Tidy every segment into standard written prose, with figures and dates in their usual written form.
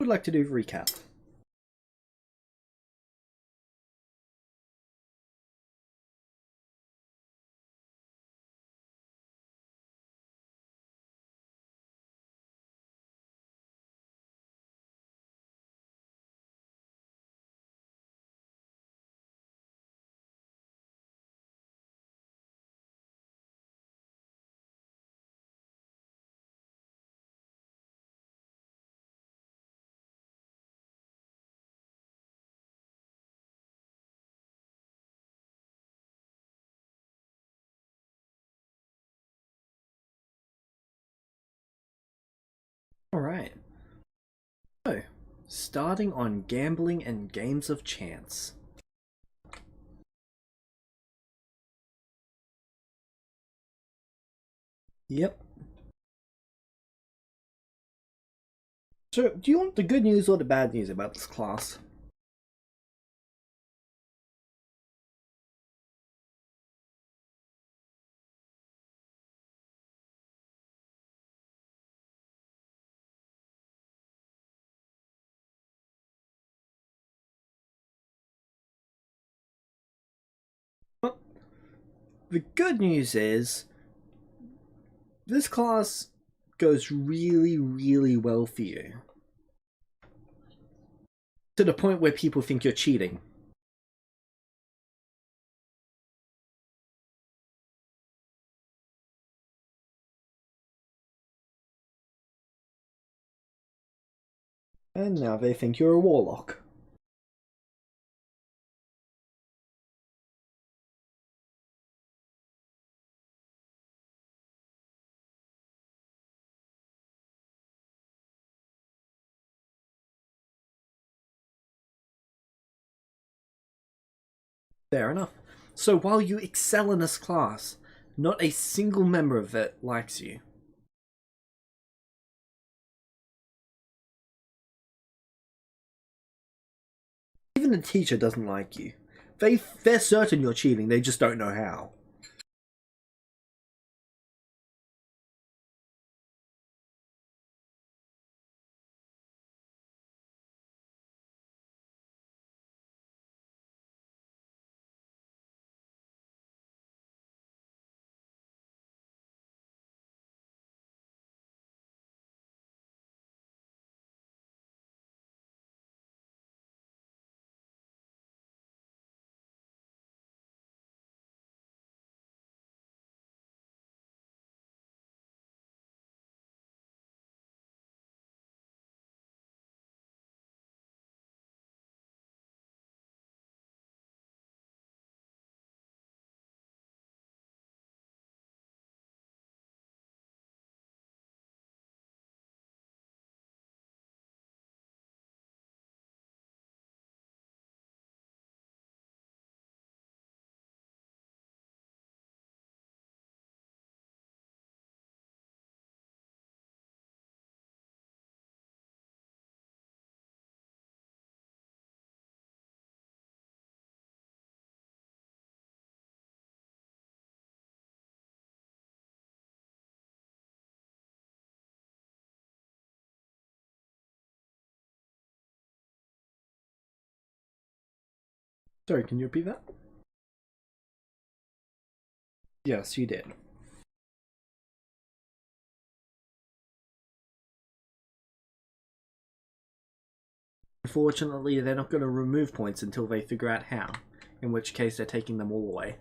would like to do a recap. Alright, so starting on gambling and games of chance. Yep. So, do you want the good news or the bad news about this class? Well, the good news is this class goes really, really well for you. To the point where people think you're cheating. And now they think you're a warlock. Fair enough. So while you excel in this class, not a single member of it likes you. Even the teacher doesn't like you. They're certain you're cheating, they just don't know how. Sorry, can you repeat that? Yes, you did. Unfortunately, they're not going to remove points until they figure out how, in which case they're taking them all away.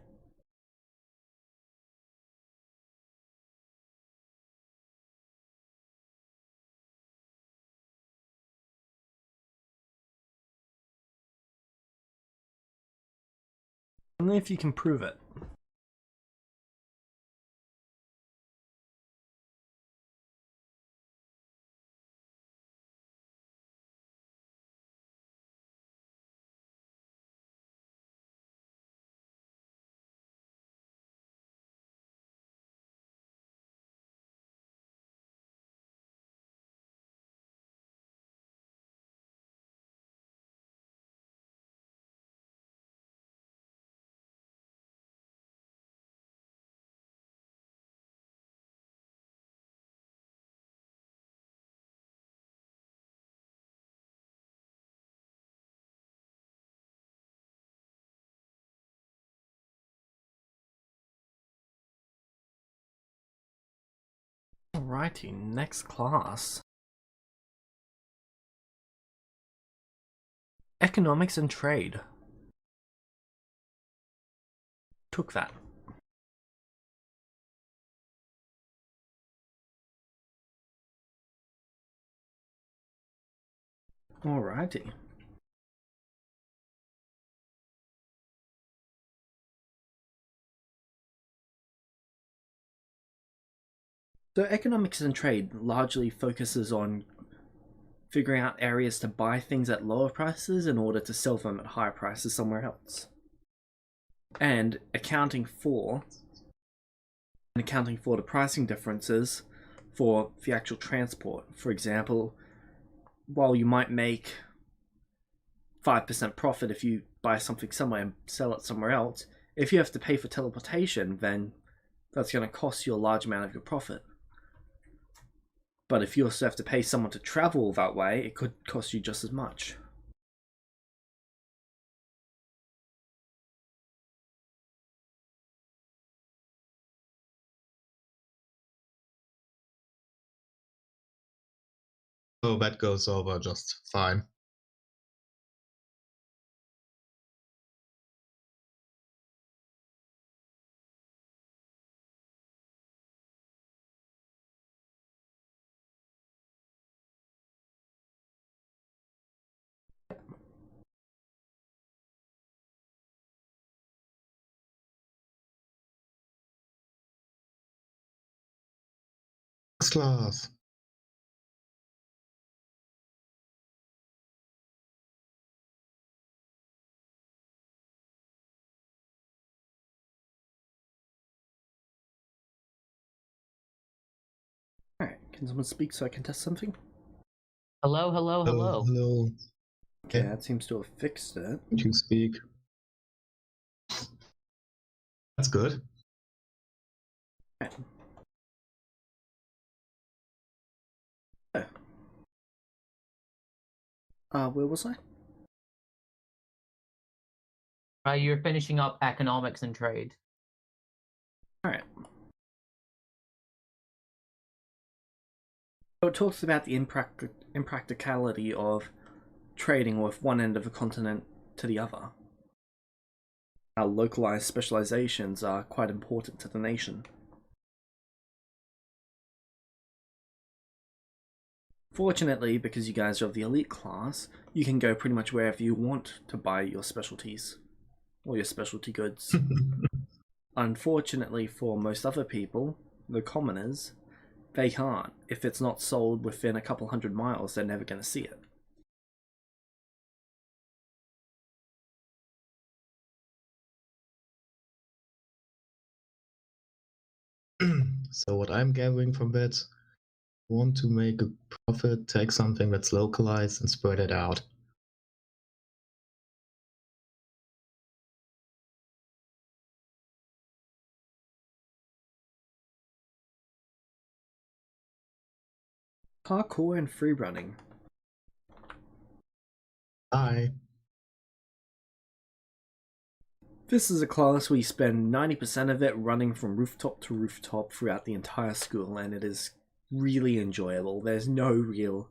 Only if you can prove it. Alrighty, next class. Economics and trade. Took that. Alrighty. So economics and trade largely focuses on figuring out areas to buy things at lower prices in order to sell them at higher prices somewhere else. And accounting for the pricing differences for the actual transport. For example, while you might make 5% profit if you buy something somewhere and sell it somewhere else, if you have to pay for teleportation, then that's going to cost you a large amount of your profit. But if you also have to pay someone to travel that way, it could cost you just as much. Oh, that goes over just fine. Next class. Alright, can someone speak so I can test something? Hello, hello, hello. Hello. Okay, that seems to have fixed it. You speak. That's good. Right. Where was I? You're finishing up economics and trade. Alright. So it talks about the impracticality of trading with one end of a continent to the other. How localized specializations are quite important to the nation. Fortunately, because you guys are of the elite class, you can go pretty much wherever you want to buy your specialties or your specialty goods. Unfortunately for most other people, the commoners, they can't. If it's not sold within a couple 100 miles, they're never going to see it. So what I'm gathering from that, want to make a profit, take something that's localized and spread it out. Parkour and free running. Hi. This is a class where you spend 90% of it running from rooftop to rooftop throughout the entire school, and it is really enjoyable. There's no real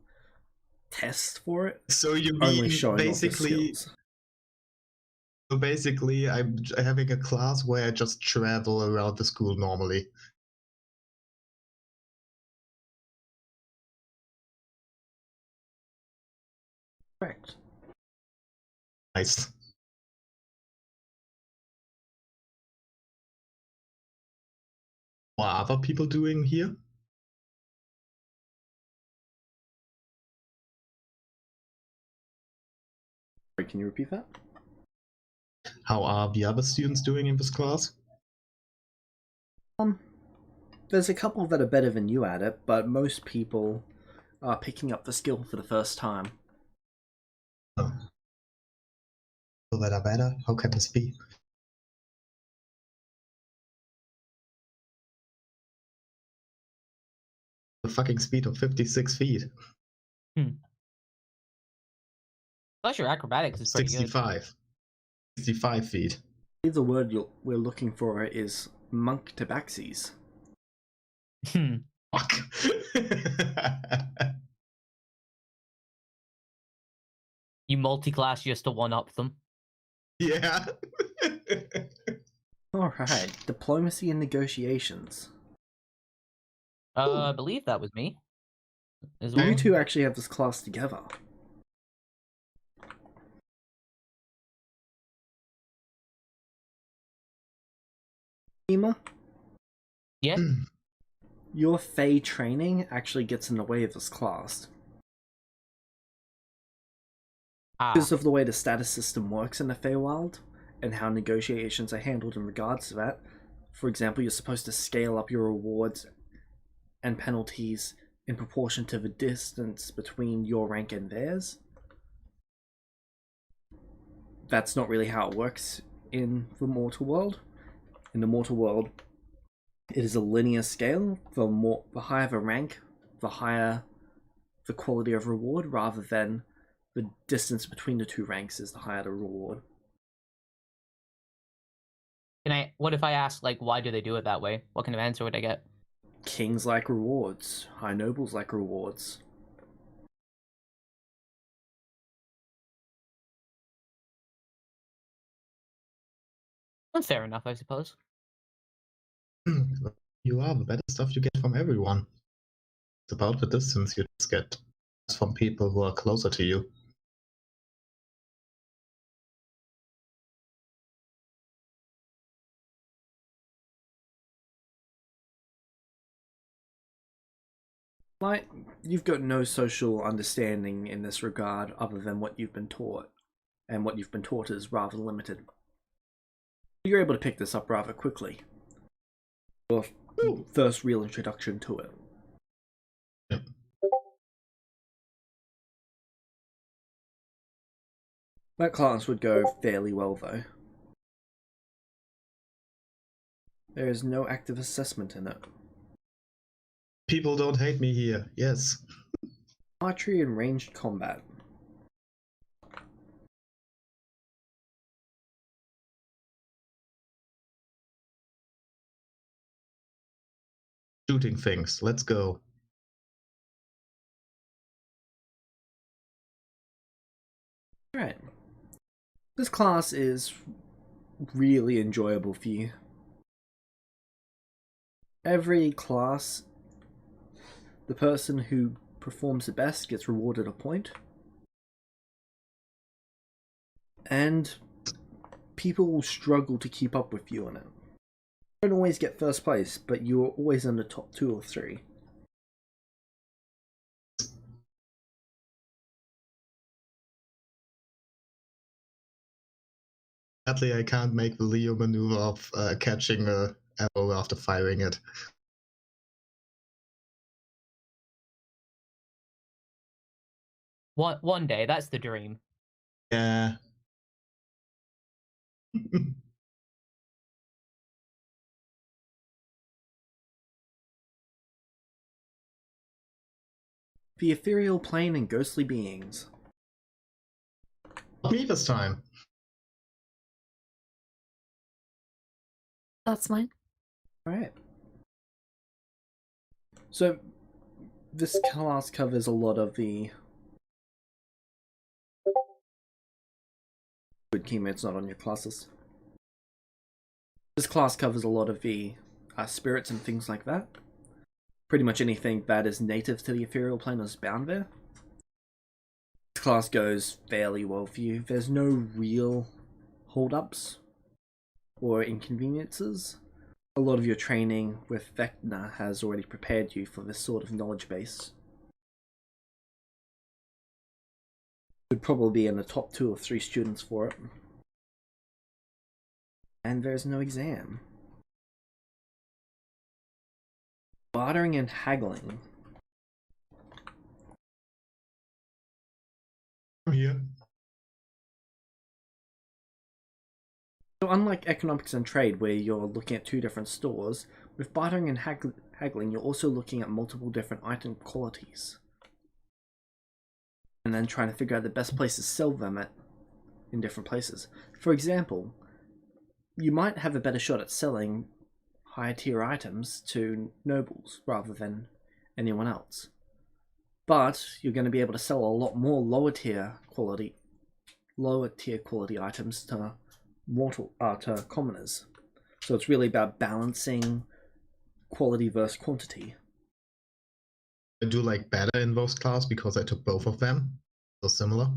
test for it. So you Only mean showing basically? off the skills. So basically, I'm having a class where I just travel around the school normally. Correct. Nice. What are other people doing here? Sorry, can you repeat that? How are the other students doing in this class? There's a couple that are better than you at it, but most people are picking up the skill for the first time. Oh. So that are better? How can this be? The fucking speed of 56 feet. Plus, your acrobatics is pretty 65. 65 feet. The word we're looking for is monk tabaxis. good. Fuck. You multi-class just to one-up them. Yeah. Alright, diplomacy and negotiations. I believe that was me. As You well. two actually have this class together. Ema, Yes. your Fey training actually gets in the way of this class. Because of the way the status system works in the Feywild, and how negotiations are handled in regards to that. For example, you're supposed to scale up your rewards and penalties in proportion to the distance between your rank and theirs. That's not really how it works in the mortal world. In the mortal world, it is a linear scale. The higher the rank, the higher the quality of reward, rather than the distance between the two ranks is the higher the reward. What if I ask, like, why do they do it that way? What kind of answer would I get? Kings like rewards. High nobles like rewards. Well, fair enough, I suppose. You are, the better stuff you get from everyone. It's about the distance you just get from people who are closer to you. Like, you've got no social understanding in this regard other than what you've been taught, and what you've been taught is rather limited. You're able to pick this up rather quickly. Your first real introduction to it. Yep. That class would go fairly well, though. There is no active assessment in it. People don't hate me here, yes. Archery and ranged combat. Shooting things, let's go. Alright. This class is really enjoyable for you. Every class, the person who performs the best gets rewarded a point. And people will struggle to keep up with you on it. You don't always get first place, but you're always in the top 2 or 3. Sadly, I can't make the Leo maneuver of catching a arrow after firing it. One day, that's the dream. Yeah. The ethereal plane and ghostly beings. Not me this time. That's mine. Alright. So, this class covers a lot of the... Good keymate's not on your classes. This class covers a lot of the spirits and things like that. Pretty much anything that is native to the ethereal plane is bound there. This class goes fairly well for you. There's no real hold-ups or inconveniences. A lot of your training with Vecna has already prepared you for this sort of knowledge base. Would probably be in the top 2 or 3 students for it. And there's no exam. Bartering and haggling. Yeah. So unlike economics and trade, where you're looking at 2 different stores, with bartering and haggling, you're also looking at multiple different item qualities. And then trying to figure out the best place to sell them at in different places. For example, you might have a better shot at selling higher tier items to nobles rather than anyone else. But you're going to be able to sell a lot more lower tier quality items to to commoners. So it's really about balancing quality versus quantity. I do like better in those class because I took both of them. So similar.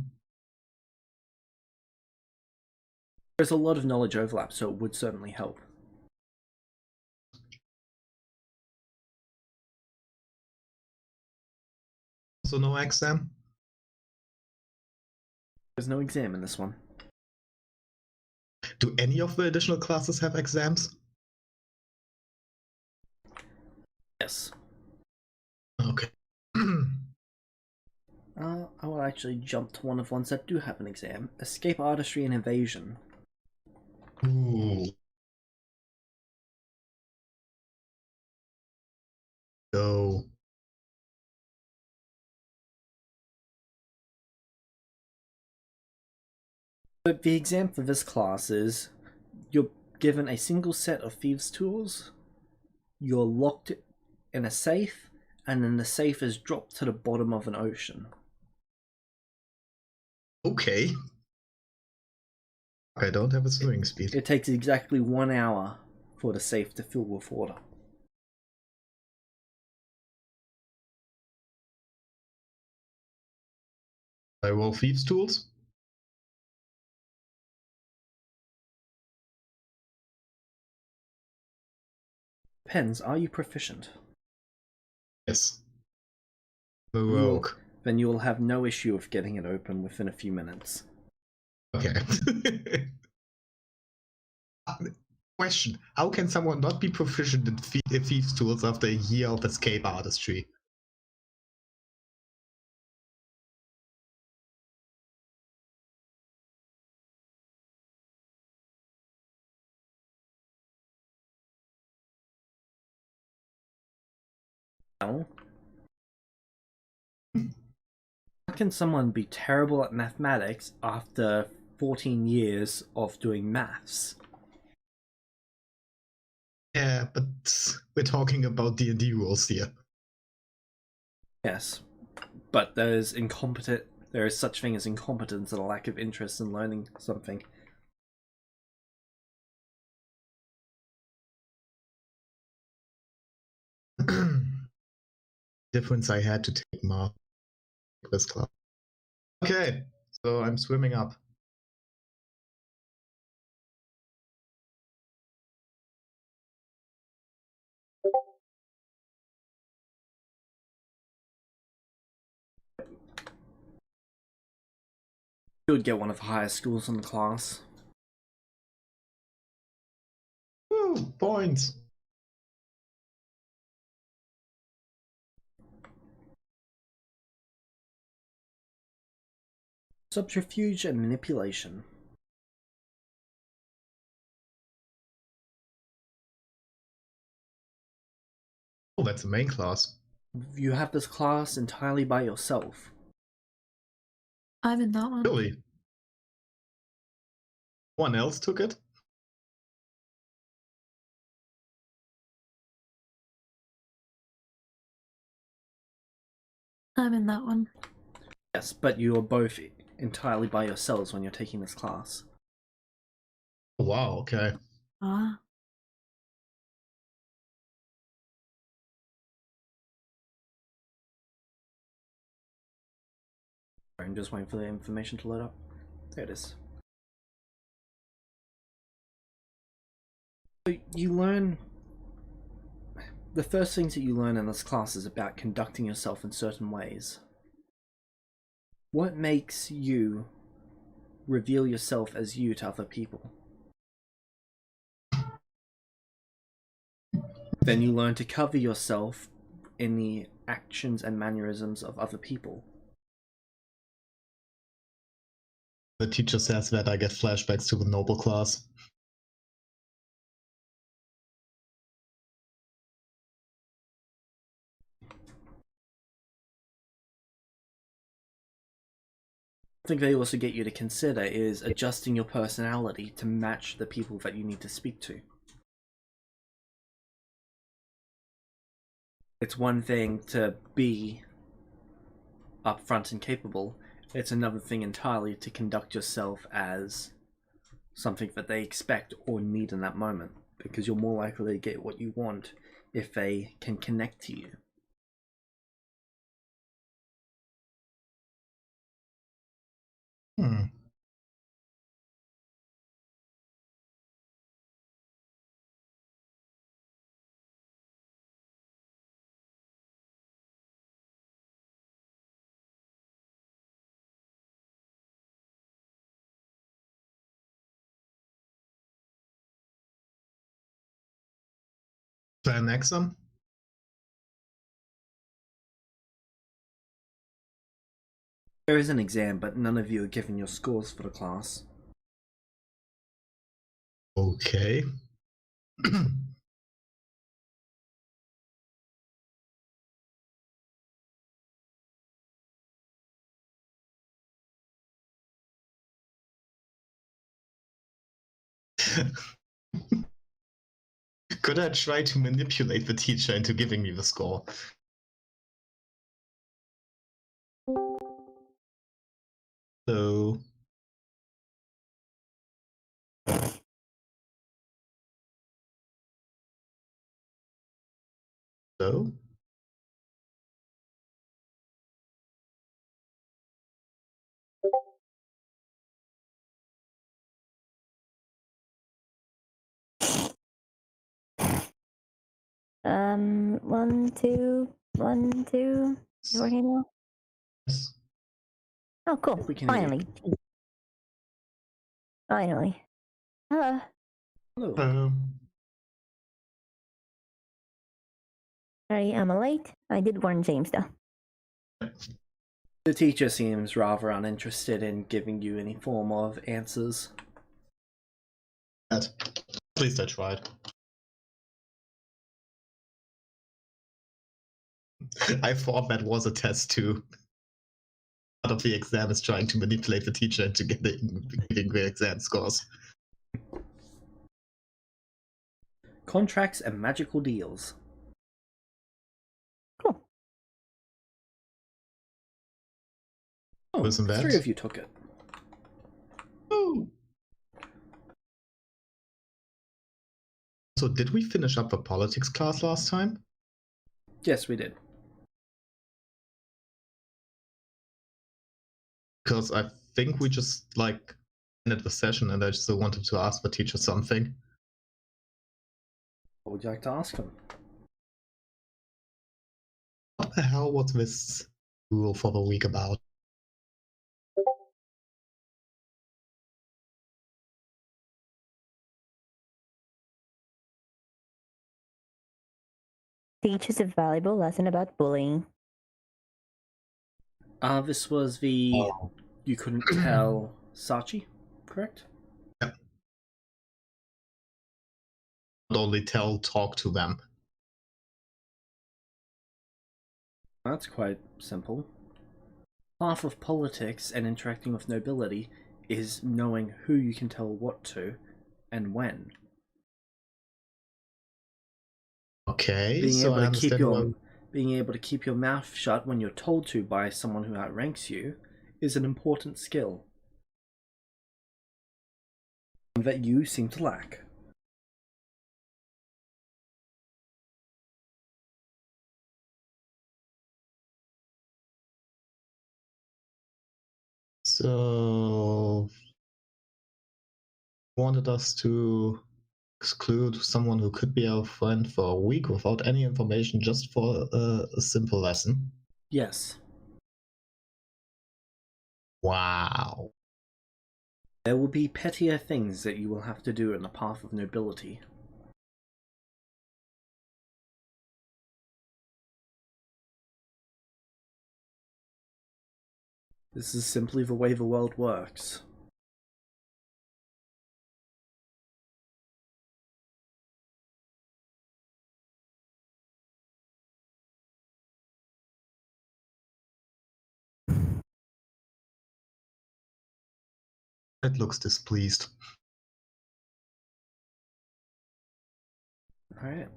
There's a lot of knowledge overlap, so it would certainly help. So no exam? There's no exam in this one. Do any of the additional classes have exams? Yes. Okay. I will actually jump to one of the ones that do have an exam. Escape, Artistry, and Evasion. Ooh. Go. But the exam for this class is you're given a single set of thieves' tools, you're locked in a safe, and then the safe is dropped to the bottom of an ocean. Okay. I don't have a swimming speed. It takes exactly 1 hour for the safe to fill with water. I roll thieves' tools? Depends, are you proficient? Yes. The rogue. Then you will have no issue of getting it open within a few minutes. Okay. Question: how can someone not be proficient in thieves' tools after a year of escape artistry? Well, how can someone be terrible at mathematics after 14 years of doing maths? Yeah, but we're talking about D&D rules here. Yes, but there is such thing as incompetence and a lack of interest in learning something. Difference I had to take math this class. Okay, so I'm swimming up. You would get one of the highest schools in the class. Woo, points. Subterfuge and manipulation. Oh, that's the main class. You have this class entirely by yourself. I'm in that one. Really? One else took it? I'm in that one. Yes, but you are both entirely by yourselves when you're taking this class. Wow, okay. Ah. I'm just waiting for the information to load up. There it is. So you learn... The first things that you learn in this class is about conducting yourself in certain ways. What makes you reveal yourself as you to other people? Then you learn to cover yourself in the actions and mannerisms of other people. The teacher says that I get flashbacks to the noble class. Something they also get you to consider is adjusting your personality to match the people that you need to speak to. It's one thing to be upfront and capable. It's another thing entirely to conduct yourself as something that they expect or need in that moment, because you're more likely to get what you want if they can connect to you. Hmm. Plan exam? There is an exam, but none of you are given your scores for the class. Okay. Could I try to manipulate the teacher into giving me the score? So. So? One, two, 1, 2. Is it working now? Yes. Oh, cool. We can hear you. Finally. Finally. Hello. Hello. Sorry, I'm late. I did warn James, though. The teacher seems rather uninterested in giving you any form of answers. At least I tried. I thought that was a test too. Part of the exam is trying to manipulate the teacher into giving the exam scores. Contracts and magical deals. Cool. Oh, Wasn't bad. 3 of you took it. Oh. So did we finish up the politics class last time? Yes, we did. Because I think we just ended the session and I just wanted to ask the teacher something. What would you like to ask him? What the hell was this rule for the week about? Teaches a valuable lesson about bullying. This was the you couldn't tell Sachi, correct? Yeah. Not only talk to them. That's quite simple. Half of politics and interacting with nobility is knowing who you can tell what to and when. Okay, Being so I understand being able to keep your mouth shut when you're told to by someone who outranks you is an important skill that you seem to lack. So wanted us to exclude someone who could be our friend for a week without any information, just for a simple lesson. Yes. Wow. There will be pettier things that you will have to do in the path of nobility. This is simply the way the world works. It looks displeased. Alright.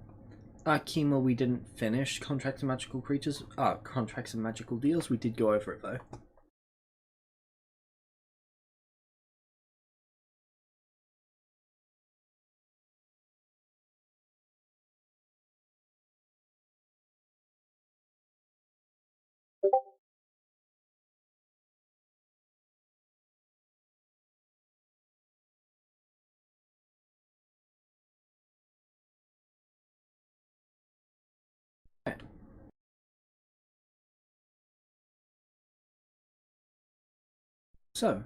Kima, we didn't finish contracts and magical creatures. Contracts and magical deals. We did go over it though. Okay. So,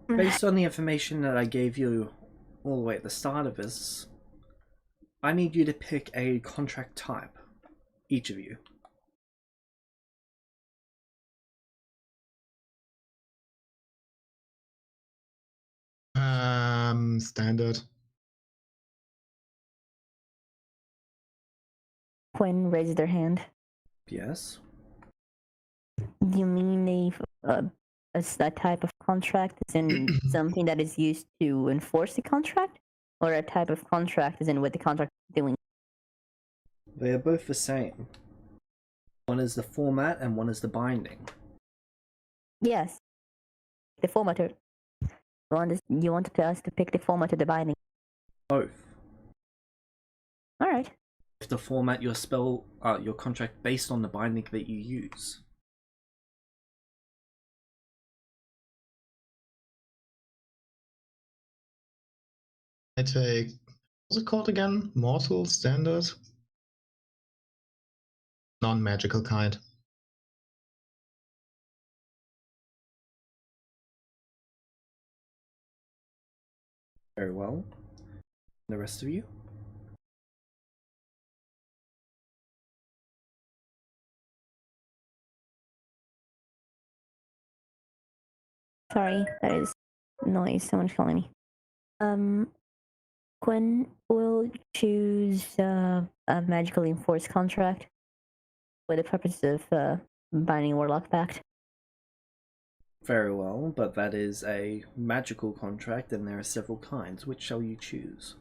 based on the information that I gave you all the way at the start of this, I need you to pick a contract type, each of you. Standard. Quinn raised their hand. Yes. Do you mean a type of contract is in something that is used to enforce the contract? Or a type of contract is in what the contract is doing? They are both the same. One is the format and one is the binding. Yes. The formatter. You wanted us to pick the format of the binding. Both. Alright. If to format your spell, your contract based on the binding that you use. I take, what's it called again? Mortal, standard? Non-magical kind. Very well. The rest of you? Sorry, that is noise. Someone's calling me. Quinn will choose a magically enforced contract for the purpose of binding Warlock Pact. Very well, but that is a magical contract and there are several kinds. Which shall you choose?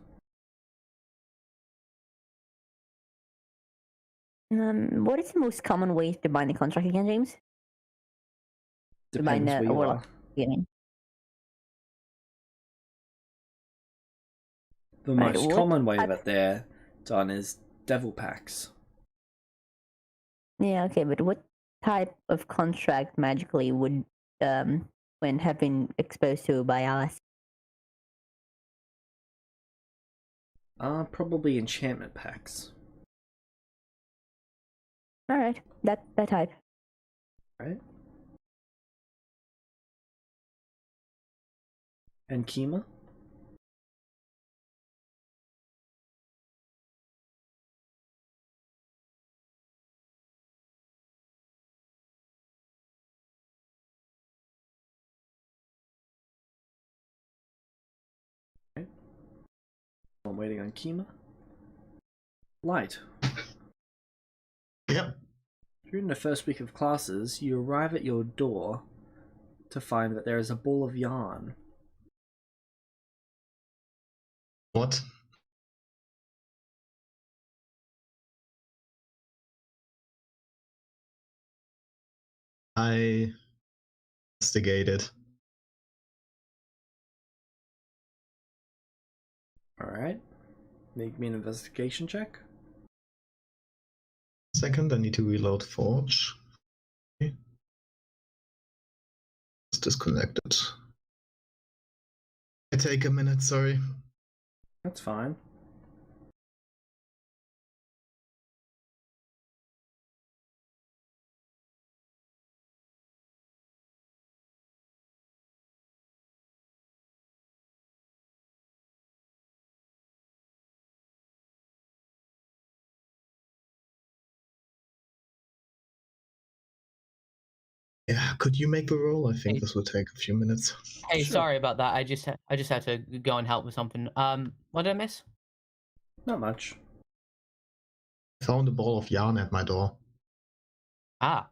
What is the most common way to bind a contract again, James? To bind Depends where a you Warlock. are. Again. The Right, most what common way type- that they're done is devil packs. Yeah, okay, but what type of contract magically would Quinn have been exposed to by us? Probably enchantment packs. Alright, that type. Right? And Kima? Right. I'm waiting on Kima. Light. Yep. During the first week of classes, you arrive at your door to find that there is a ball of yarn. What? I investigated. Alright. Make me an investigation check. Second, I need to reload Forge. Okay. It's disconnected. I take a minute, sorry. That's fine. Yeah, could you make the roll? I think Hey. this will take a few minutes. Hey, Sure. sorry about that. I just had to go and help with something. What did I miss? Not much. I found a ball of yarn at my door. Ah,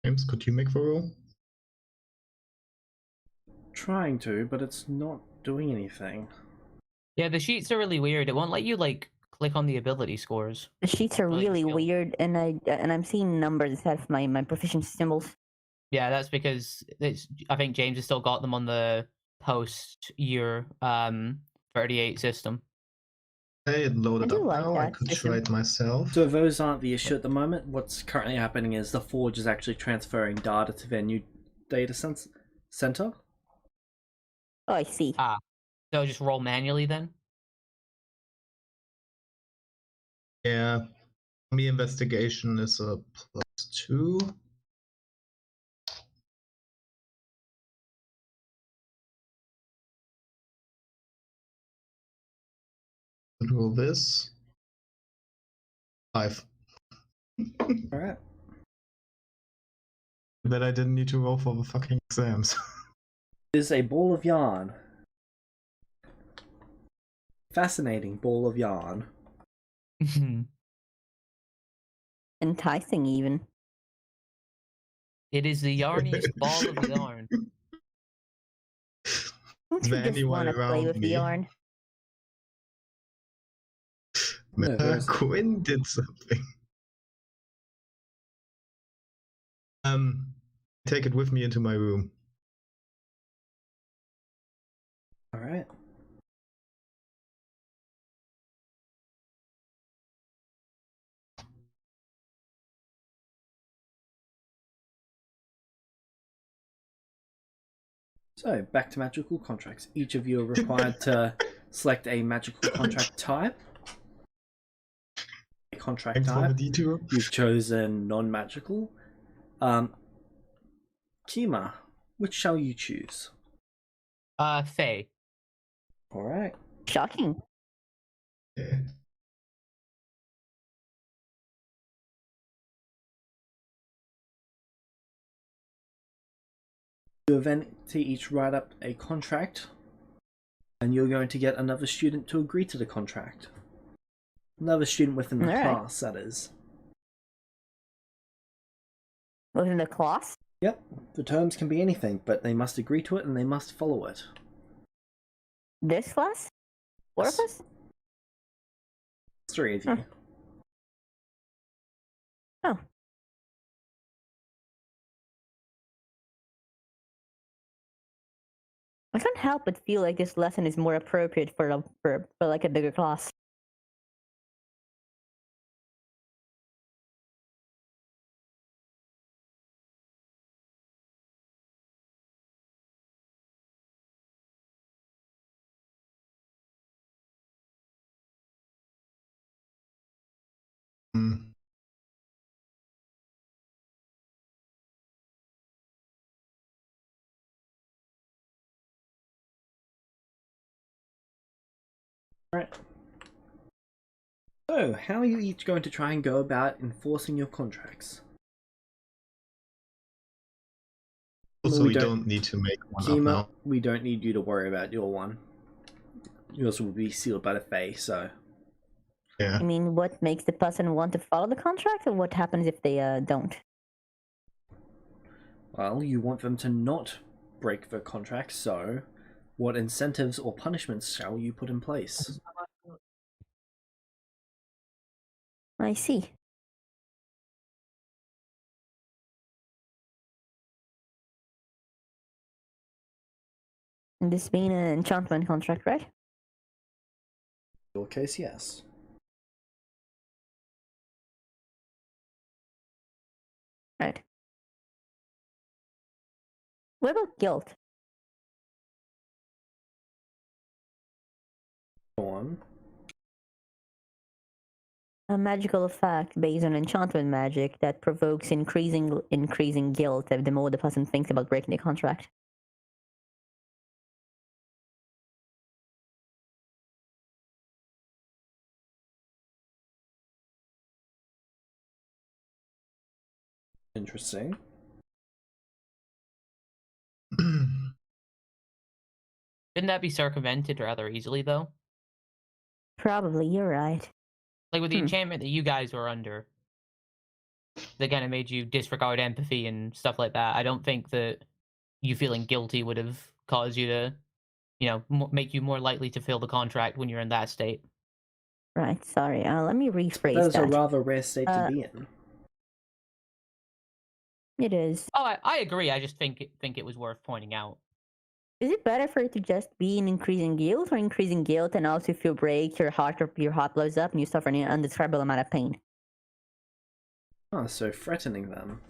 James, could you make the roll? Trying to, but it's not doing anything. Yeah, the sheets are really weird. It won't let you like click on the ability scores. The sheets are Like really skill. weird, and I'm seeing numbers instead of my proficiency symbols. Yeah, that's because I think James has still got them on the post year 38 system. Hey, it loaded I do up like now. I that could system. try it myself. So those aren't the issue at the moment. What's currently happening is the Forge is actually transferring data to their new data center. Oh, I see. So just roll manually then. Yeah. Me investigation is a +2. Roll this. 5. Alright. That I didn't need to roll for the fucking exams. It is a ball of yarn. Fascinating ball of yarn. Enticing, even. It is the yarniest ball of yarn. Don't Is you there just anyone want to play around with the me? yarn? No, there's- Quinn did something. Take it with me into my room. Alright. So, back to magical contracts. Each of you are required to select a magical contract type. A contract Thanks for the type. detour. You've chosen non-magical. Kima, which shall you choose? Faye. Alright. Shocking. Yeah. You then to each write up a contract, and you're going to get another student to agree to the contract. Another student within the Alright. class, that is. Within the class? Yep, the terms can be anything, but they must agree to it and they must follow it. This class? 4 of Yes. us? 3 of you. Huh. Oh. I can't help but feel like this lesson is more appropriate for like a bigger class. Mm. Alright. So, how are you each going to try and go about enforcing your contracts? Also, We we don't- don't need to make one up Kima, now. we don't need you to worry about your one. Yours will be sealed by the Fae, so... Yeah. I mean, what makes the person want to follow the contract, or what happens if they don't? Well, you want them to not break the contract, so what incentives or punishments shall you put in place? I see. And this being an enchantment contract, right? In your case, yes. Right. What about guilt? Go on. A magical effect based on enchantment magic that provokes increasing guilt the more the person thinks about breaking the contract. Interesting. Shouldn't that be circumvented rather easily though? Probably, you're right. Like with the enchantment that you guys were under. that kind of made you disregard empathy and stuff like that. I don't think that you feeling guilty would have caused you to, make you more likely to fill the contract when you're in that state. Right, sorry. Let me rephrase That is a that. rather rare state to be in. It is. Oh, I agree. I just think it was worth pointing out. Is it better for it to just be an increasing guilt, or increasing guilt and also if you break, your heart blows up and you suffer an undescribable amount of pain? Oh, so threatening them.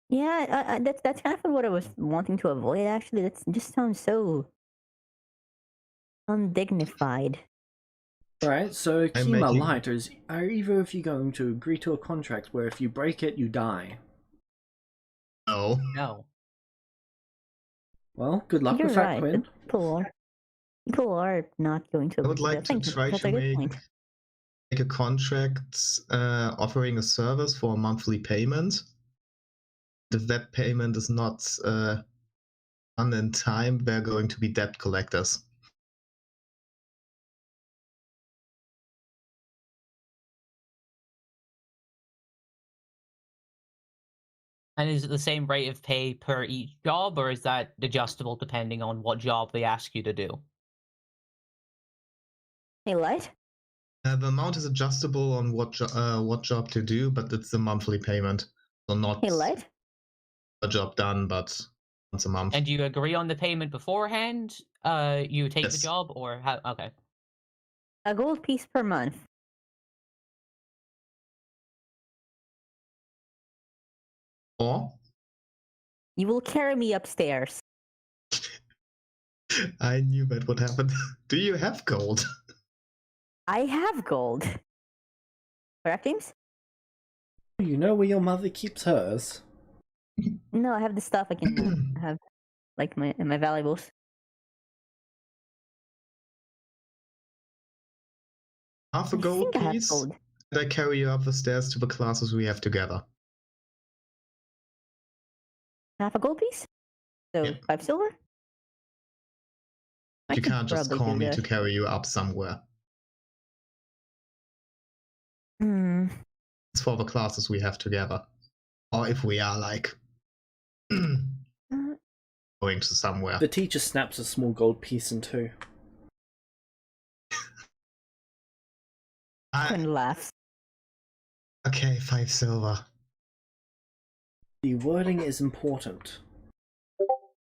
Yeah, that's kind of what I was wanting to avoid, actually. That just sounds so undignified. Right, so I'm Kima making- Lighters, are either of you going to agree to a contract where if you break it, you die? No. No. Well, good luck You're with that, right. Quinn. People are not going to. I would like to think try that's to a good make point. a contract offering a service for a monthly payment. If that payment is not done in time, they're going to be debt collectors. And is it the same rate of pay per each job, or is that adjustable depending on what job they ask you to do? Hey, Light? The amount is adjustable on what job to do, but it's a monthly payment, so not Hey, Light? a job done, but once a month. And do you agree on the payment beforehand? You take the Yes. job, or how? Okay. A gold piece per month. Or You will carry me upstairs. I knew that would happen. Do you have gold? I have gold. Correct, James? You know where your mother keeps hers? No, I have the stuff I can have, like my valuables. Half a I gold think I have piece, gold. and I carry you up the stairs to the classes we have together. Half a gold piece? So Yeah. 5 silver? I You could can't just probably call do me that. to carry you up somewhere. Hmm. It's for the classes we have together. Or if we are like going to somewhere. The teacher snaps a small gold piece in two. Quinn laughs. Okay, 5 silver. The wording is important.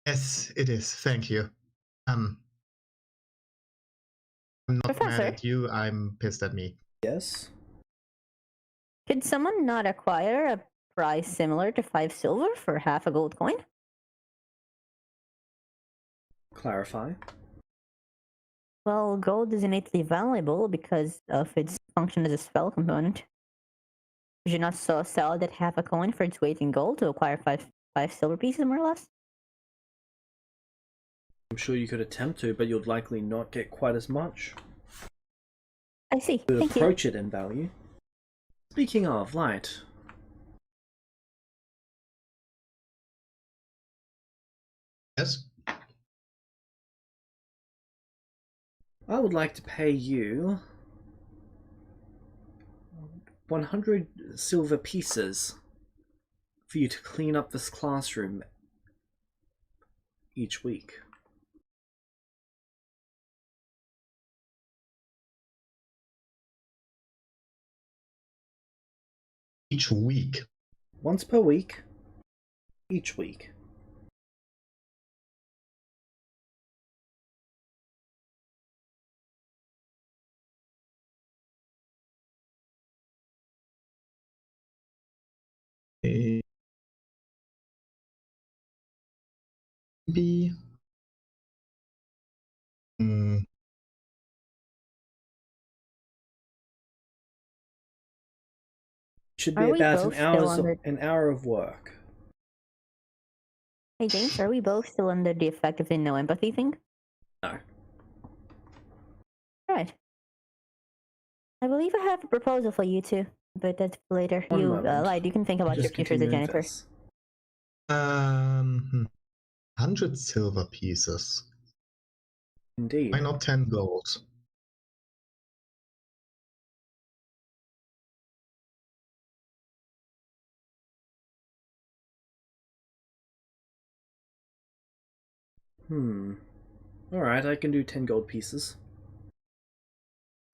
Yes, it is. Thank you. I'm not mad Professor? at you. I'm pissed at me. Yes? Could someone not acquire a price similar to 5 silver for half a gold coin? Clarify. Well, gold is innately valuable because of its function as a spell component. Would you not sell it at half a coin for its weight in gold to acquire five silver pieces, more or less? I'm sure you could attempt to, but you'd likely not get quite as much. I see. You would Thank you. approach it in value. Speaking of, Light. Yes? I would like to pay you 100 silver pieces for you to clean up this classroom each week. Each week. Once per week, each week. Maybe. Should Are be we about both still under- an hour of work. Hey, James, are we both still under the effect of the no empathy thing? No. Right. I believe I have a proposal for you two, but that's for later. One You, moment. Light, you can think about your Just future as a continuing janitor. this. 100 silver pieces. Indeed. Why not 10 gold? Alright, I can do 10 gold pieces.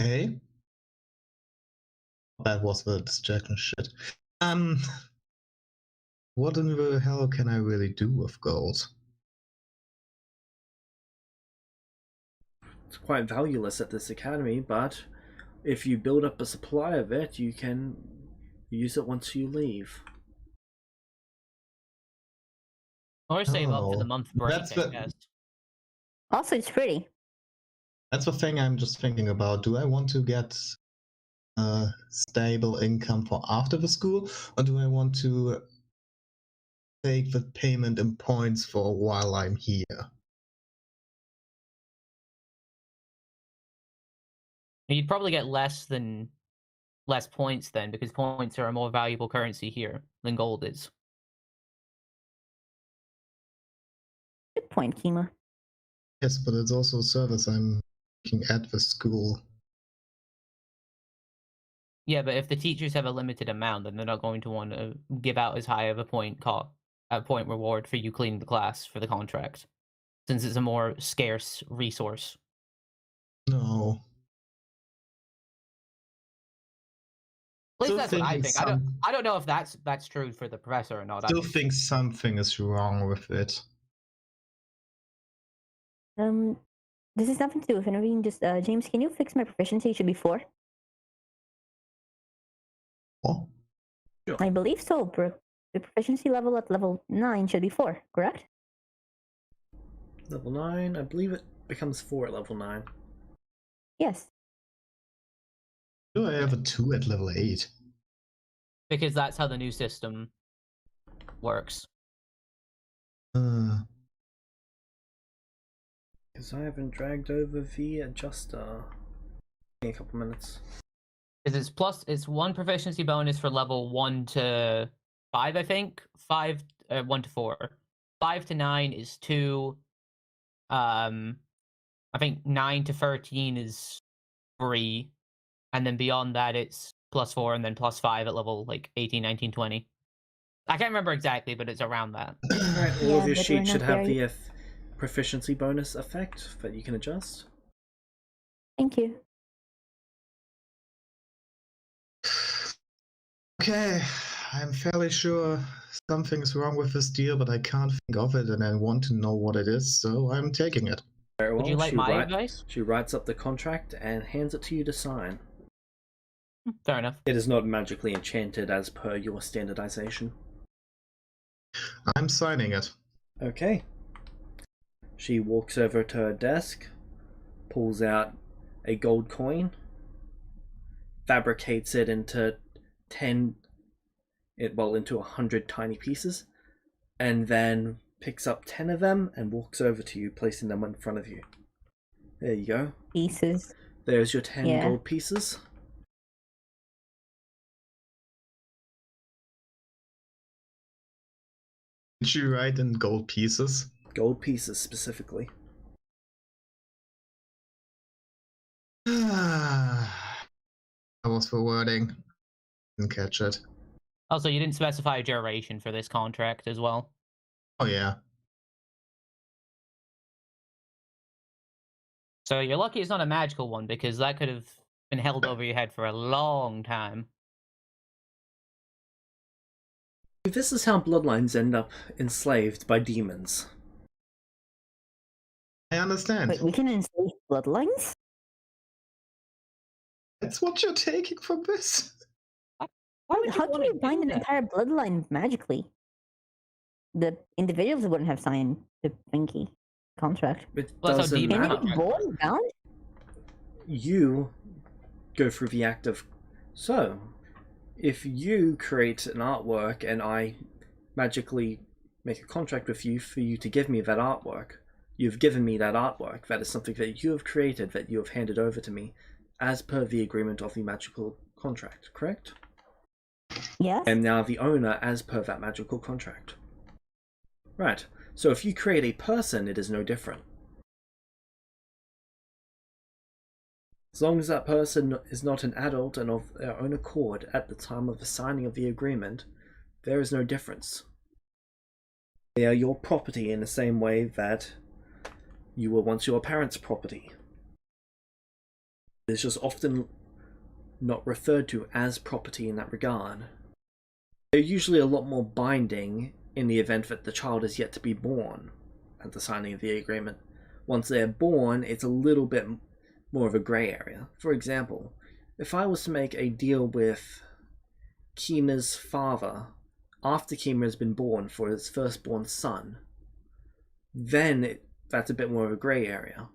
Okay. That was the distraction shit. What in the hell can I really do with gold? It's quite valueless at this academy, but if you build up a supply of it, you can use it once you leave. Or save up for the Oh, month break, that's I the- guess. Also, it's pretty. That's the thing I'm just thinking about. Do I want to get a stable income for after the school, or do I want to take the payment in points for while I'm here? You'd probably get less points then, because points are a more valuable currency here than gold is. Good point, Kima. Yes, but it's also a service I'm looking at the school. Yeah, but if the teachers have a limited amount, then they're not going to want to give out as high of a point reward for you cleaning the class for the contract, since it's a more scarce resource. No. At least Still that's what I thinking think. I don't know if that's true for the professor or not. Still think something is wrong with it. This is nothing to do with intervening. Just James, can you fix my proficiency? It should be 4. Oh, I believe so. The proficiency level at level 9 should be 4, correct? Level 9, I believe it becomes 4 at level 9. Yes. do I have a 2 at level 8? Because that's how the new system works. Because I haven't dragged over the adjuster. In a couple minutes. Because it's 1 proficiency bonus for level 1 to 5, I think. 1 to 4. 5 to 9 is 2. I think 9 to 13 is 3. And then beyond that it's +4 and then +5 at level like 18, 19, 20. I can't remember exactly, but it's around that. Alright, all Yeah, of your but we're sheets should not have there the proficiency bonus effect that you can adjust. Thank you. Okay, I'm fairly sure something is wrong with this deal, but I can't think of it and I want to know what it is, so I'm taking it. Very well. Would you like my advice? She writes up the contract and hands it to you to sign. Fair enough. It is not magically enchanted as per your standardization. I'm signing it. Okay. She walks over to her desk, pulls out a gold coin, fabricates it into 100 tiny pieces, and then picks up 10 of them and walks over to you, placing them in front of you. There you go. Pieces. There's your 10 Yeah. gold pieces. Did you write in gold pieces? Gold pieces specifically. That was the wording. Didn't catch it. Also, you didn't specify a duration for this contract as well. Oh yeah. So you're lucky it's not a magical one, because that could have been held over your head for a long time. This is how bloodlines end up enslaved by demons. I understand. Wait, we can enslave bloodlines? That's what you're taking from this? Why would How do wanna you bind an that? entire bloodline magically? The individuals wouldn't have signed the thingy contract. It Well, that's how doesn't demons Can matter. they be contract. born bound? You go through the act of... So, if you create an artwork and I magically make a contract with you for you to give me that artwork, you've given me that artwork. That is something that you have created, that you have handed over to me, as per the agreement of the magical contract, correct? Yes. I am now the owner as per that magical contract. Right, so if you create a person, it is no different. As long as that person is not an adult and of their own accord at the time of the signing of the agreement, there is no difference. They are your property in the same way that you were once your parents' property. It's just often not referred to as property in that regard. They're usually a lot more binding in the event that the child is yet to be born at the signing of the agreement. Once they're born, it's a little bit more of a grey area. For example, if I was to make a deal with Kima's father after Kima has been born for his firstborn son, then that's a bit more of a grey area,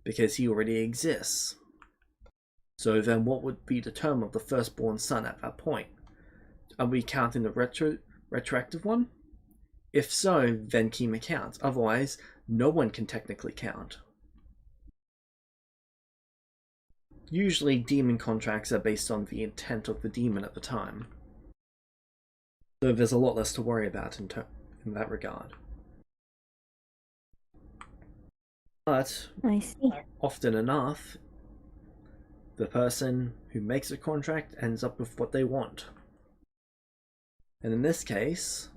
because he already exists. So then what would be the term of the firstborn son at that point? Are we counting the retroactive one? If so, then Kima counts. Otherwise, no one can technically count. Usually, demon contracts are based on the intent of the demon at the time. So there's a lot less to worry about in that regard. But, I see. often enough, the person who makes a contract ends up with what they want. And in this case,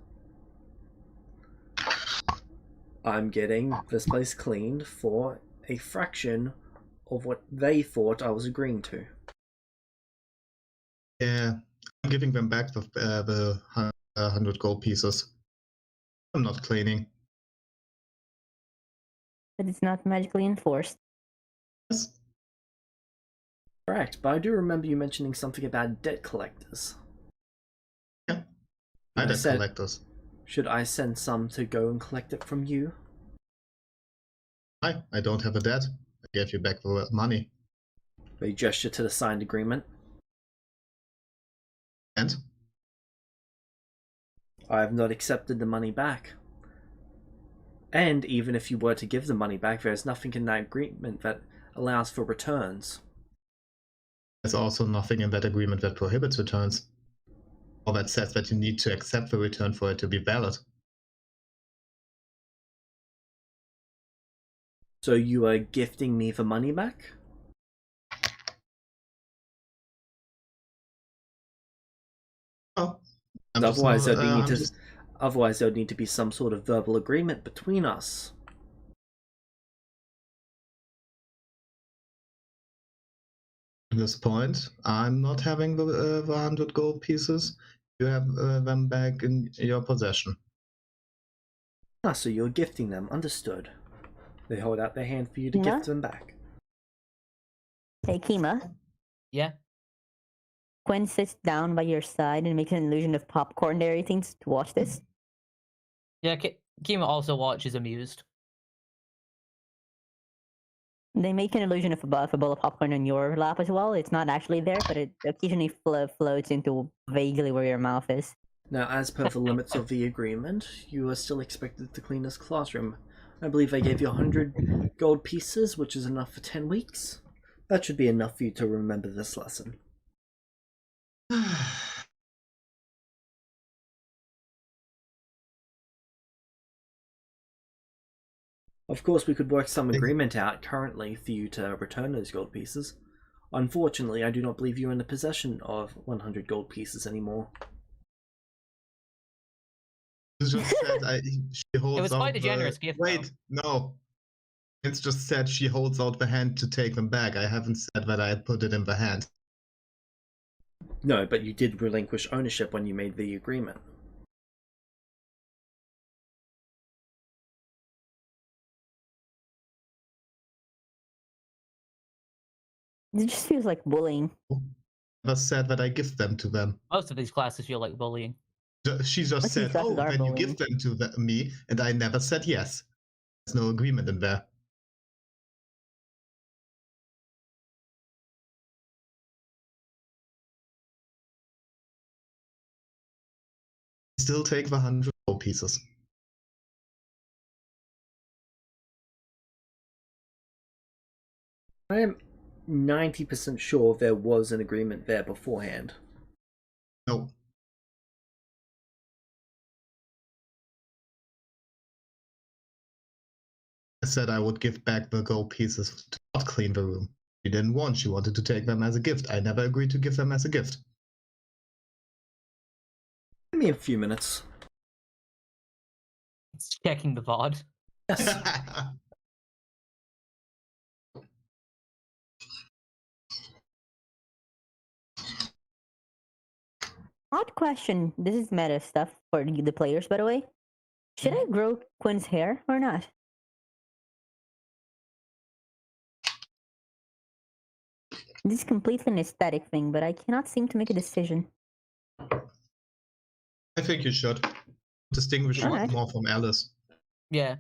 I'm getting this place cleaned for a fraction of what they thought I was agreeing to. Yeah, I'm giving them back the 100 gold pieces. I'm not cleaning. But it's not magically enforced. Yes. Correct, but I do remember you mentioning something about debt collectors. Yeah. I I debt said- collectors. Should I send some to go and collect it from you? I don't have a debt. I gave you back the money. They gesture to the signed agreement. And? I have not accepted the money back. And even if you were to give the money back, there's nothing in that agreement that allows for returns. There's also nothing in that agreement that prohibits returns. Or that says that you need to accept the return for it to be valid. So you are gifting me the money back? Oh. Otherwise, otherwise, there would need to be some sort of verbal agreement between us. At this point, I'm not having the 100 gold pieces. You have them back in your possession. Ah, so you're gifting them. Understood. They hold out their hand for you to Kima? gift them back. Hey, Kima. Yeah. Gwen sits down by your side and makes an illusion of popcorn and everything to watch this. Yeah, Kima also watches amused. They make an illusion of a bowl of popcorn on your lap as well. It's not actually there, but it occasionally floats into vaguely where your mouth is. Now, as per the limits of the agreement, you are still expected to clean this classroom. I believe I gave you 100 gold pieces, which is enough for 10 weeks. That should be enough for you to remember this lesson. Of course, we could work some agreement out currently for you to return those gold pieces. Unfortunately, I do not believe you are in the possession of 100 gold pieces anymore. It's just said she holds It was out quite a generous gift, Wait, no. It's just said she holds out the hand to take them back. I haven't said that I put it in the hand. No, but you did relinquish ownership when you made the agreement. It just feels like bullying. Never said that I give them to them. Most of these classes feel like bullying. She just Most of these said, "Oh, classes are then you bullying. give them to me," and I never said yes. There's no agreement in there. Still take the 100 gold pieces. I am 90% sure there was an agreement there beforehand. No. I said I would give back the gold pieces to not clean the room. She didn't want, she wanted to take them as a gift. I never agreed to give them as a gift. Give me a few minutes. It's checking the VOD. Yes. Odd question. This is meta stuff for the players, by the way. Should I grow Quinn's hair or not? This is completely an aesthetic thing, but I cannot seem to make a decision. I think you should distinguish Alright. it more from Alice. Yeah.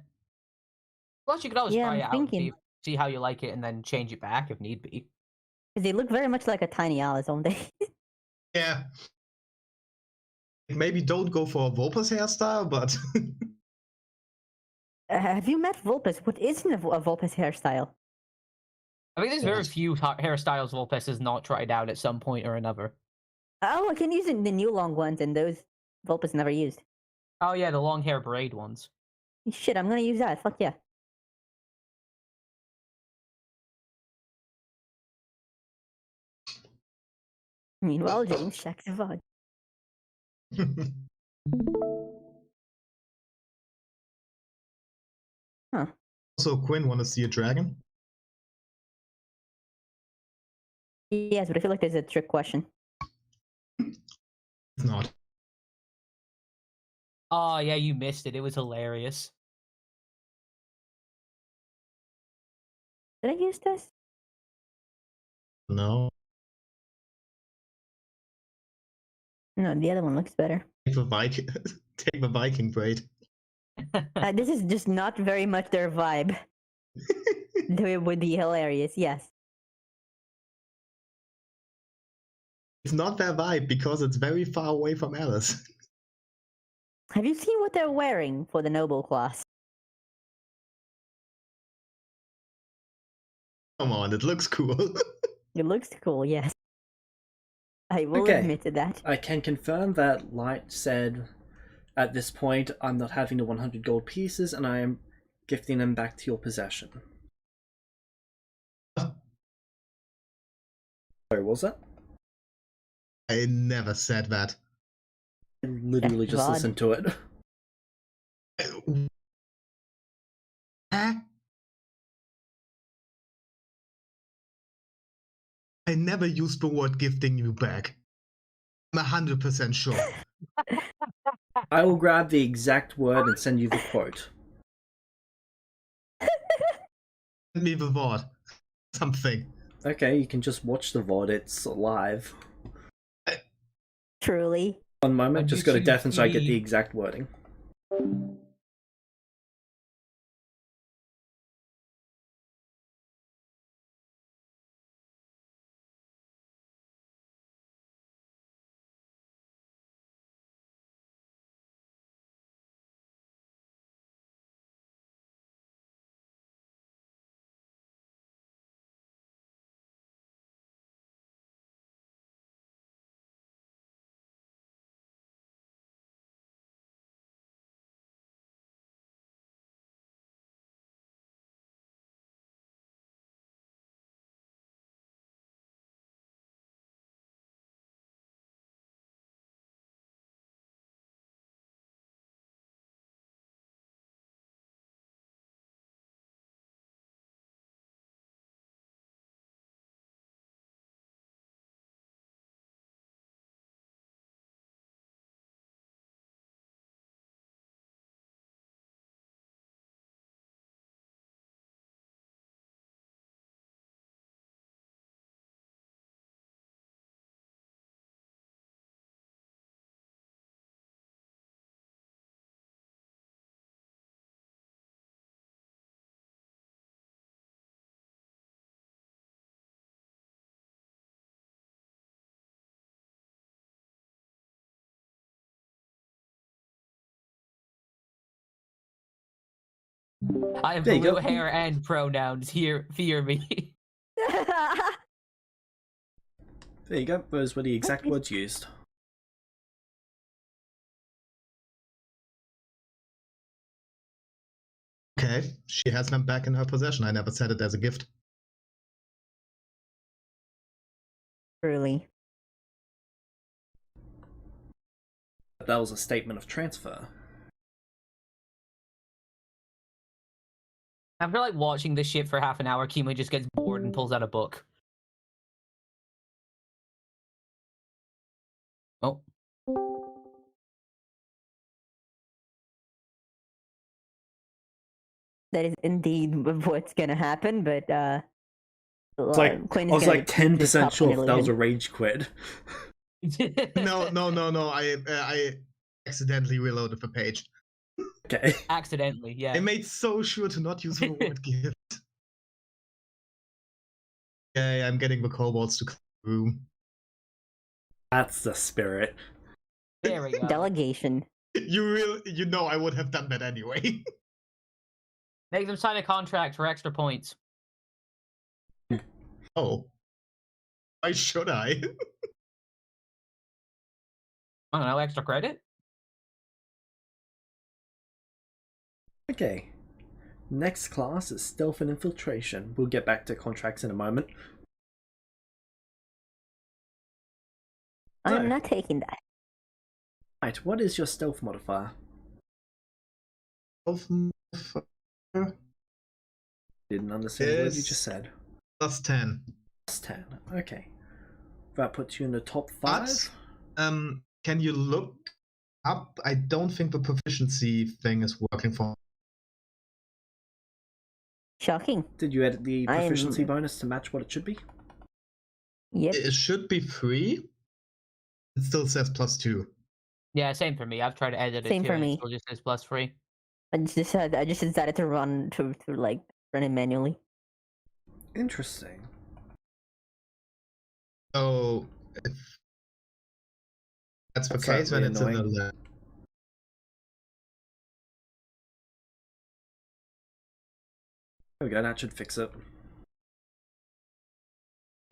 Plus, you could always Yeah, try I'm it out and thinking. see how you like it, and then change it back if need be. Because they look very much like a tiny Alice, don't they? Yeah. Maybe don't go for a Vulpes hairstyle, but Have you met Vulpes? What isn't a Vulpes hairstyle? I think there's very Yes. few hairstyles Vulpes has not tried out at some point or another. Oh, I can use the new long ones, and those Vulpes never used. Oh yeah, the long hair braid ones. Shit, I'm gonna use that. Fuck yeah. Meanwhile, James checks the VOD. Huh. So Quinn, want to see a dragon? Yes, but I feel like there's a trick question. It's not. Oh yeah, you missed it. It was hilarious. Did I use this? No. No, the other one looks better. Take the Viking, take the Viking braid. This is just not very much their vibe. It would be hilarious, yes. It's not their vibe because it's very far away from Alice. Have you seen what they're wearing for the noble class? Come on, it looks cool. It looks cool, yes. I will Okay. admit to that. I can confirm that Light said, at this point, I'm not having the 100 gold pieces, and I am gifting them back to your possession. Sorry, what was that? I never said that. I literally That's just odd. listened to it. Huh? I never used the word gifting you back. I'm 100% sure. I will grab the exact word and send you the quote. Send me the word. Something. Okay, you can just watch the VOD, it's live. Truly. One moment, just go to YouTube death and so I get the feed. exact wording. I have There you blue go. hair and pronouns. Here, fear me. There you go, those were the exact Okay. words used. Okay, she has them back in her possession. I never said it as a gift. Truly. That was a statement of transfer. After like watching this shit for half an hour, Kimo just gets bored and pulls out a book. Oh. that is indeed what's gonna happen, but It's like, Quinn I is was gonna like keep his 10% top sure one that was a illusion. rage quit. No. I accidentally reloaded the page. Okay. Accidentally, yeah. I made so sure to not use the word gift. Yeah, I'm getting the kobolds to clear the room. That's the spirit. There we go. Delegation. You know I would have done that anyway. Make them sign a contract for extra points. Oh. Why should I? I don't know, extra credit? Okay. Next class is stealth and infiltration. We'll get back to contracts in a moment. I'm So- not taking that. Right, what is your stealth modifier? Didn't understand the word you just said. Plus 10. Plus 10. Okay. That puts you in the top But 5. can you look up? I don't think the proficiency thing is working for. Shocking. Did you edit the I am- proficiency bonus to match what it should be? Yep. It should be 3. It still says plus 2. Yeah, same for me. I've tried to edit it Same too, for and it me. still just says +3. I just decided to run it manually. Interesting. So if that's the That's case, then really it's in the annoying. left. There we go, that should fix it.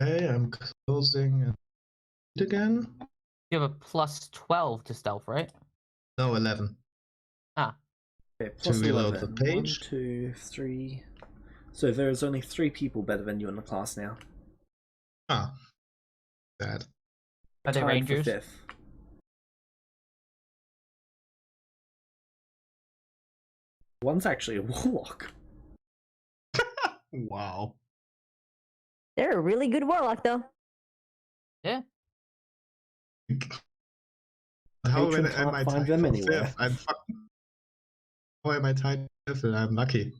Okay, I'm closing it again. You have a +12 to stealth, right? No, 11. Okay, plus reload 11. the page. 1, 2, 3. So there's only 3 people better than you in the class now. Ah, bad. Are they Tied for rangers? 5th. One's actually a warlock. Wow. They're a really good warlock, though. Yeah. How Patron am can't I find tied them for anywhere. 5th? I'm fucking. How am I tied for 5th? I'm lucky.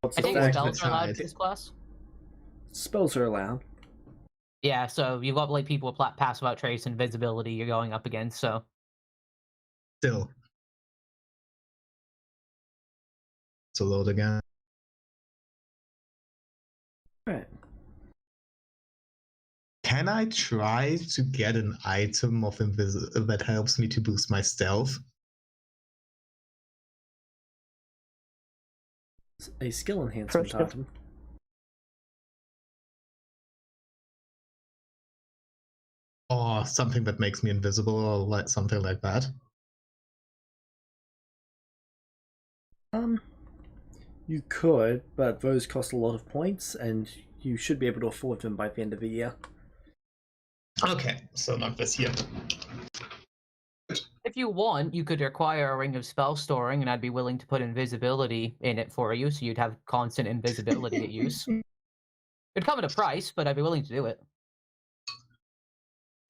What's I the think Like fact? spells are allowed tied. for this class. Spells are allowed. Yeah, so you've got like people with pass without trace and invisibility you're going up against, so Still. To load again. Right. Can I try to get an item of that helps me to boost my stealth? A skill enhancement First of- item. Or something that makes me invisible, or like something like that. You could, but those cost a lot of points, and you should be able to afford them by the end of the year. Okay, so not this year. if you want, you could acquire a ring of spell storing, and I'd be willing to put invisibility in it for you, so you'd have constant invisibility at use. It'd come at a price, but I'd be willing to do it.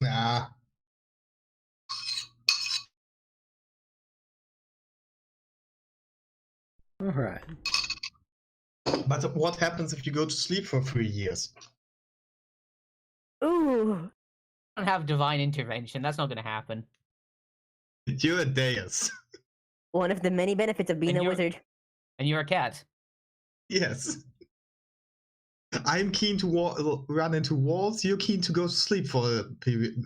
Nah. Alright. But what happens if you go to sleep for 3 years? Ooh. I don't have divine intervention. That's not going to happen. You're a deus. One of the many benefits of being And a you're- wizard. And you're a cat. Yes. I'm keen to run into walls. You're keen to go to sleep for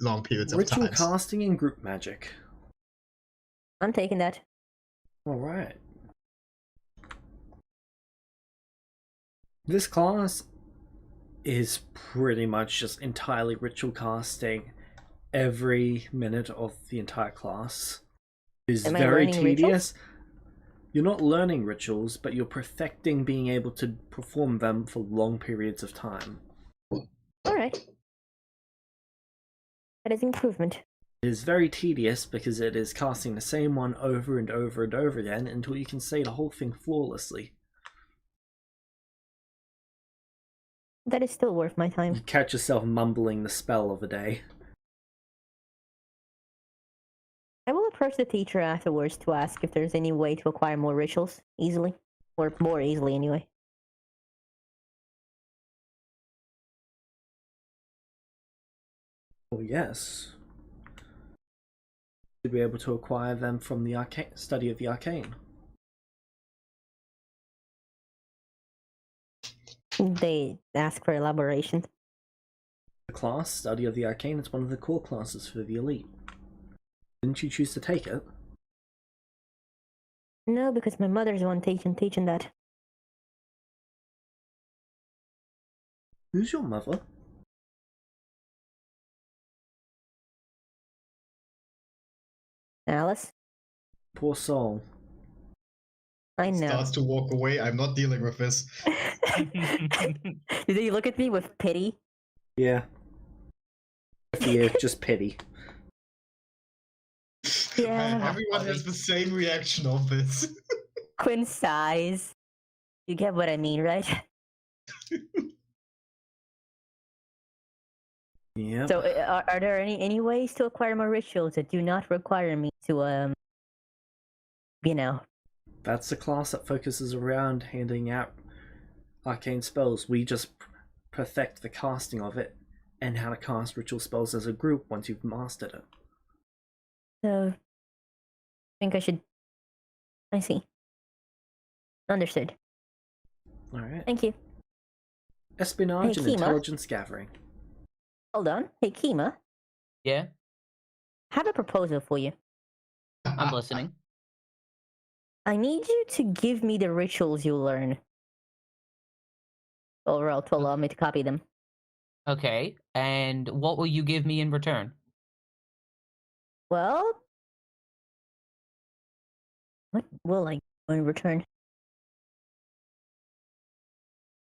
long periods of Ritual time. casting and group magic. I'm taking that. Alright. This class is pretty much just entirely ritual casting every minute of the entire class. It is Am I very learning tedious. rituals? You're not learning rituals, but you're perfecting being able to perform them for long periods of time. Alright. That is improvement. It is very tedious because it is casting the same one over and over and over again until you can say the whole thing flawlessly. That is still worth my You time. catch yourself mumbling the spell of a day. approach the teacher afterwards to ask if there's any way to acquire more rituals easily, or more easily anyway. Oh, yes. To be able to acquire them from the study of the arcane. They ask for elaboration. The class, Study of the Arcane, is one of the core classes for the elite. Didn't you choose to take it? No, because my mother's the one teaching that. Who's your mother? Alice? Poor soul. I know. Starts to walk away. I'm not dealing with this. Did he look at me with pity? Yeah. For you, just pity. Yeah. Man, everyone has the same reaction of this. Quinn sighs. You get what I mean, right? Yeah. So, are there any ways to acquire more rituals that do not require me to, you know? That's the class that focuses around handing out arcane spells. We just perfect the casting of it and how to cast ritual spells as a group once you've mastered it. So, I think I should. I see. Understood. Alright. Thank you. Espionage and Kima. intelligence gathering. Hold on. Hey, Kima. Yeah, I have a proposal for you. I'm listening. I need you to give me the rituals you learn. Or else to allow me to copy them. Okay, and what will you give me in return? Well, what will I do in return?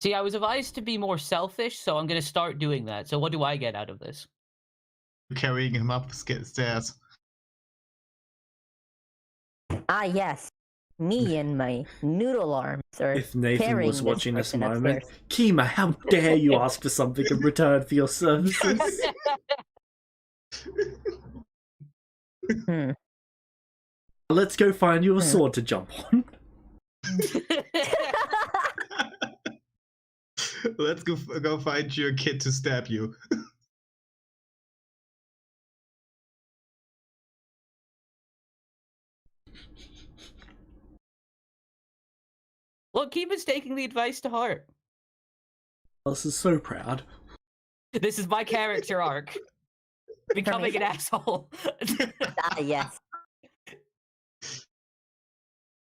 See, I was advised to be more selfish, so I'm gonna start doing that. So what do I get out of this? Carrying him up stairs. Ah, yes. Me and my noodle arms are If Nathan carrying was watching this person moment, upstairs. Kima, how dare you ask for something in return for your services? Hmm. Let's go find you a sword to jump on. Let's go find you a kid to stab you. Look, Kima's taking the advice to heart. Alice is so proud. This is my character arc. Becoming an asshole. Ah, yes.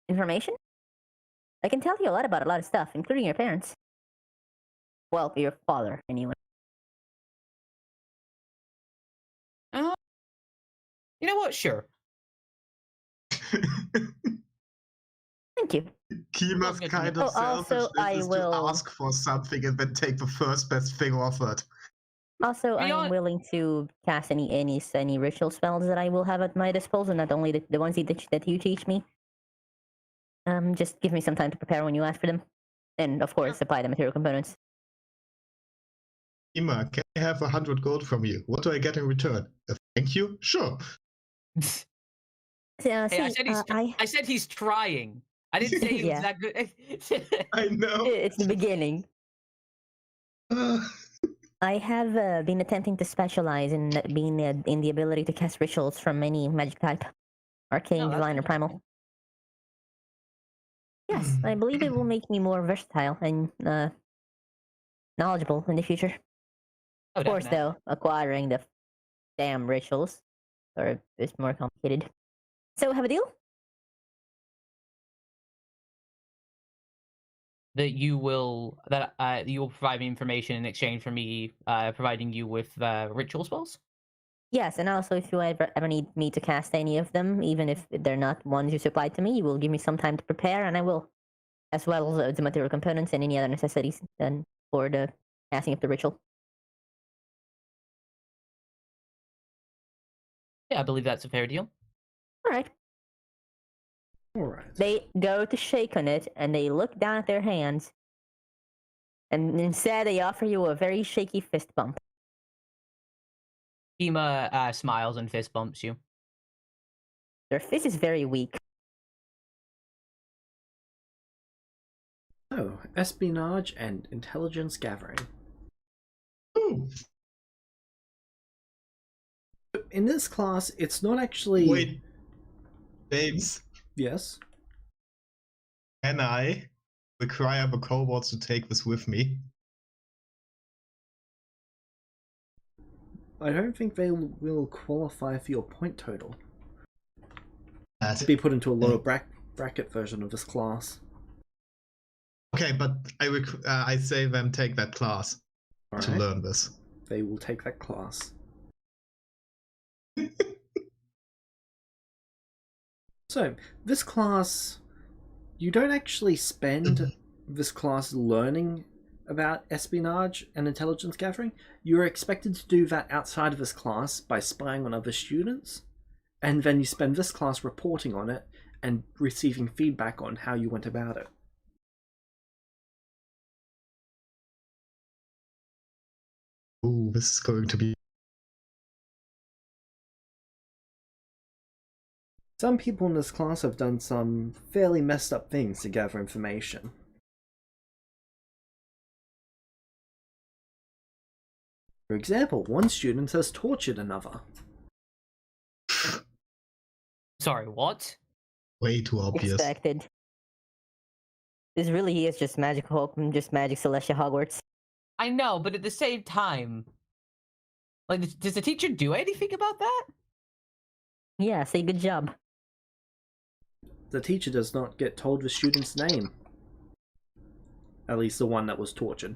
Information? I can tell you a lot about a lot of stuff, including your parents. Well, your father, anyway. You know what? Sure. Thank you. Kima's Okay. kind Oh, of also, selfishness I is will- to ask for something and then take the first best thing offered. Also, I am Beyond- willing to cast any ritual spells that I will have at my disposal, not only the ones that you teach me. Just give me some time to prepare when you ask for them. And, of course, supply the material components. Kima, can I have 100 gold from you? What do I get in return? A thank you? Sure. Yeah, Hey, I said he's trying. I didn't say he was Yeah. that good. I know. It's the beginning. Uh, I have been attempting to specialize in being in the ability to cast rituals from any magic type, arcane, Oh, that's divine, or good. primal. Yes, I believe it will make me more versatile and knowledgeable in the future. Oh, Of course, definitely. though, acquiring the damn rituals is more complicated. So, have a deal? That you will provide me information in exchange for me providing you with ritual spells. Yes, and also if you ever need me to cast any of them, even if they're not ones you supplied to me, you will give me some time to prepare, and I will, as well as the material components and any other necessities then for the casting of the ritual. Yeah, I believe that's a fair deal. All right. Alright. They go to shake on it, and they look down at their hands, and instead they offer you a very shaky fist bump. Kima smiles and fist bumps you. Their fist is very weak. Oh, espionage and intelligence gathering. Ooh, In this class, it's not actually. wait, James, Yes. can I require the kobolds to take this with me? I don't think they will qualify for your point total. That- To be put into a lower bracket version of this class. Okay, but I say them take that class to Alright. learn this. They will take that class. So, this class, you don't actually spend this class learning about espionage and intelligence gathering. You're expected to do that outside of this class by spying on other students, and then you spend this class reporting on it and receiving feedback on how you went about it. Ooh, this is going to be. Some people in this class have done some fairly messed up things to gather information. For example, one student has tortured another. Sorry, what? Way too obvious. Expected. This really is just just magic Celestia Hogwarts. I know, but at the same time, like, does the teacher do anything about that? Yeah, say good job. The teacher does not get told the student's name. At least the one that was tortured.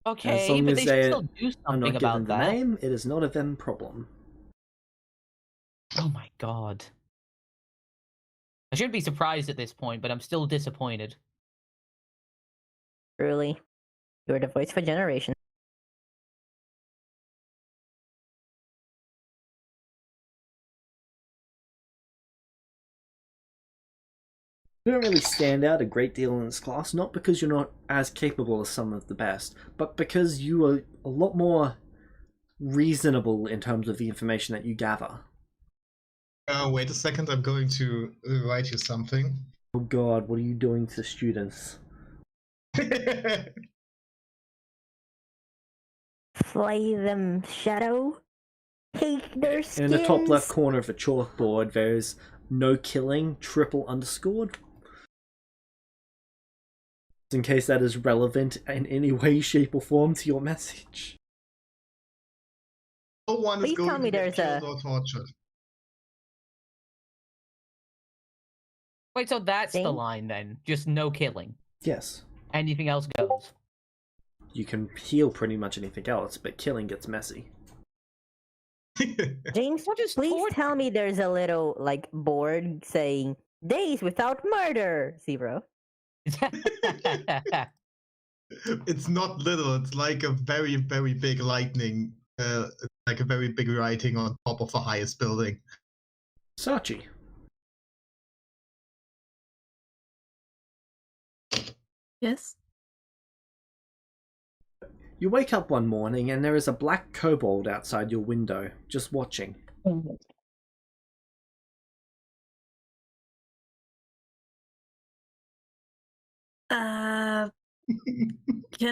Okay, long but as they they should still do I'm something not about given the that. name, it is not a them problem. Oh my god. I shouldn't be surprised at this point, but I'm still disappointed. Truly. You're the voice for generation. You don't really stand out a great deal in this class, not because you're not as capable as some of the best, but because you are a lot more reasonable in terms of the information that you gather. Wait a second, I'm going to write you something. Oh god, what are you doing to students? Flay them, Shadow. Take their skins. In the top left corner of the chalkboard, there's no killing, triple underscored. In case that is relevant in any way, shape, or form to your message. No one is Please going tell me to get there's killed or tortured. Wait, so that's the Thing? line then? Just no killing. Yes. Anything else goes. You can heal pretty much anything else, but killing gets messy. James, What is please torture? tell me there's a little, like, board saying, days without murder, 0. It's not little, it's like a very, very big lightning. Like a very big writing on top of the highest building. Sachi. Yes. You wake up one morning and there is a black kobold outside your window, just watching. Can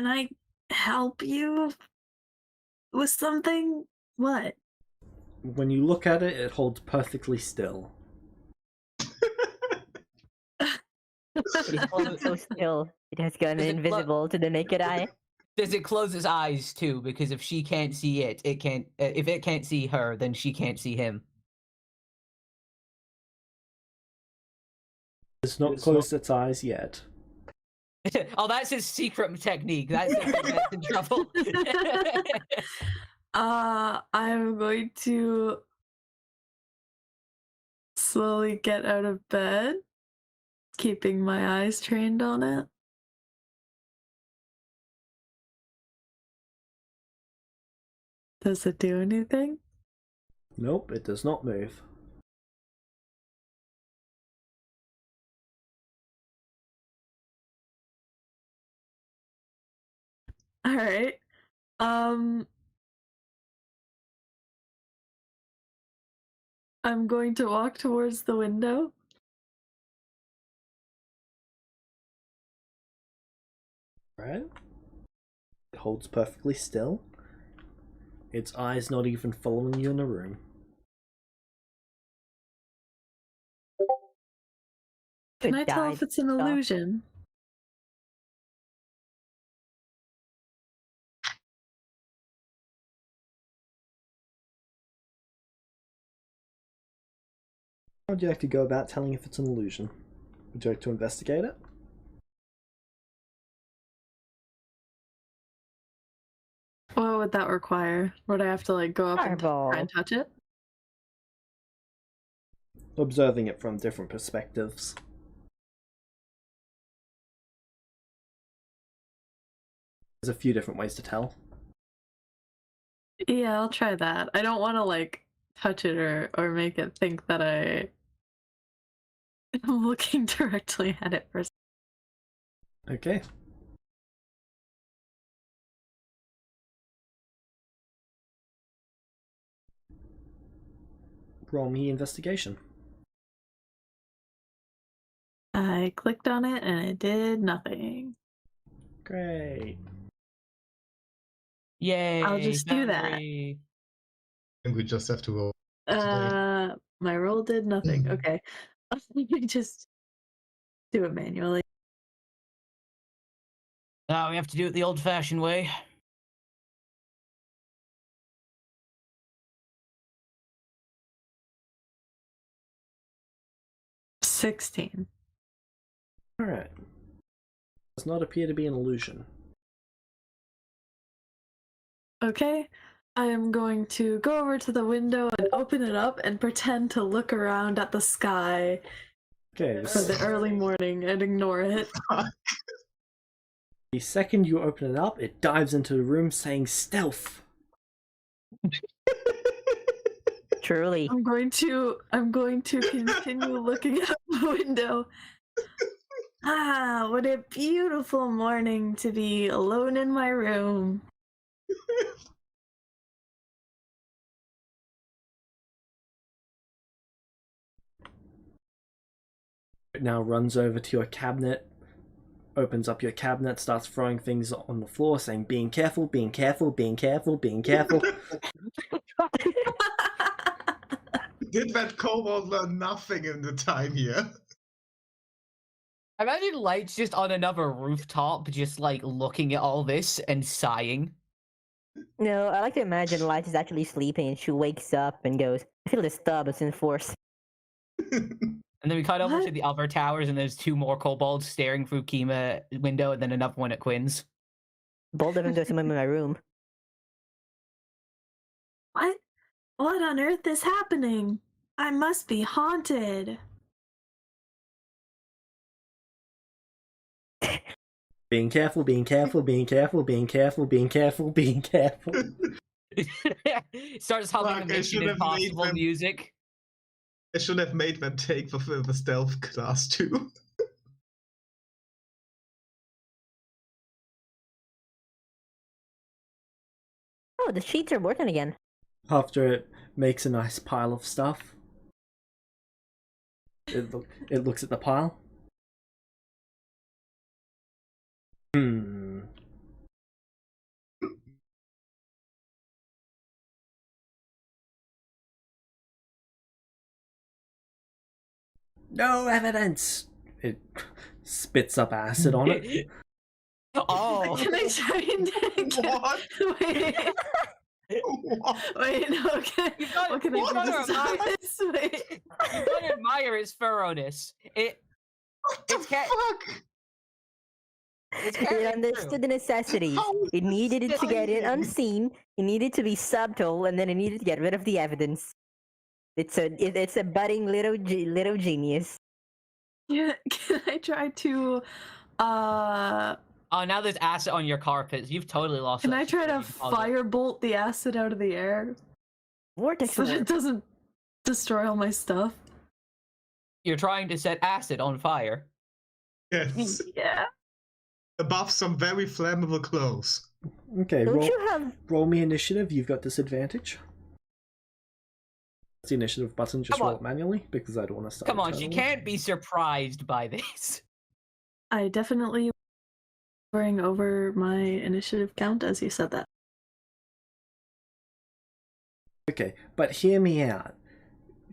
I help you with something? What? When you look at it, it holds perfectly still. It is also so still. It has gone Is it invisible to the naked eye. Does it close its eyes too? Because if she can't see it, it can't. If it can't see her, then she can't see him. It's not closed its eyes yet. Oh, that's his secret technique. That's in trouble. I'm going to slowly get out of bed, keeping my eyes trained on it. Does it do anything? Nope, it does not move. All right. I'm going to walk towards the window. Right? It holds perfectly still. Its eyes not even following you in the room. Can It I tell died. if it's an Stop. illusion? How would you like to go about telling if it's an illusion? Would you like to investigate it? What would that require? Would I have to like go up and Fireball. try and touch it? Observing it from different perspectives. There's a few different ways to tell. Yeah, I'll try that. I don't want to like touch it or make it think that I'm looking directly at it first. Okay. Roll me investigation. I clicked on it and it did nothing. Great. Yay! I'll just do that. foundry. And we just have to roll. My roll did nothing. Mhm. Okay. Let me just do it manually. Now we have to do it the old-fashioned way. $16. Alright. Does not appear to be an illusion. Okay. I am going to go over to the window and open it up and pretend to look around at the sky Okay, for the early morning and ignore it. the second you open it up, it dives into the room saying stealth. Truly. I'm going to continue looking out the window. Ah, what a beautiful morning to be alone in my room. It now runs over to your cabinet, opens up your cabinet, starts throwing things on the floor, saying, being careful, being careful, being careful, being careful. Did that kobold learn nothing in the time here? Imagine Light's just on another rooftop, just like looking at all this and sighing. No, I like to imagine Light is actually sleeping and she wakes up and goes, I feel the stub is in force. And then we cut over to What? the other towers, and there's two more kobolds staring through Kima window, and then another one at Quinn's. Bold of him goes in my room. What? What on earth is happening? I must be haunted. Being careful, being careful, being careful, being careful, being careful, being careful. Starts humming Fuck, the I Mission should have made Impossible them- music. I should have made them take the stealth class too. Oh, the sheets are working again. After it makes a nice pile of stuff, it looks at the pile. No evidence! It spits up acid on it. Oh. Can I try and What? Wait, What? wait, no, okay. You gotta- What can I you do gotta to stop remind- this? Wait. You gotta admire his thoroughness. What the It's ca- fuck? It's It carrying understood through. the necessities. How It needed it to get it lying. unseen. It needed to be subtle, and then it needed to get rid of the evidence. It's a budding little genius. Yeah, can I try to Oh, now there's acid on your carpets. You've totally lost. can that I try to security deposit. firebolt the acid out of the air Vortex so that work. it doesn't destroy all my stuff? You're trying to set acid on fire. Yes. Yeah. Above some very flammable clothes. Okay, Don't roll, you have? roll me initiative. You've got disadvantage. the initiative button, just Come roll on. it manually because I don't want to start. Come on, you internally. can't be surprised by this. I definitely hovering over my initiative count as you said that. Okay, but hear me out.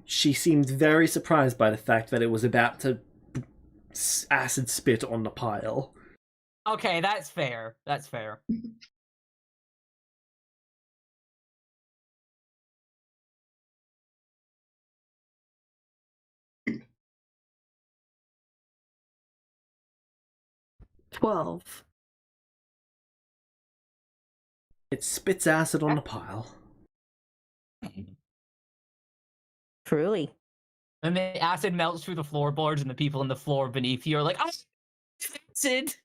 She seemed very surprised by the fact that it was about to acid spit on the pile. Okay, that's fair. That's fair. $12. It spits acid on the pile. Truly. And the acid melts through the floorboards, and the people on the floor beneath you are like, "Oh, acid!"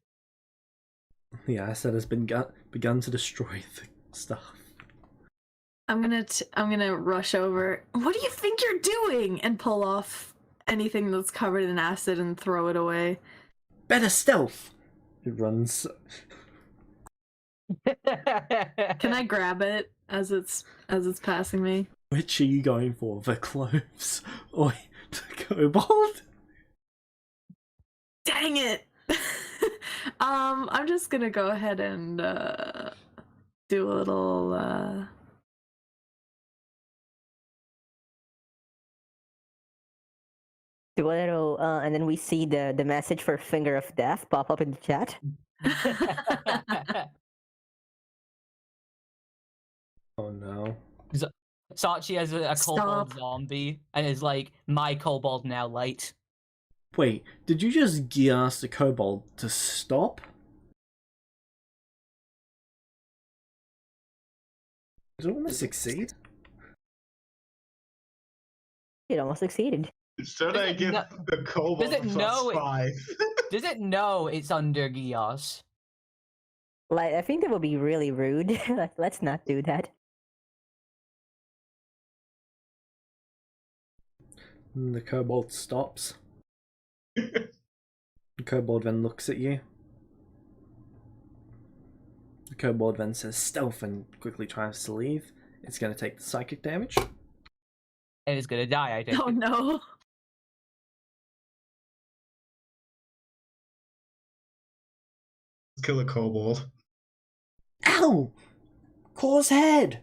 The acid has begun to destroy the stuff. I'm gonna rush over. What do you think you're doing? And pull off anything that's covered in acid and throw it away. Better stealth. It runs. Can I grab it as it's passing me? Which are you going for? The cloves or the kobold? Dang it! I'm just gonna go ahead and do a little Do a little, and then we see the message for Finger of Death pop up in the chat. Oh no. Sachi has a kobold Stop. zombie and is like, "My kobold now light." Wait, did you just ask the kobold to stop? Did it almost succeed? It almost succeeded. Should Does I it give know- the kobold does it know it- +5? Does it know it's under Gios? Like, I think that would be really rude. Let's not do that. And the kobold stops. The kobold then looks at you. The kobold then says stealth and quickly tries to leave. It's going to take the psychic damage. And it's gonna die, I think. oh no. Kill a kobold. Ow! Claw's head!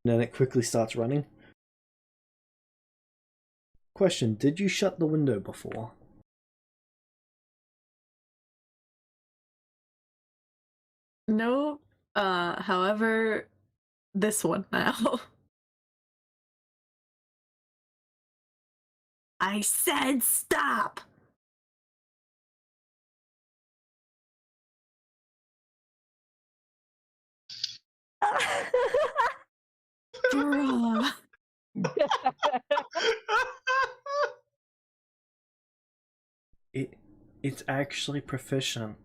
And then it quickly starts running. Question, did you shut the window before? No. However, this one now. I said stop. Bruh. It's actually proficient.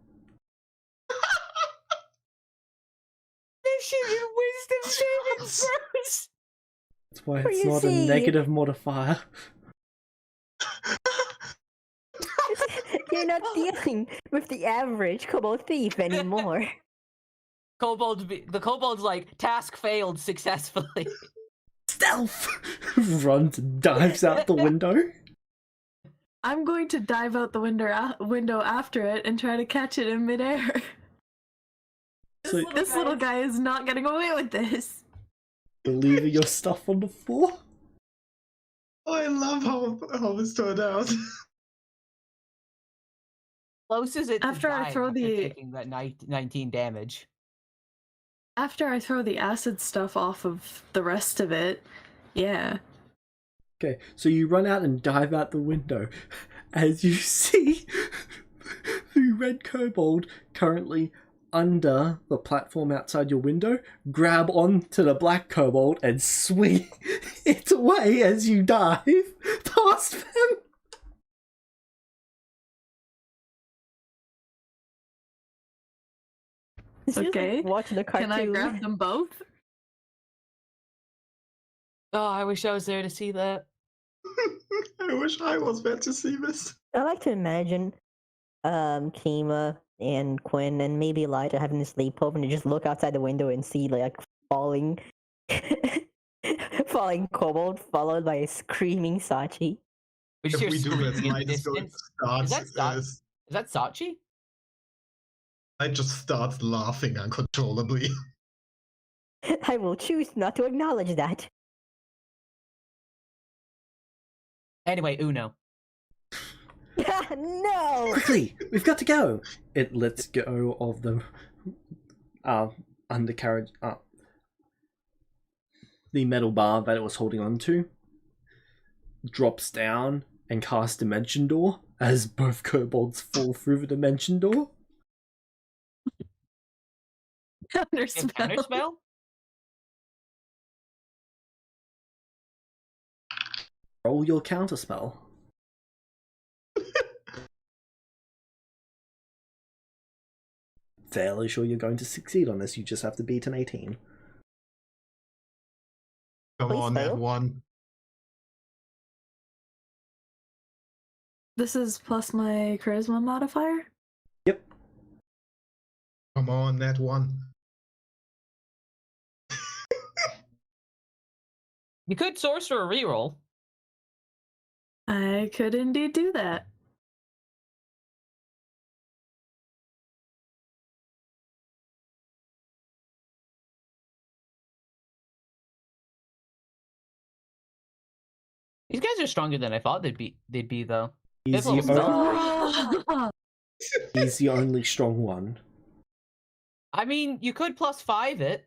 This shit is wisdom saving throws. That's why Well, it's you not a see- negative modifier. You're not dealing with the average kobold thief anymore. The kobold's like, task failed successfully. Stealth! Runs and dives out the window. I'm going to dive out the window after it and try to catch it in midair. So This little guy is not getting away with this. you're leaving your stuff on the floor? Oh, I love how this turned out. Close as it to After I dying throw after the- taking that 19 damage. After I throw the acid stuff off of the rest of it, yeah. Okay, so you run out and dive out the window as you see the red kobold currently under the platform outside your window grab onto the black kobold and swing it away as you dive past them. It's just like Okay. watching the cartoon. Can I grab them both? Oh, I wish I was there to see that. I wish I was there to see this. I like to imagine Kima and Quinn and maybe Elijah having a sleepover and just look outside the window and see like falling falling kobold followed by a screaming Sachi. We just If hear we do that, screaming in the Mike is going to distance. start. Is that Sachi? I just start laughing uncontrollably. I will choose not to acknowledge that. Anyway, Uno. No! Quickly, we've got to go. It lets go of the undercarriage, the metal bar that it was holding on to, drops down and casts Dimension Door as both kobolds fall through the Dimension Door. Counterspell. Counterspell? Roll your counterspell. Fairly sure you're going to succeed on this, you just have to beat an 18. Come Please on, that fail. one. This is plus my charisma modifier. Yep. Come on, that one. You could sorcerer reroll. I could indeed do that. These guys are stronger than I thought they'd be though. He's Fifth the, level only, he's the only strong one. I mean, you could +5 it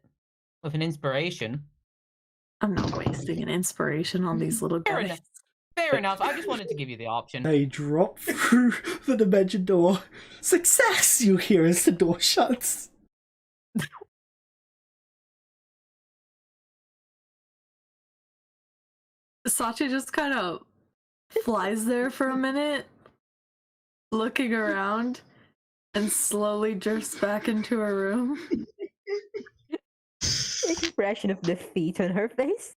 with an inspiration. I'm not wasting an inspiration on these little Fair guys. enough. Fair enough. I just wanted to give you the option. They drop through the Dimension Door. Success! You hear as the door shuts. Sachi just kind of flies there for a minute, looking around, and slowly drifts back into her room. Expression of defeat on her face.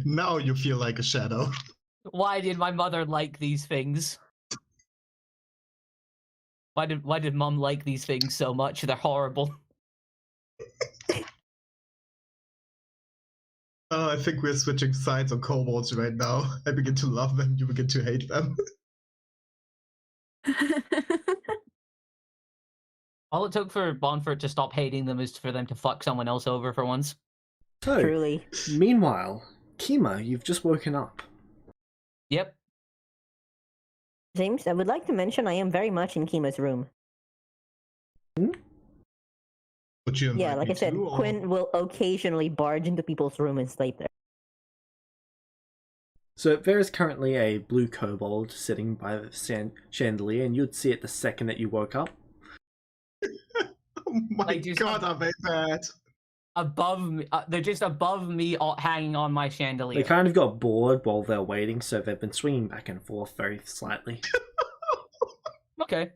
Now you feel like a shadow. Why did my mother like these things? Why did mom like these things so much? They're horrible. I think we're switching sides on kobolds right now. I begin to love them, you begin to hate them. All it took for Bonfort to stop hating them is for them to fuck someone else over for once. So, Truly. meanwhile, Kima, you've just woken up. Yep. James, I would like to mention I am very much in Kima's room. Would you invite Yeah, like me I said, too, or- Quinn will occasionally barge into people's room and sleep there. So there is currently a blue kobold sitting by the chandelier, and you'd see it the second that you woke up. Oh my Like, just- god, are they bad? Above me, they're just above me, hanging on my chandelier. They kind of got bored while they're waiting, so they've been swinging back and forth very slightly. Okay.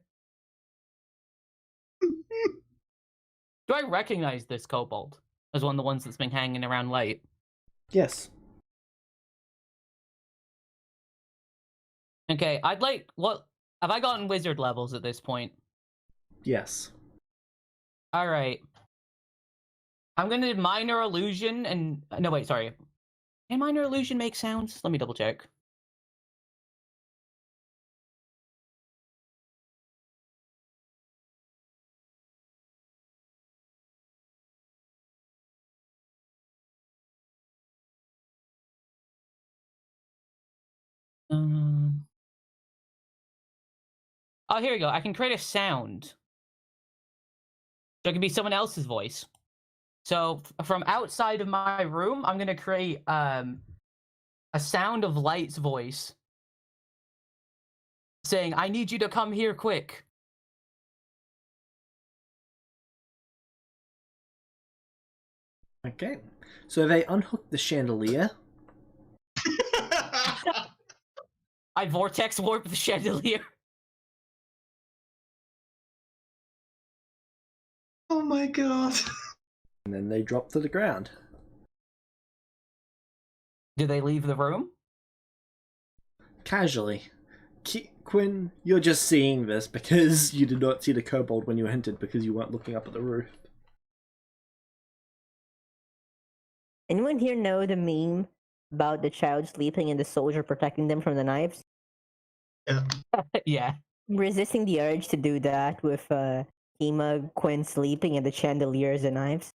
Do I recognize this kobold as one of the ones that's been hanging around late? Yes. Okay, I'd like, what, have I gotten wizard levels at this point? Yes. Alright. I'm gonna minor illusion and, no wait, sorry. Can minor illusion make sounds? Let me double check. Oh, here we go. I can create a sound. So it can be someone else's voice. So from outside of my room, I'm gonna create a sound of Light's voice saying, "I need you to come here quick." Okay. So they unhook the chandelier. I vortex warp the chandelier. Oh my god. And then they drop to the ground. Do they leave the room? Casually. Quinn, you're just seeing this because you did not see the kobold when you entered because you weren't looking up at the roof. Anyone here know the meme about the child sleeping and the soldier protecting them from the knives? Yeah. Yeah. Resisting the urge to do that with Kima, Quinn sleeping, and the chandeliers and knives.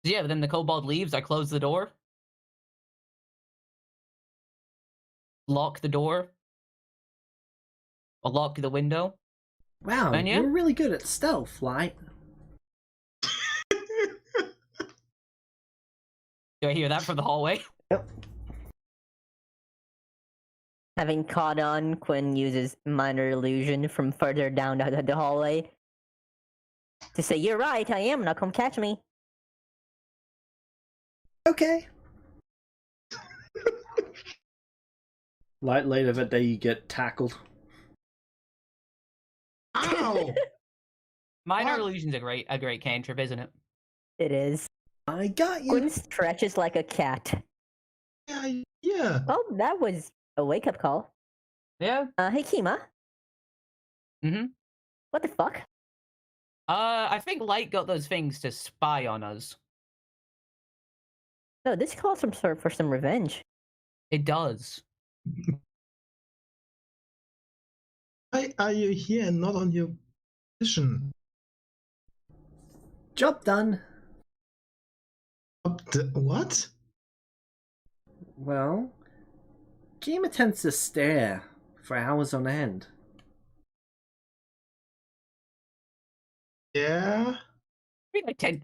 Yeah, but then the kobold leaves, I close the door. Lock the door. I'll lock the window. Wow, And yeah. you're really good at stealth, Light. Do I hear that from the hallway? Yep. Having caught on, Quinn uses minor illusion from further down the hallway to say, "You're right, I am. Now come catch me." Okay. Light, later that day you get tackled. Ow! Minor What? illusion's a great cantrip, isn't it? It is. I got you. Quinn stretches like a cat. Yeah. Well, that was a wake-up call. Yeah. Hey, Kima. Mm-hmm. What the fuck? I think Light got those things to spy on us. No, this calls for some revenge. It does. Why are you here and not on your position? Job done. What? Well, Kima tends to stare for hours on end. Yeah.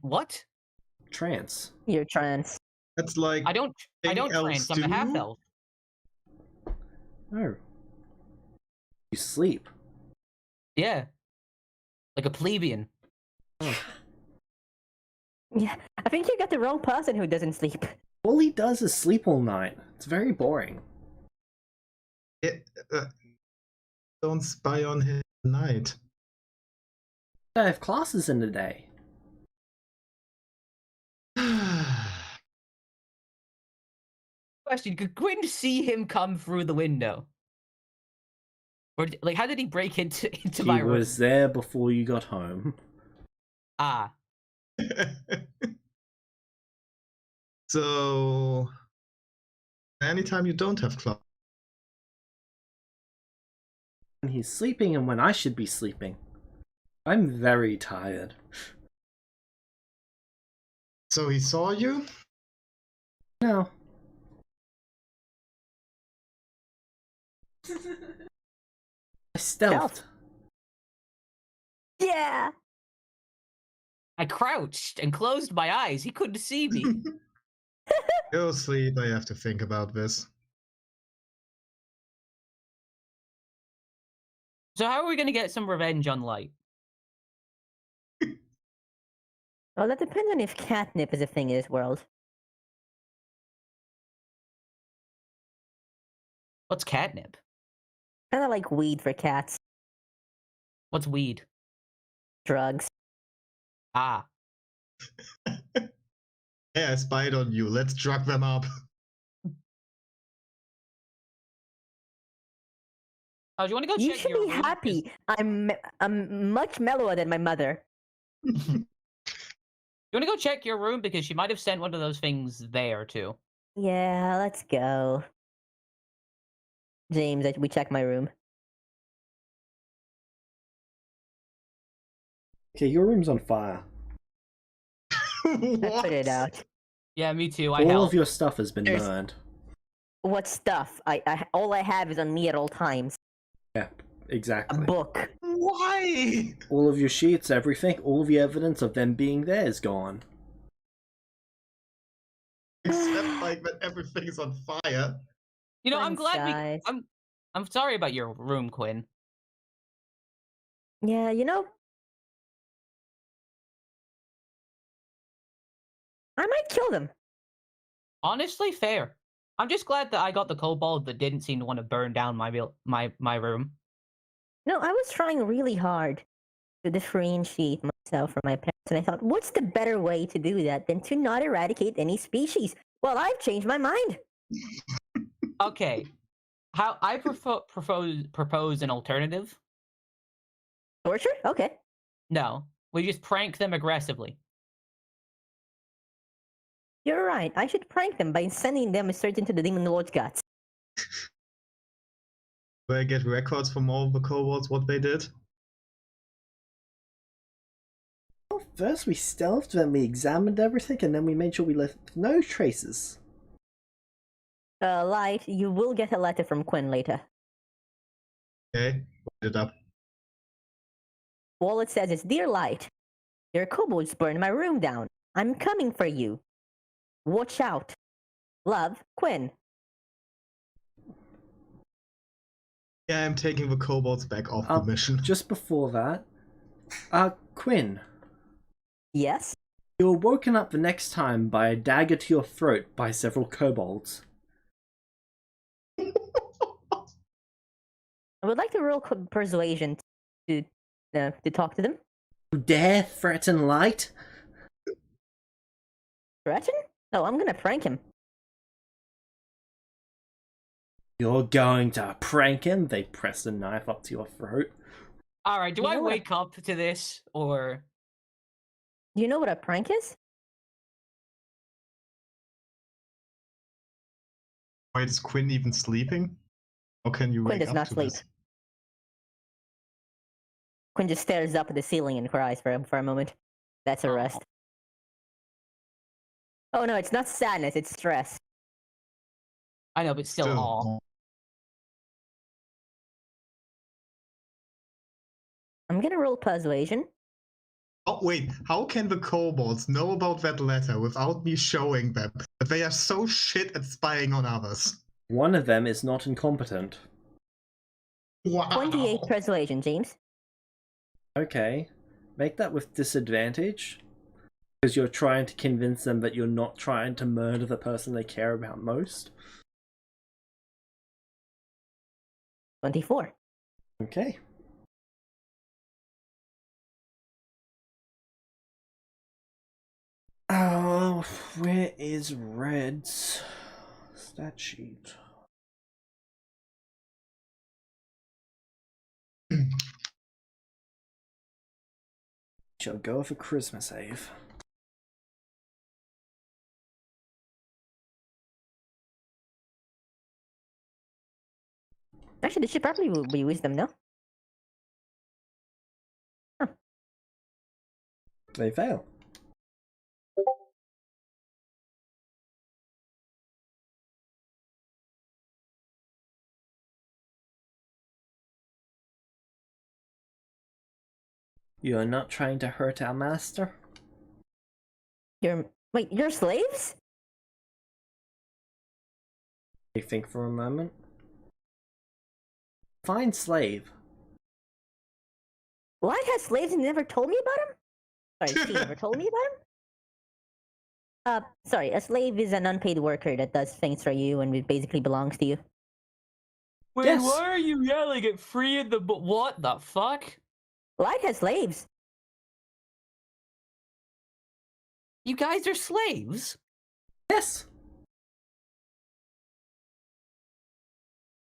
What? Trance. You're trans. That's like I don't elves trance, I'm a do? half elf. Oh. You sleep. Yeah. Like a plebeian. Oh. Yeah, I think you got the wrong person who doesn't sleep. All he does is sleep all night. It's very boring. Don't spy on him at night. I have classes in the day. Question, could Quinn see him come through the window? Or, like, how did he break into my He room? was there before you got home. Ah. So, anytime you don't have class. When he's sleeping and when I should be sleeping. I'm very tired. So he saw you? No. I stealthed. Yeah. I crouched and closed my eyes. He couldn't see me. Go sleep, I have to think about this. So how are we going to get some revenge on Light? Well, that depends on if catnip is a thing in this world. What's catnip? Kind of like weed for cats. What's weed? Drugs. Ah. Hey, I spied on you. Let's drug them up. Oh, do you want to go You check should your be room? happy. I'm much mellower than my mother. You want to go check your room? Because she might have sent one of those things there, too. Yeah, let's go. James, we check my room. Okay, your room's on fire. I put it out. Yeah, me too. I All helped. of your stuff has been There's- burned. What stuff? All I have is on me at all times. Yeah, A exactly. book. Why? All of your sheets, everything, all the evidence of them being there is gone. Except like when everything is on fire. You know, I'm Fun glad size. I'm sorry about your room, Quinn. Yeah, you know, I might kill them. Honestly, fair. I'm just glad that I got the kobold that didn't seem to want to burn down my room. No, I was trying really hard to differentiate myself from my parents, and I thought, what's the better way to do that than to not eradicate any species? Well, I've changed my mind. Okay. How I propose an alternative. Torture? Okay. No, we just prank them aggressively. You're right. I should prank them by sending them straight into the Demon Lord's guts. Where I get records from all the kobolds what they did. Well, first we stealthed, then we examined everything, and then we made sure we left no traces. Light, you will get a letter from Quinn later. Okay, write it up. All it says is, Dear Light, your kobolds burned my room down. I'm coming for you. Watch out. Love, Quinn. Yeah, I'm taking the kobolds back off the mission. Just before that, Quinn, Yes? you were woken up the next time by a dagger to your throat by several kobolds. I would like to roll persuasion to talk to them. You dare threaten Light? Threaten? Oh, I'm gonna prank him. You're going to prank him? They press a knife up to your throat. Alright, do You I know what? wake up to this, or... Do you know what a prank is? Wait, is Quinn even sleeping? How can you Quinn wake does up not to sleep. this? Quinn just stares up at the ceiling and cries for a moment. That's a rest. Oh no, it's not sadness, it's stress. I know, but still awe. I'm gonna roll persuasion. Oh wait, how can the kobolds know about that letter without me showing them that they are so shit at spying on others? One of them is not incompetent. Wow. 28 persuasion, James. Okay, make that with disadvantage. Because you're trying to convince them that you're not trying to murder the person they care about most. 24. Okay. Oh, where is Red's stat sheet? Shall go for Christmas Eve. Actually, this should probably be wisdom, no? Huh. They fail. You are not trying to hurt our master? Wait, you're slaves? You think for a moment. Fine slave. Light has slaves and you never told me about him? Sorry, she never told me about him? Sorry, a slave is an unpaid worker that does things for you and it basically belongs to you. Wait, Yes. why are you yelling at free in the what the fuck? Light has slaves. You guys are slaves? Yes.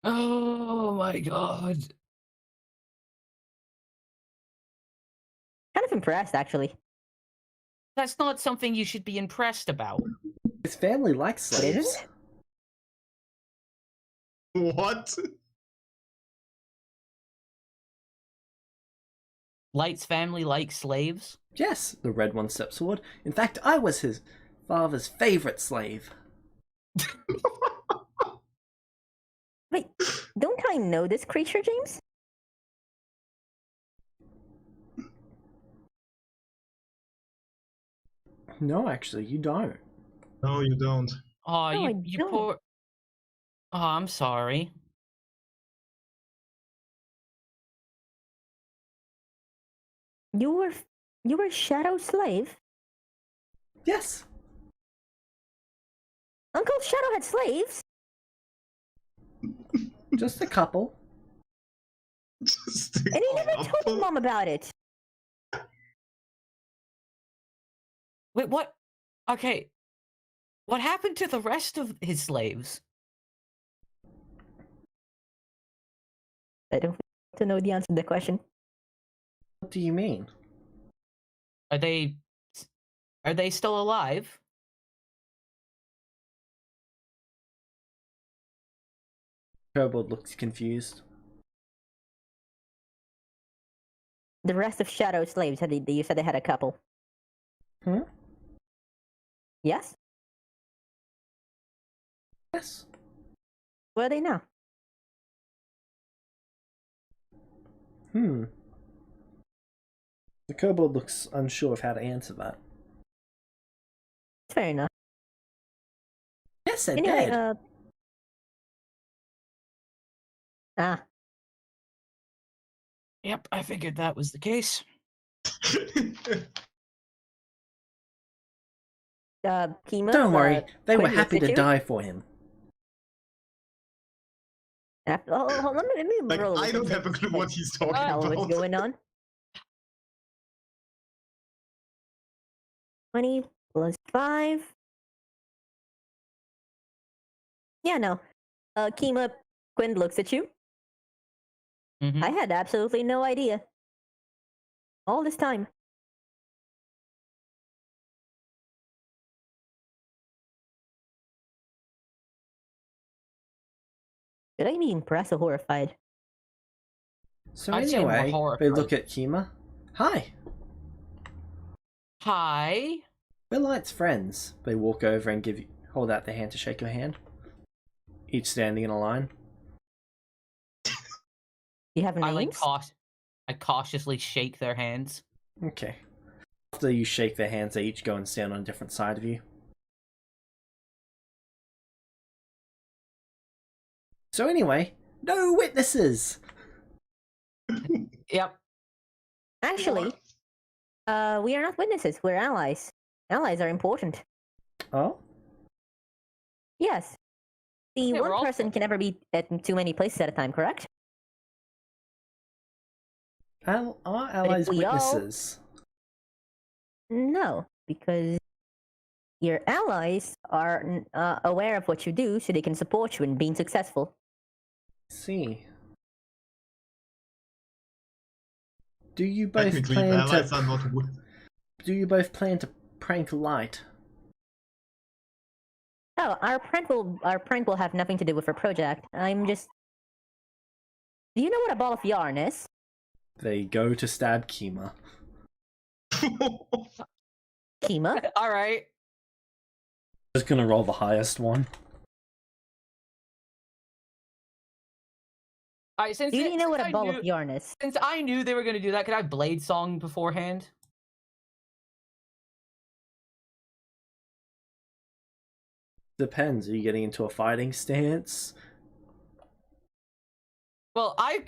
Oh my god. Kind of impressed, actually. That's not something you should be impressed about. His family likes But isn't slaves. it? What? Light's family likes slaves? Yes, the red one steps forward. In fact, I was his father's favorite slave. Wait, don't I know this creature, James? No, actually, you don't. No, you don't. Oh, No, I you don't. poor... Oh, I'm sorry. You were Shadow slave? Yes. Uncle Shadow had slaves? Just a couple. Just a And he never told couple. his mom about it. Wait, what? Okay. What happened to the rest of his slaves? I don't want to know the answer to the question. What do you mean? Are they still alive? Kobold looks confused. The rest of Shadow slaves, you said they had a couple. Hmm? Yes? Yes. Where are they now? The kobold looks unsure of how to answer that. Fair enough. Yes, they're Anyway, dead. Yep, I figured that was the case. Kima, Don't worry, they were Quinn looks happy at to you. die for him. Hold on, let me Like, roll. I don't have a clue what he's talking Hell, about. what's going on? 20 plus 5. Yeah, no. Kima, Quinn looks at you. Mhm. I had absolutely no idea. All this time. Should I be impressed or horrified? So I'd say more anyway, they horrified. look at Kima. Hi, Hi. we're Light's friends. They walk over and hold out their hand to shake your hand. Each standing in a line. You have I names? I cautiously shake their hands. Okay. After you shake their hands, they each go and stand on a different side of you. So anyway, no witnesses! Yep. Actually, we are not witnesses. We're allies. Allies are important. Oh? Yes. The Yeah, we're one all- person can never be at too many places at a time, correct? Are allies we all- witnesses? No, because your allies are aware of what you do, so they can support you in being successful. See. Do you both Technically, plan allies to... are not. Do you both plan to prank Light? Oh, our prank will have nothing to do with our project. I'm just. Do you know what a ball of yarn is? They go to stab Kima. Kima? All right. Just gonna roll the highest one. All right. Do you know what a ball of yarn is? Since I knew they were gonna do that, could I blade song beforehand? Depends. Are you getting into a fighting stance? Well, I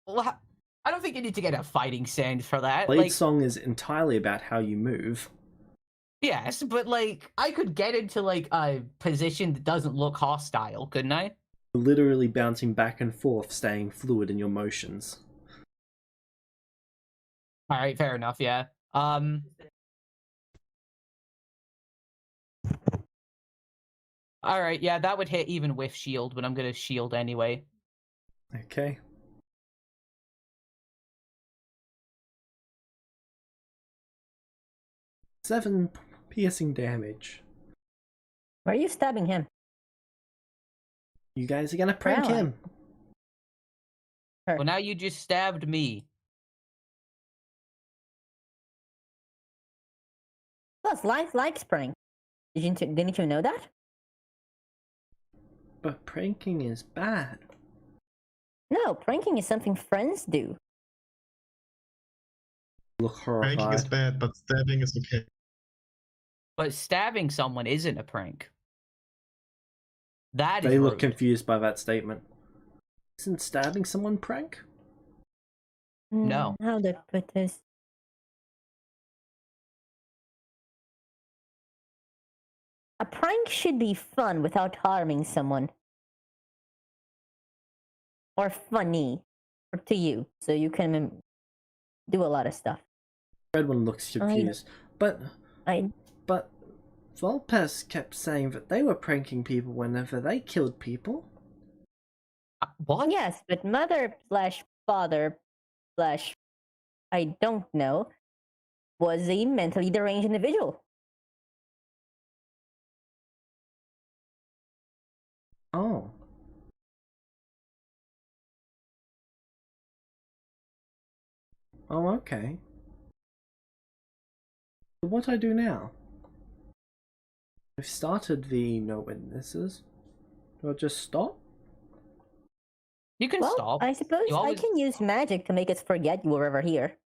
don't think you need to get a fighting stance for that. Blade Like, song is entirely about how you move. yes, but like, I could get into like a position that doesn't look hostile, couldn't I? Literally bouncing back and forth, staying fluid in your motions. All right, fair enough. Yeah. All right, yeah, that would hit even with shield, but I'm gonna shield anyway. Okay. Seven piercing damage. Why are you stabbing him? You guys are gonna prank Ally. him. Well, now you just stabbed me. Plus, life likes prank. Didn't you know that? But pranking is bad. No, pranking is something friends do. Look Pranking is horrified. bad, but stabbing is okay. But stabbing someone isn't a prank. That is They look rude. confused by that statement. Isn't stabbing someone prank? No. How do I put this? A prank should be fun without harming someone. Or funny to you, so you can do a lot of stuff. Red one looks confused. But Volpes kept saying that they were pranking people whenever they killed people. What? Yes, but mother slash father slash I don't know was a mentally deranged individual. Oh. Oh, okay. So what do I do now? I've started the no witnesses. Do I just stop? You can Well, stop. I suppose You always... I can use magic to make us forget you were ever here.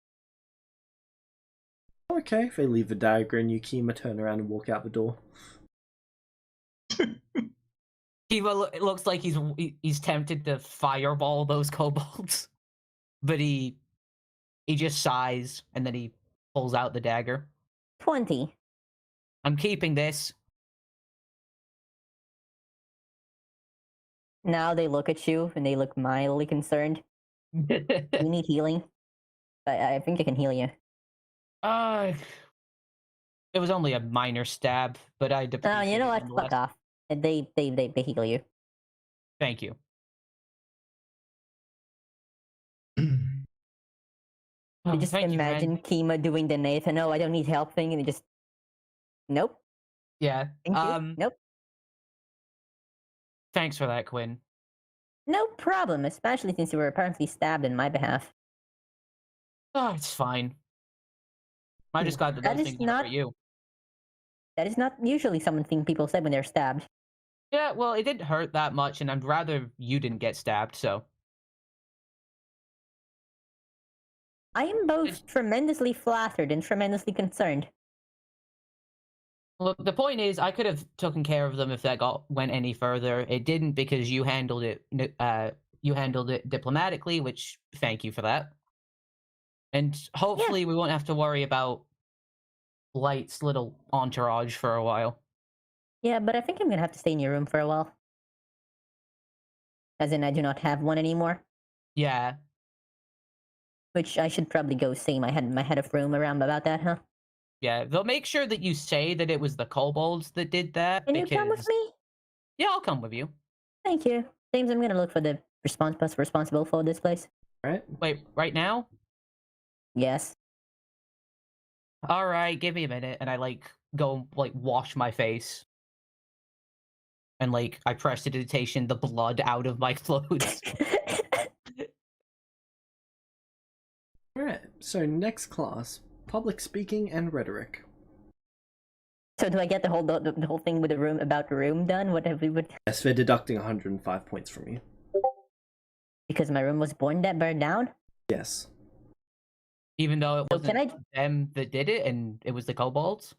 Okay, if they leave the dagger and Yukima turn around and walk out the door. It looks like he's tempted to fireball those kobolds, but he just sighs and then he pulls out the dagger. 20. I'm keeping this. Now they look at you and they look mildly concerned. You need healing. I think I can heal you. It was only a minor stab, but I Oh, appreciate you know it what? nonetheless. Fuck off. They heal you. Thank you. You just Thank you, imagine friend. Kima doing the Nathan, oh, I don't need help thing, and it just... Nope. Yeah. Thank you. Nope. Thanks for that, Quinn. No problem, especially since you were apparently stabbed in my behalf. Oh, it's fine. I just got that That those is things never not- hurt you. That is not usually something people say when they're stabbed. Yeah, well, it didn't hurt that much, and I'd rather you didn't get stabbed, so... I am both tremendously flattered and tremendously concerned. Look, the point is, I could have taken care of them if that went any further. It didn't because you handled it. You handled it diplomatically, which thank you for that. And hopefully, we won't have to worry about Light's little entourage for a while. Yeah, but I think I'm gonna have to stay in your room for a while. As in, I do not have one anymore. Yeah. Which I should probably go see my head of room around about that, huh? Yeah, they'll make sure that you say that it was the kobolds that did that. Can you come with me? Yeah, I'll come with you. Thank you. James, I'm gonna look for the person responsible for this place. Right? Wait, right now? Yes. All right, give me a minute, and I go wash my face, and I press prestidigitation the blood out of my clothes. Alright, so next class, public speaking and rhetoric. So do I get the whole thing with the room about the room done? What have we would? Yes, they're deducting 105 points from you. Because my room was burned down. Yes. Even though it So wasn't them that did it, and it was the kobolds.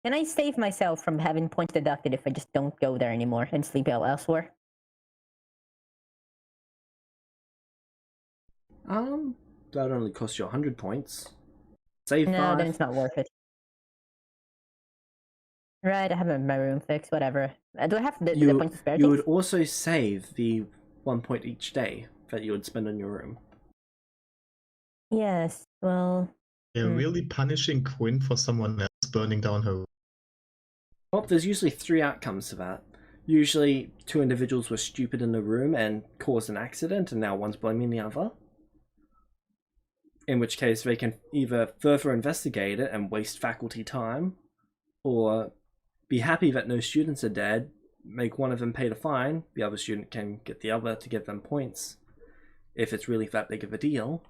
Can I save myself from having points deducted if I just don't go there anymore and sleep elsewhere? That only costs you 100 points. Save No, 5. then it's not worth it. Right, I have my room fixed, whatever. Do I have the points to spare? You would also save the 1 point each day that you would spend on your room. Yes, well... They're really punishing Quinn for someone else burning down her room. Well, there's usually 3 outcomes to that. Usually 2 individuals were stupid in the room and caused an accident, and now one's blaming the other. In which case they can either further investigate it and waste faculty time, or be happy that no students are dead, make one of them pay the fine, the other student can get the other to give them points, if it's really that big of a deal.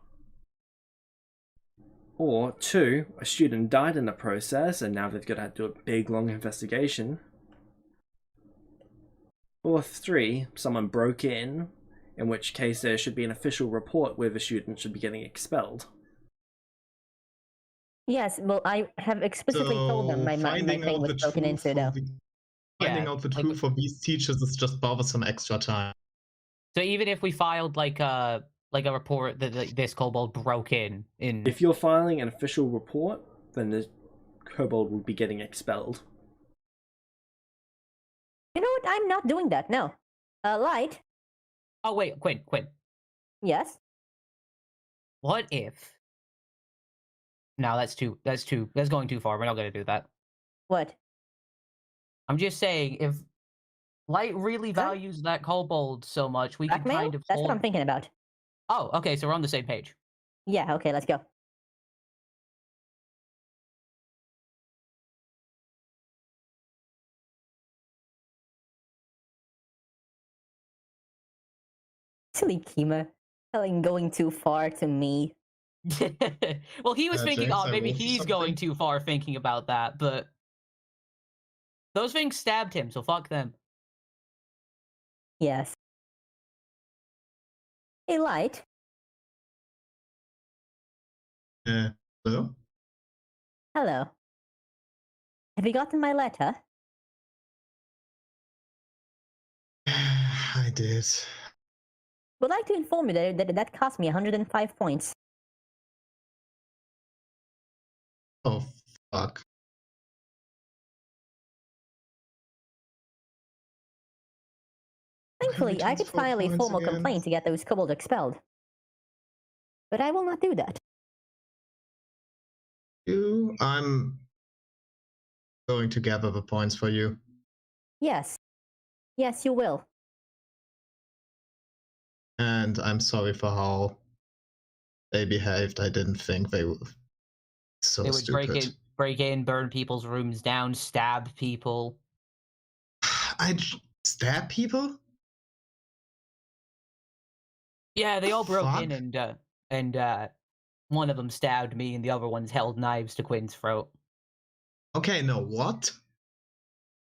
Or 2, a student died in the process and now they've got to do a big long investigation. Or 3, someone broke in which case there should be an official report where the student should be getting expelled. Yes, well, I have explicitly told them my thing was broken into, though. Finding out the truth for these teachers is just bothersome extra time. So even if we filed a report that this kobold broke in... If you're filing an official report, then the kobold will be getting expelled. You know what? I'm not doing that, no. Light? Oh, wait, Quinn. Yes? What if No, that's going too far. We're not gonna do that. What? I'm just saying, if Light really Huh? values that kobold so much, we could Blackmail? kind of That's what I'm hold. thinking about. Oh, okay, so we're on the same page. Yeah, okay, let's go. Silly Kima. Telling going too far to me. Well, he was thinking, James, oh, I maybe rolled for he's going something. too far thinking about that, but those things stabbed him, so fuck them. Yes. Hey, Light. Hello? Hello. Have you gotten my letter? I did. Would like to inform you that cost me 105 points. Oh, fuck. Thankfully, I could 104 file a points formal again. complaint to get those kobolds expelled. But I will not do that. I'm going to gather the points for you. Yes. Yes, you will. And I'm sorry for how they behaved. I didn't think they were so They would stupid. break in, burn people's rooms down, stab people. Stab people? Yeah, they all broke Fuck. in and one of them stabbed me and the other ones held knives to Quinn's throat. Okay, no, what?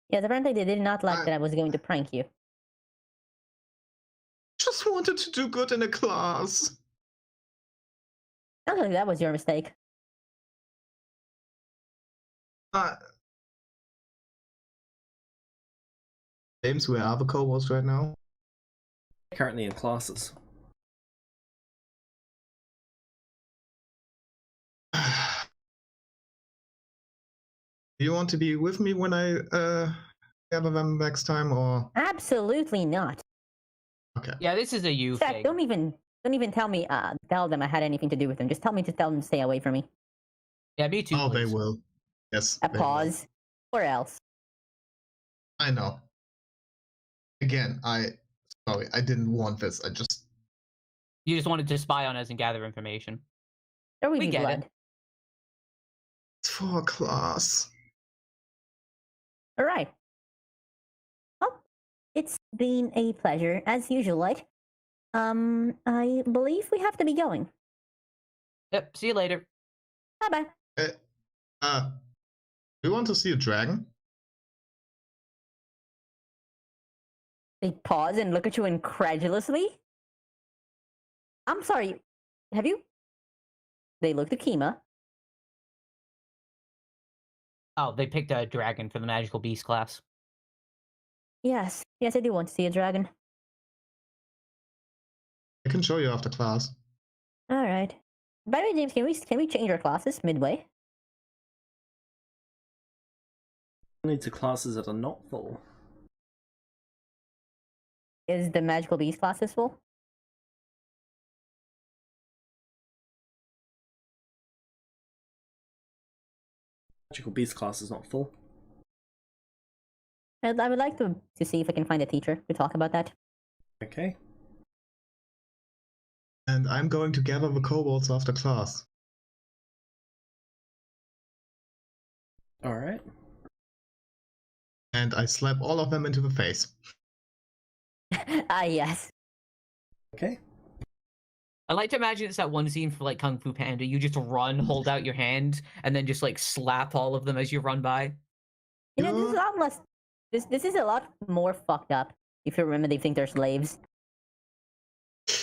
Yes, apparently they did not like that I was going to prank you. Just wanted to do good in a class. Sounds like that was your mistake. James, where are the kobolds right now? Currently in classes. Do you want to be with me when I gather them next time, or? Absolutely not. Okay. Yeah, this is a you In fact, thing. don't even tell them I had anything to do with them. Just tell them to stay away from me. Yeah, me too. Oh, they please. will. Yes. A they will. pause. Or else. I know. Again, sorry, I didn't want this. You just wanted to spy on us and gather information. There will We be get blood. it. It's for a class. Alright. Well, it's been a pleasure, as usual, Light. I believe we have to be going. Yep, see you later. Bye-bye. Do you want to see a dragon? They pause and look at you incredulously. I'm sorry. Have you? They look at Kima. Oh, they picked a dragon for the magical beast class. Yes. Yes, I do want to see a dragon. I can show you after class. Alright. By the way, James, can we change our classes midway? Only to classes that are not full. Is the magical beast classes full? Magical beast class is not full. I would like to see if I can find a teacher to talk about that. Okay. And I'm going to gather the kobolds after class. Alright. And I slap all of them into the face. Ah, yes. Okay. I like to imagine it's that one scene for like Kung Fu Panda. You just run, hold out your hand, and then just like slap all of them as you run by. You know, this is a lot less. This is a lot more fucked up. If you remember, they think they're slaves.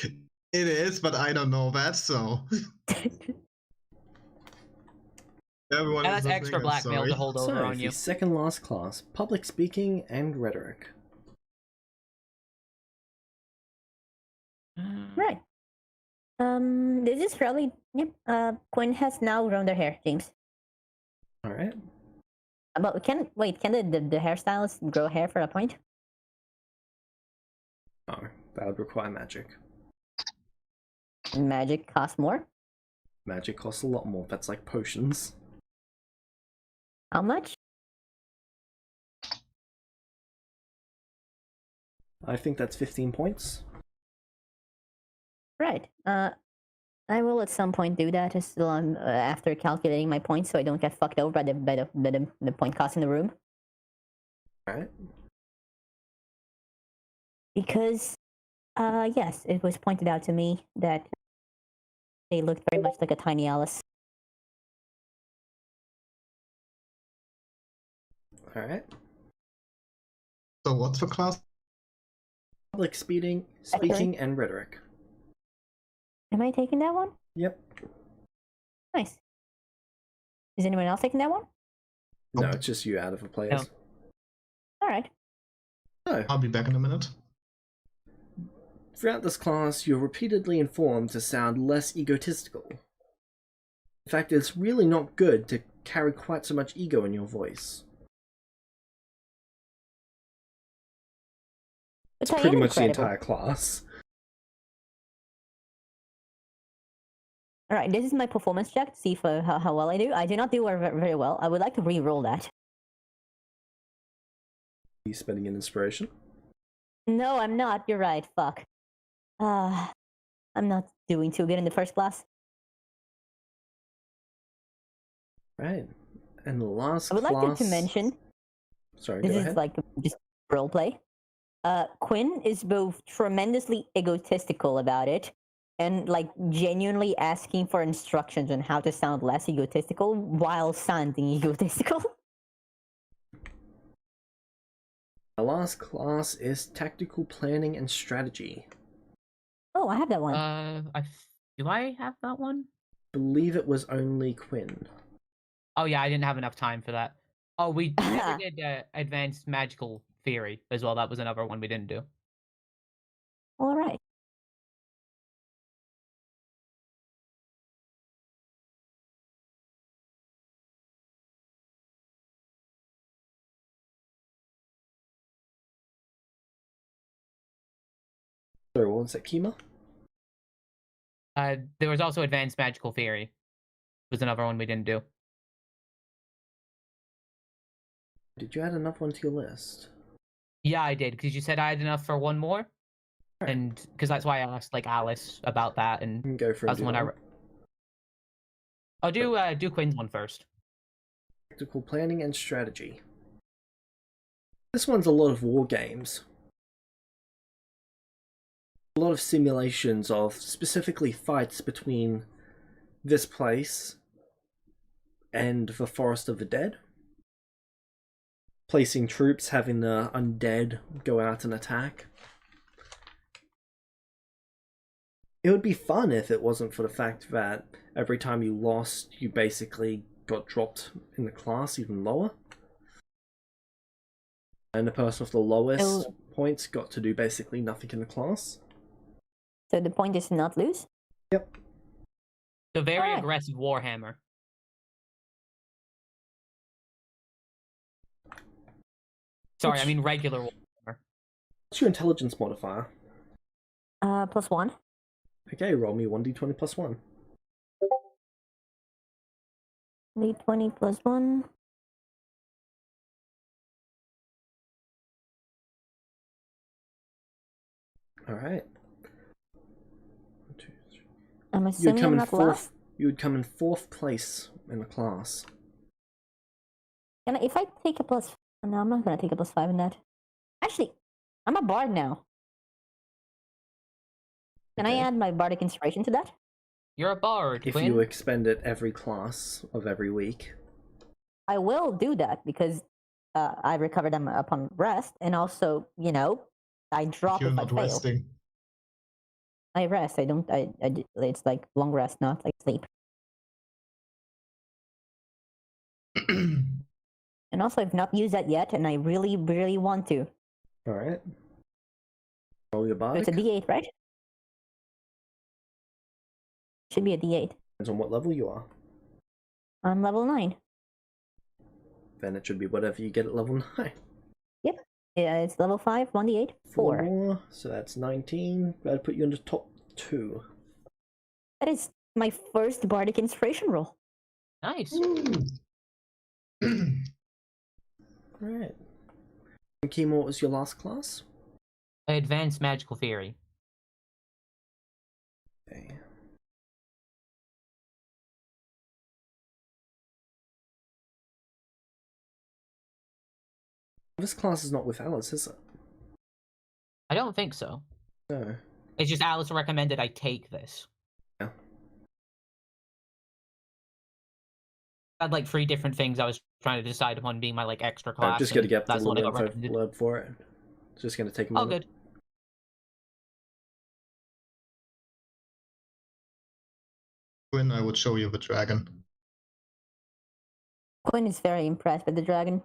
It is, but I don't know that, so. Everyone Yeah, is that's extra listening, I'm blackmail sorry. to hold over So, on the you. second last class, public speaking and rhetoric. Right. This is probably yep. Quinn has now grown their hair, James. Alright. But can the hairstylist grow hair for a point? Oh, that would require magic. Magic costs more. Magic costs a lot more. That's like potions. How much? I think that's 15 points. Right. I will at some point do that as long after calculating my points, so I don't get fucked over by the point cost in the room. Alright. Because, yes, it was pointed out to me that they looked very much like a tiny Alice. Alright. So what's the class? Public speaking, and rhetoric. Am I taking that one? Yep. Nice. Is anyone else taking that one? No, it's just you out of the players. No. Alright. So, I'll be back in a minute. throughout this class, you're repeatedly informed to sound less egotistical. In fact, it's really not good to carry quite so much ego in your voice. But It's I pretty am much the incredible. entire class. Alright, this is my performance check to see if, how well I do. I do not do very well. I would like to re-roll that. Are you spending an inspiration? No, I'm not. You're right. Fuck. I'm not doing too good in the first class. Right. And the last I would class... like to mention, Sorry, this go is ahead. like just roleplay. Quinn is both tremendously egotistical about it and like genuinely asking for instructions on how to sound less egotistical while sounding egotistical. The last class is tactical planning and strategy. Oh, I have that one. Do I have that one? I believe it was only Quinn. Oh yeah, I didn't have enough time for that. Oh, we never did advanced magical theory as well. That was another one we didn't do. All right. Sorry, what was that, Kima? There was also advanced magical theory. Was another one we didn't do. Did you add another one to your list? Yeah, I did, because you said I had enough for one more. Right. And because that's why I asked like Alice about that, and You can go for that's the one it. I'll do Quinn's one first. Tactical planning and strategy. This one's a lot of war games. A lot of simulations of specifically fights between this place and the Forest of the Dead. Placing troops, having the undead go out and attack. It would be fun if it wasn't for the fact that every time you lost, you basically got dropped in the class even lower. And the person with the lowest points got to do basically nothing in the class. So the point is to not lose? Yep. The very Alright. aggressive Warhammer. Sorry, I mean regular Warhammer. What's your intelligence modifier? +1. Okay, roll me 1d20 plus 1. D20 +1. Alright. I'm assuming I'm not last. You would come in 4th place in the class. And if I take a plus... No, I'm not going to take a +5 in that. Actually, I'm a bard now. Can I add my bardic inspiration to that? You're a bard, If Quinn. you expend it every class of every week. I will do that because I recover them upon rest, and also, you know, I drop You're if I not fail. resting. I rest. I don't. It's like long rest, not like sleep. And also, I've not used that yet, and I really, really want to. Alright. Roll your So bardic. it's a D8, right? Should be a D8. Depends on what level you are. I'm level 9. Then it should be whatever you get at level 9. Yep. Yeah, it's level 5, 1d8, 4. More, so that's 19. That'd put you in the top 2. That is My first bardic inspiration roll. Nice. Alright. And Kima, what was your last class? Advanced magical theory. Okay. This class is not with Alice, is it? I don't think so. No. It's just Alice recommended I take this. Yeah. I had like 3 different things I was trying to decide upon being my like extra class. I'm just gonna get the that's what I little got info recommended. blurb for it. It's just gonna take a Oh, moment. good. When I would show you the dragon. Quinn is very impressed with the dragon.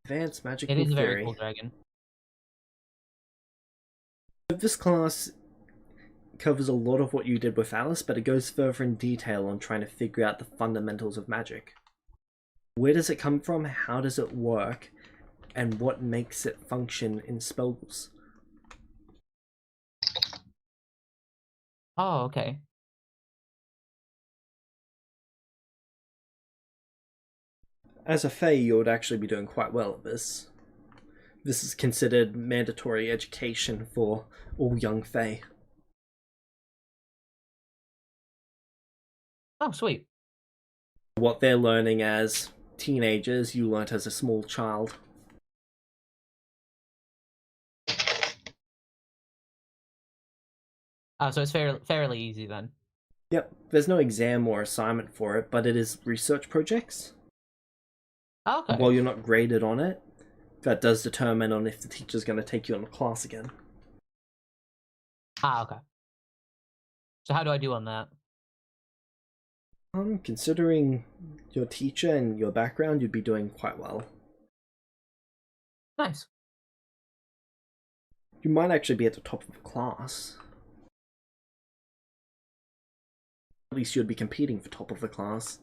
Advanced magical It is a theory. very cool dragon. This class covers a lot of what you did with Alice, but it goes further in detail on trying to figure out the fundamentals of magic. Where does it come from? How does it work? And what makes it function in spells? Oh, okay. As a Fae, you would actually be doing quite well at this. This is considered mandatory education for all young Fae. Oh, sweet. What they're learning as teenagers, you learnt as a small child. Oh, so it's fairly easy then. Yep, there's no exam or assignment for it, but it is research projects. Okay. While you're not graded on it, that does determine on if the teacher's going to take you on a class again. Ah, okay. So how do I do on that? Considering your teacher and your background, you'd be doing quite well. Nice. You might actually be at the top of the class. At least you'd be competing for top of the class.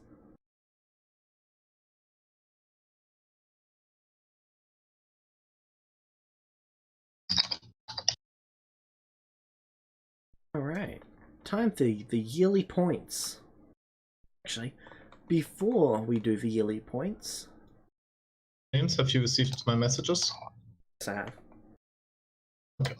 Alright, time for the yearly points. Actually, before we do the yearly points... James, have you received my messages? Yes, I have. Okay.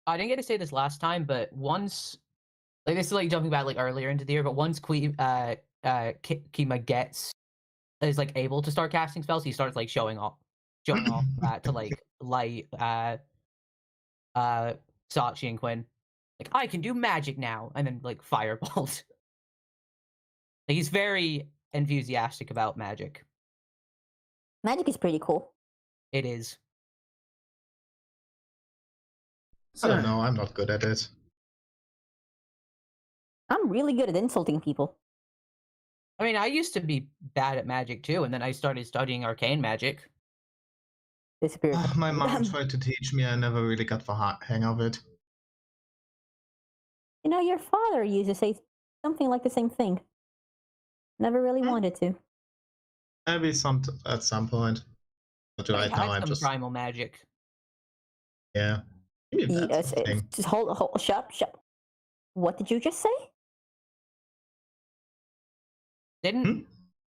I didn't get to say this last time, but once, like this is like jumping back like earlier into the year, but once Kima is like able to start casting spells, he starts like showing off that to like Light, Sachi and Quinn. Like, I can do magic now, and then like fireballs. Like, he's very enthusiastic about magic. Magic is pretty cool. It is. I don't know, I'm not good at it. I'm really good at insulting people. I mean, I used to be bad at magic too, and then I started studying arcane magic. Disappeared. My mom tried to teach me, I never really got the hang of it. You know, your father used to say something like the same thing. Never really wanted to. Maybe at some point. But right I now had I'm some just... primal magic. Yeah. Maybe that's the thing. Just hold, shut. What did you just say? Didn't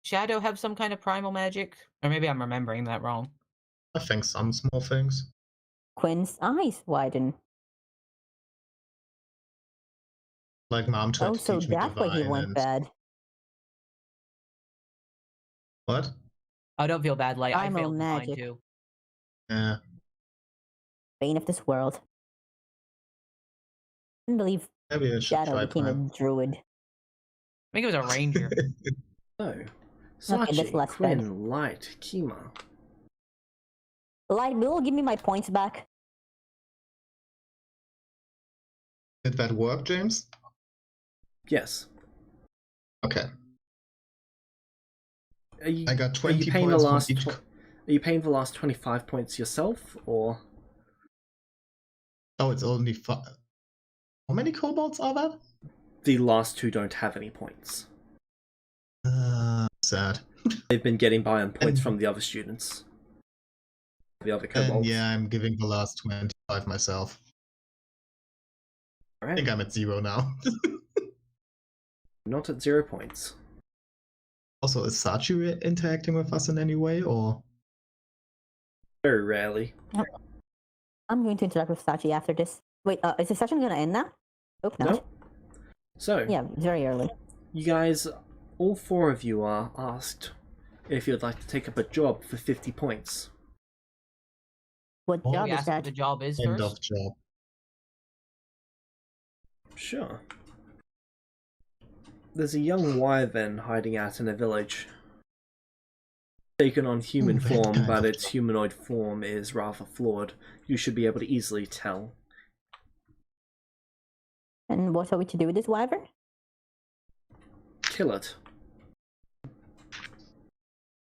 Shadow have some kind of primal magic? Or maybe I'm remembering that wrong. I think some small things. Quinn's eyes widen. Like mom tried Oh, to so teach me that's why he divine went and... bad. What? I don't feel bad, like I Primal failed mine magic. too. Yeah. Bane of this world. I couldn't believe Maybe I should Shadow try became a druid. I think it was a ranger. So, Okay, that's Sachi, less bad. Quinn, Light, Kima. Light, will give me my points back. Did that work, James? Yes. Okay. Are you, I got are you 20 paying points the from last each... Are you paying the last 25 points yourself, or... Oh, it's only 5. How many kobolds are there? The last 2 don't have any points. Sad. They've been getting by on points from the other students. The other And kobolds. yeah, I'm giving the last 25 myself. I Alright. think I'm at 0 now. Not at 0 points. Also, is Sachi interacting with us in any way, or? Very rarely. I'm going to interact with Sachi after this. Wait, is the session gonna end now? Hope not. Nope. So, Yeah, very early. you guys, all 4 of you are asked if you'd like to take up a job for 50 points. What Oh, job We is ask what that? the job is End first. of job. Sure. There's a young wyvern hiding out in a village. Taken on human Ooh, that form, kind but of its job. humanoid form is rather flawed. You should be able to easily tell. And what are we to do with this wyvern? Kill it.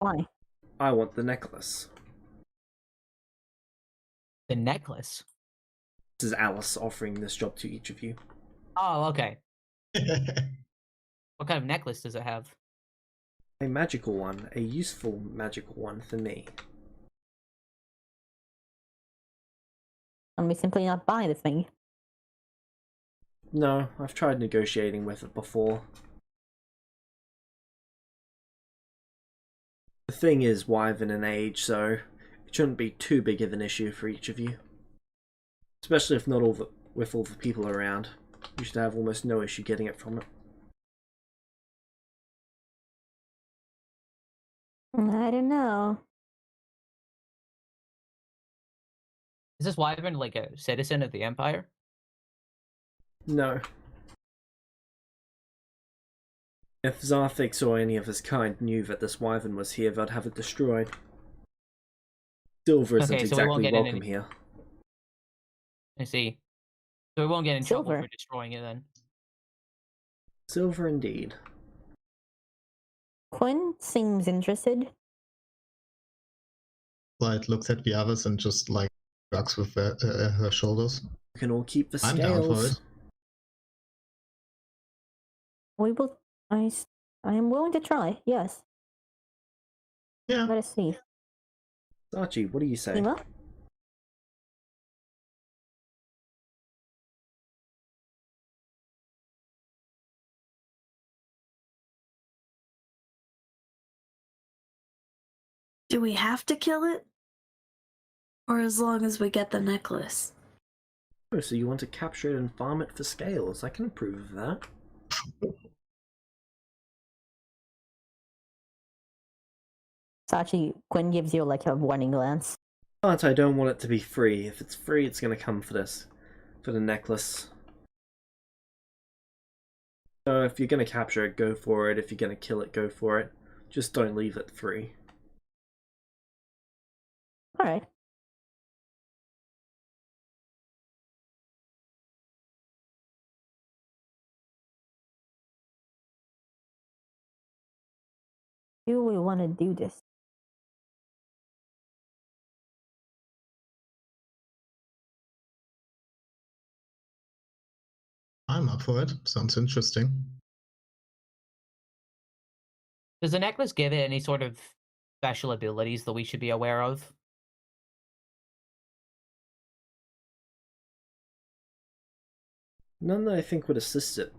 Why? I want the necklace. The necklace. This is Alice offering this job to each of you. Oh, okay. What kind of necklace does it have? A magical one, a useful magical one for me. Can we simply not buy the thing? No, I've tried negotiating with it before. The thing is wyvern in age, so it shouldn't be too big of an issue for each of you. Especially if not all the, with all the people around. You should have almost no issue getting it from it. I don't know. Is this wyvern like a citizen of the Empire? No. If Zarthix or any of his kind knew that this wyvern was here, they'd have it destroyed. Silver isn't Okay, so we won't exactly get in welcome any- here. I see. So we won't get in trouble Silver. for destroying it then. Silver indeed. Quinn seems interested. Like, looks at the others and just, like, shrugs with her shoulders. You can all keep the I'm down for scales. it. We will. I am willing to try. Yes. Yeah. Let us see. Sachi, what do you say? Ema? Do we have to kill it? Or as long as we get the necklace? Oh, so you want to capture it and farm it for scales? I can approve of that. Sachi, Quinn gives you like a warning glance. But I don't want it to be free. If it's free, it's going to come for this. For the necklace. So if you're going to capture it, go for it. If you're going to kill it, go for it. Just don't leave it free. Alright. Do we want to do this? I'm up for it. Sounds interesting. Does the necklace give it any sort of special abilities that we should be aware of? None that I think would assist it.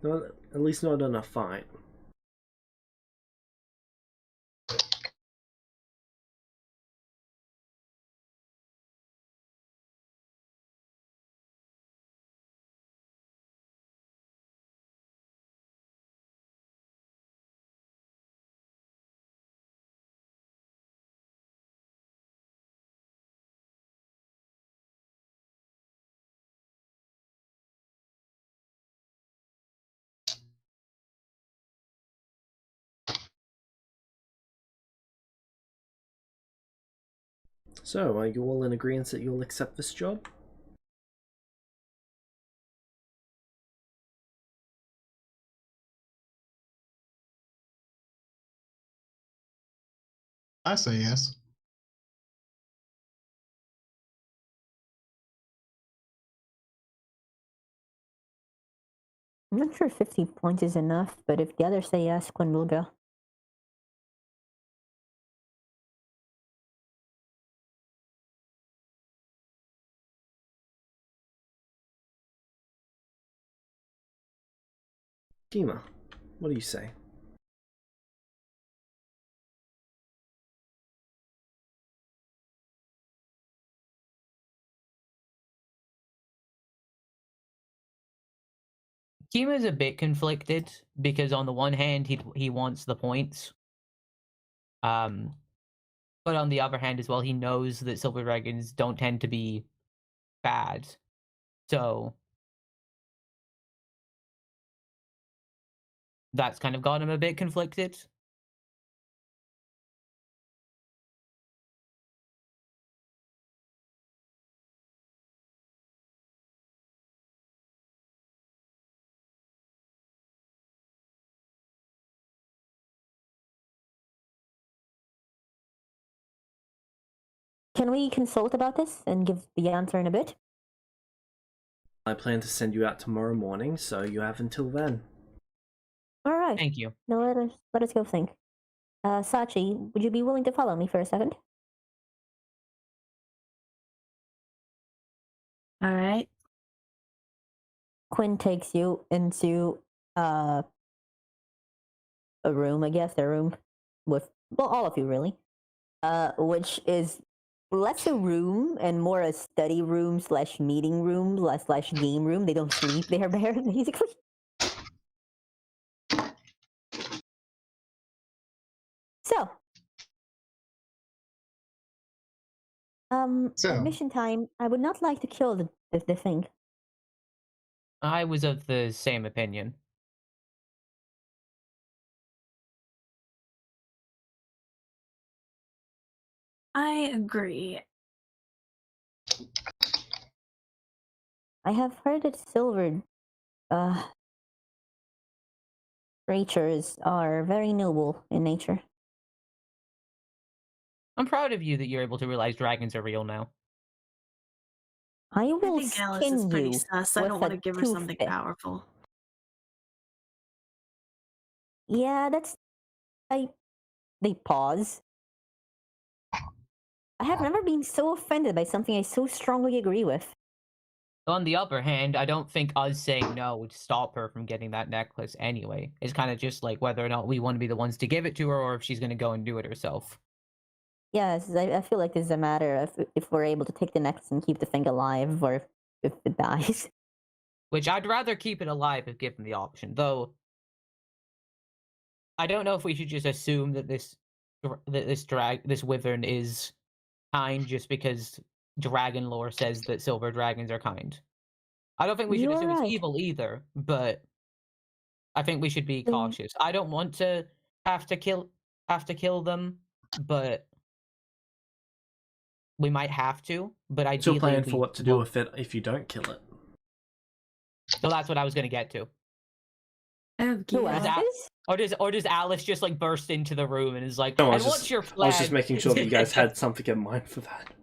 Not, at least not in a fight. So, are you all in agreement that you'll accept this job? I say yes. I'm not sure 50 points is enough, but if the others say yes, Quinn will go. Schema, what do you say? Kima's a bit conflicted because on the one hand he wants the points, but on the other hand as well he knows that silver dragons don't tend to be bad, so that's kind of got him a bit conflicted. Can we consult about this and give the answer in a bit? I plan to send you out tomorrow morning, so you have until then. All right. Thank you. Now let us go think. Sachi, would you be willing to follow me for a second? All right. Quinn takes you into a room, I guess, a room with, well, all of you really, which is less a room and more a study room / meeting room / game room. They don't sleep there, basically. So, admission time. I would not like to kill the thing. I was of the same opinion. I agree. I have heard that silver creatures are very noble in nature. I'm proud of you that you're able to realize dragons are real now. I will I think Alice skin is pretty you sus. I with don't want to a give her something toothpick. powerful. Yeah, that's. They pause. I have never been so offended by something I so strongly agree with. On the other hand, I don't think us saying no would stop her from getting that necklace anyway. It's kind of just like whether or not we want to be the ones to give it to her or if she's going to go and do it herself. Yes, I feel like this is a matter of if we're able to take the necklace and keep the thing alive, or if it dies. Which I'd rather keep it alive if given the option, though. I don't know if we should just assume that this wyvern is kind just because dragon lore says that silver dragons are kind. I don't think we should You're assume it's right. evil either, but I think we should be cautious. I don't want to have to kill them, but we might have to. But What's your ideally, plan for what to do with it if you don't kill it? So that's what I was going to get to. I have Who gear. asked this? Or does Alice just like burst into the room and is like, No, and what's your plan? I was just making sure that you guys had something in mind for that.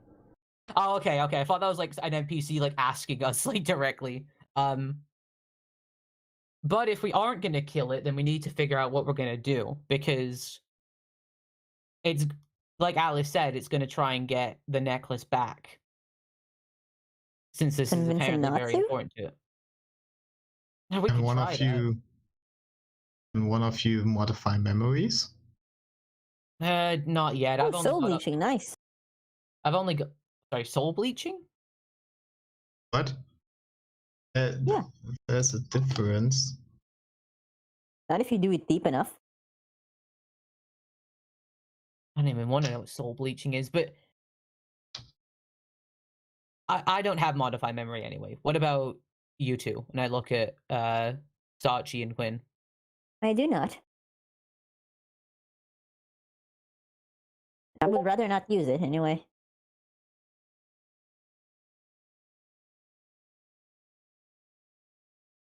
Oh, okay. I thought that was like an NPC like asking us like directly. But if we aren't gonna kill it, then we need to figure out what we're gonna do, because it's like Alice said, it's gonna try and get the necklace back. Since this is apparently very important to it. We could And one of you modify memories? Not yet. Oh, soul bleaching, nice. I've only got soul bleaching? What? Yeah. There's a difference. Not if you do it deep enough. I don't even want to know what soul bleaching is, but I don't have modify memory anyway. What about you two? And I look at Sachi and Quinn. I do not. I would rather not use it anyway.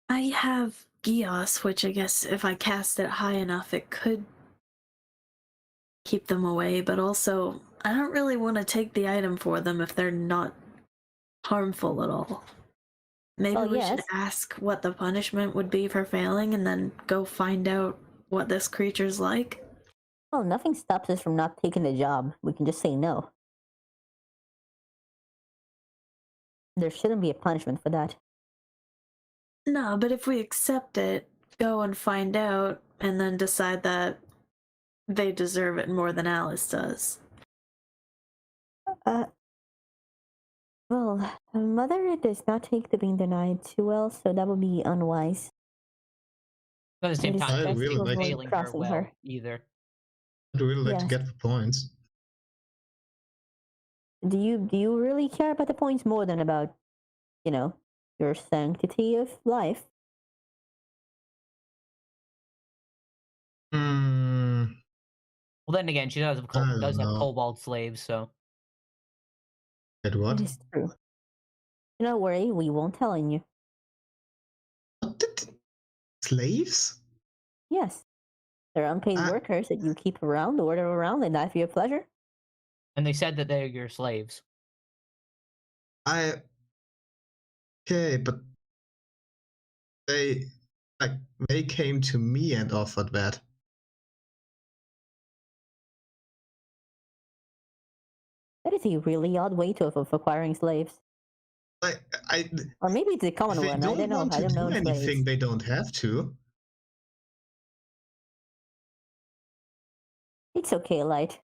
I have Gios, which I guess if I cast it high enough, it could keep them away, but also I don't really want to take the item for them if they're not harmful at all. Maybe we should ask what the punishment would be for failing and then go find out what this creature's like. Well, nothing stops us from not taking the job. We can just say no. There shouldn't be a punishment for that. No, but if we accept it, go and find out and then decide that they deserve it more than Alice does. Well, Mother does not take the being denied too well, so that would be unwise. But at the same It is time, I she's really not like to- failing her crossing well her. either. I'd really like to Yes. get the points. Do you really care about the points more than about, your sanctity of life? Hmm. Well, then again, she does have, I don't have know. kobold slaves, so. Get what? That is true. Don't worry, we won't tell on you. Slaves? Yes. They're unpaid workers that you keep around, order around, and die for your pleasure. And they said that they're your slaves. Okay, but they came to me and offered that. That is a really odd way of acquiring slaves. Or maybe it's a common If they one. I don't know. want I to don't do know anything, slaves. they don't have to. It's okay, Light.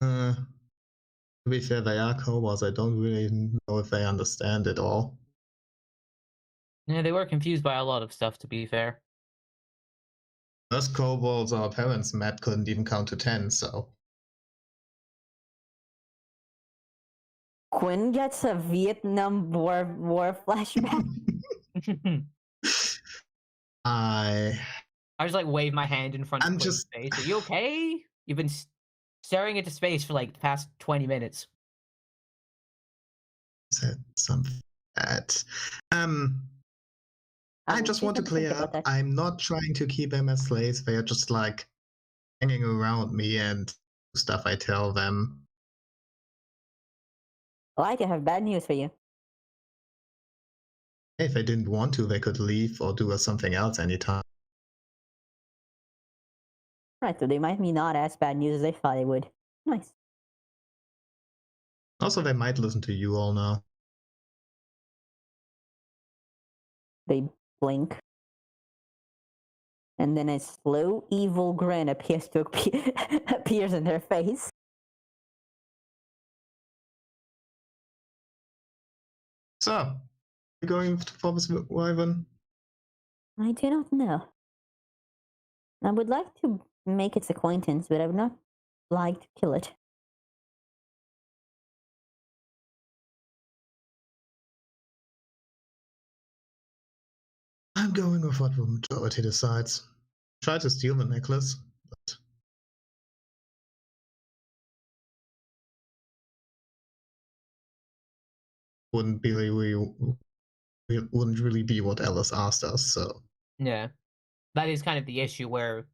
To be fair, they are kobolds. I don't really know if they understand it all. Yeah, they were confused by a lot of stuff, to be fair. Most kobolds our parents met couldn't even count to 10, so. Quinn gets a Vietnam War flashback. I just like wave my hand in front of Quinn's face. Are you okay? You've been staring into space for like the past 20 minutes. Said something that. I just want to clear up. I'm not trying to keep them as slaves. They are just like hanging around me and stuff I tell them. Light, I have bad news for you. If they didn't want to, they could leave or do something else anytime. Right, so they might be not as bad news as they thought they would. Nice. Also, they might listen to you all now. They blink. And then a slow, evil grin appears in their face. So, you going for this wyvern? I do not know. I would like to make its acquaintance, but I would not like to kill it. I'm going with what the majority decides. Try to steal the necklace, but wouldn't really be what Alice asked us. So yeah, that is kind of the issue where,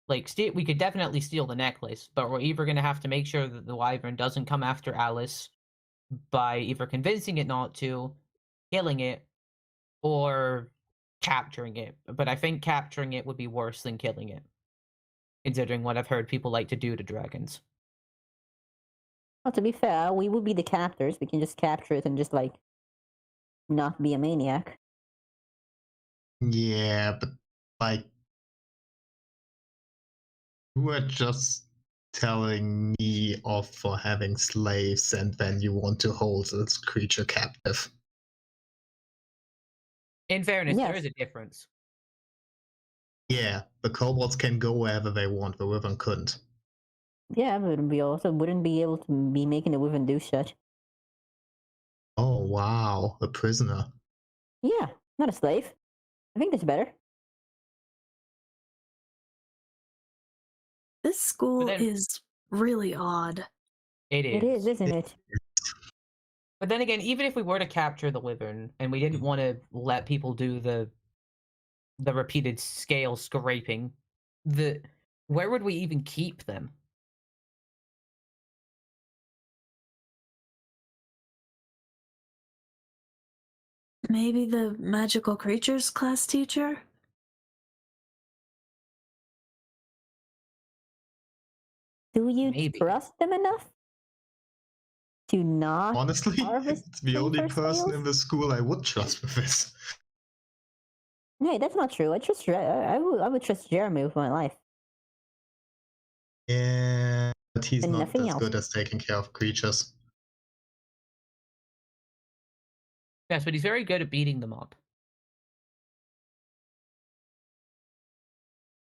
like, we could definitely steal the necklace, but we're either going to have to make sure that the wyvern doesn't come after Alice by either convincing it not to, killing it, or capturing it. But I think capturing it would be worse than killing it, considering what I've heard people like to do to dragons. Well, to be fair, we would be the captors. We can just capture it and just, like, not be a maniac. yeah, but like, you were just telling me off for having slaves, and then you want to hold this creature captive. In fairness, Yes. there is a difference. Yeah, the kobolds can go wherever they want, the wyvern couldn't. Yeah, but we also wouldn't be able to be making the wyvern do shit. Oh wow, a prisoner. Yeah, not a slave. I think that's better. This school then- is really odd. It is. It is, isn't it? But then again, even if we were to capture the wyvern and we didn't want to let people do the repeated scale scraping, where would we even keep them? Maybe the magical creatures class teacher? Do you Maybe. trust them enough to not Honestly, harvest it's the only for person sales? in the school I would trust with this. Hey, that's not true. I trust. I would trust Jeremy with my life. Yeah, but he's And not nothing as else. good as taking care of creatures. Yes, but he's very good at beating them up.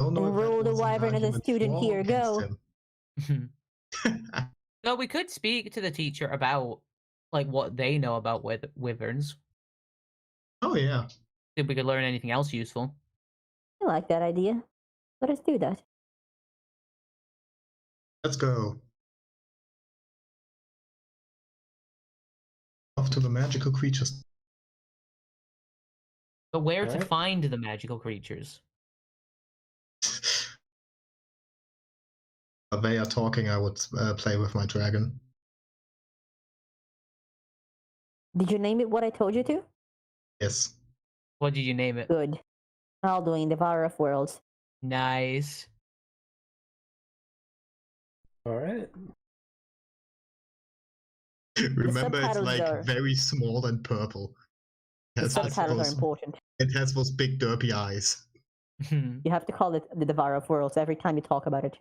Don't know if that Enroll the was an wyvern as a argument student for or here. against Go. him. No, we could speak to the teacher about like what they know about wyverns. Oh yeah, See if we could learn anything else useful. I like that idea. Let us do that. let's go. Off to the magical creatures. But where to Alright. find the magical creatures? While they are talking, I would play with my dragon. Did you name it what I told you to? Yes. What did you name it? Good. Alduin, Devourer of Worlds. Nice. Alright. Remember, it's subtitles like are- very small and purple. The Has like subtitles are those, important. it has those big derpy eyes. You have to call it the Devourer of Worlds every time you talk about it.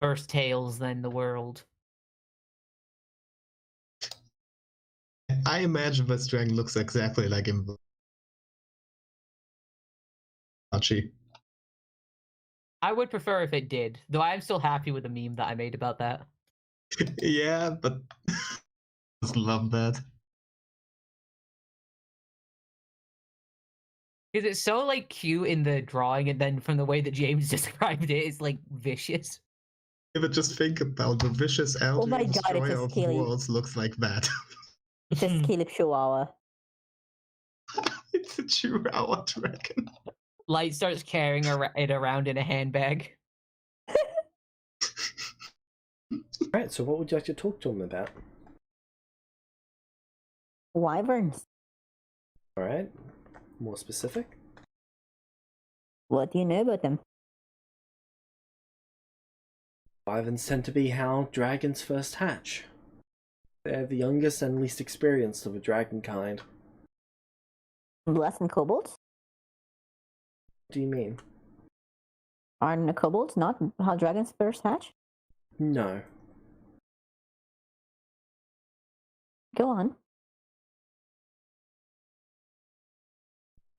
First tales, then the world. I imagine this dragon looks exactly like him. Archie. I would prefer if it did, though I'm still happy with the meme that I made about that. Yeah, but just love that. Because it's so like cute in the drawing, and then from the way that James described it, it's like vicious. Yeah, but just think about the vicious Oh elder my God, it's a destroyer of scaly- worlds looks like that. It's a Caleb Chihuahua. It's a Chihuahua dragon. Light starts carrying it around in a handbag. Alright, so what would you like to talk to him about? Wyverns. Alright. More specific? What do you know about them? Wyverns tend to be how dragons first hatch. They're the youngest and least experienced of a dragon kind. Less than kobolds? What do you mean? Aren't the kobolds not how dragons first hatch? No. Go on.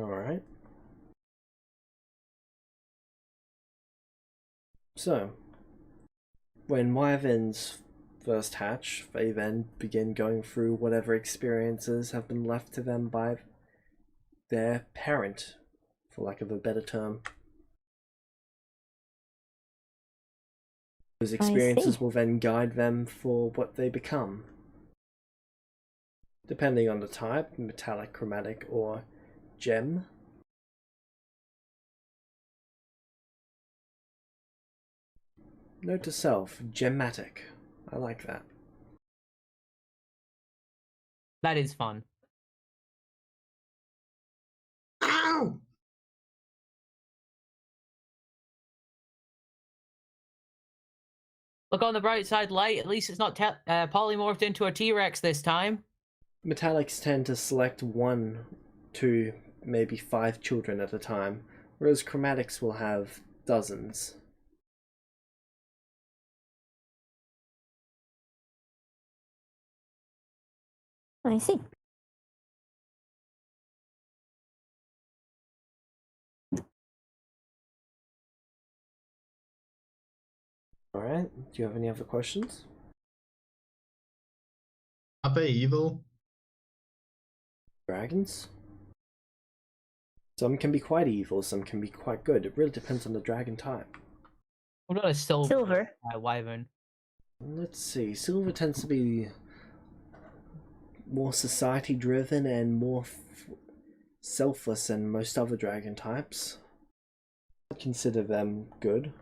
Alright. So, when wyverns first hatch, they then begin going through whatever experiences have been left to them by their parent, for lack of a better term. Those experiences will then guide them for what they become. Depending on the type, metallic, chromatic, or gem. Note to self, gemmatic. I like that. That is fun. Ow! Look on the bright side, Light. At least it's not polymorphed into a T-Rex this time. Metallics tend to select 1, 2, maybe 5 children at a time, whereas chromatics will have dozens. I see. Alright, do you have any other questions? Are they evil? Dragons? Some can be quite evil, some can be quite good. It really depends on the dragon type. What about a Silver. wyvern? Let's see, silver tends to be more society driven and more selfless than most other dragon types. I'd consider them good.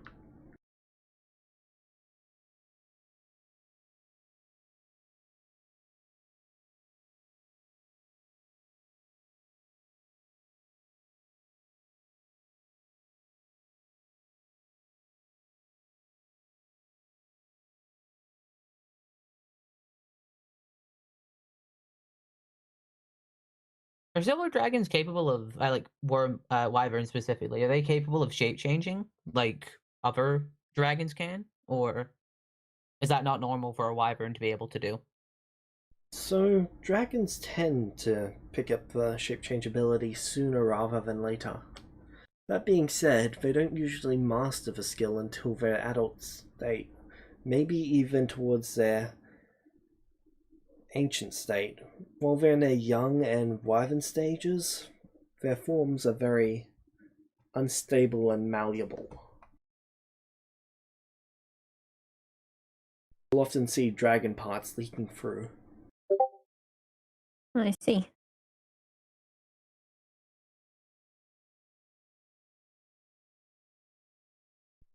Are silver dragons capable of, like wyverns specifically? Are they capable of shape changing like other dragons can, or is that not normal for a wyvern to be able to do? So, dragons tend to pick up the shape change ability sooner rather than later. That being said, they don't usually master the skill until their adult state, maybe even towards their ancient state. While they're in their young and wyvern stages, their forms are very unstable and malleable. You'll often see dragon parts leaking through. I see.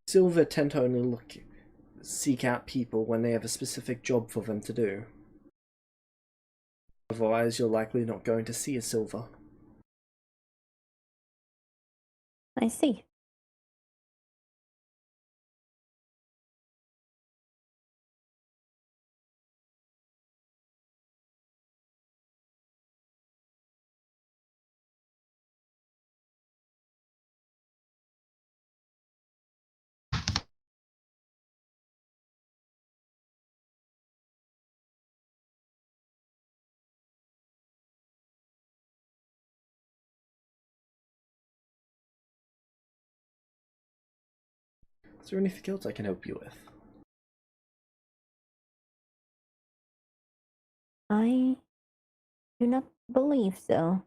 Silver tend to only seek out people when they have a specific job for them to do. Otherwise, you're likely not going to see a silver. I see. Is there anything else I can help you with? I do not believe so.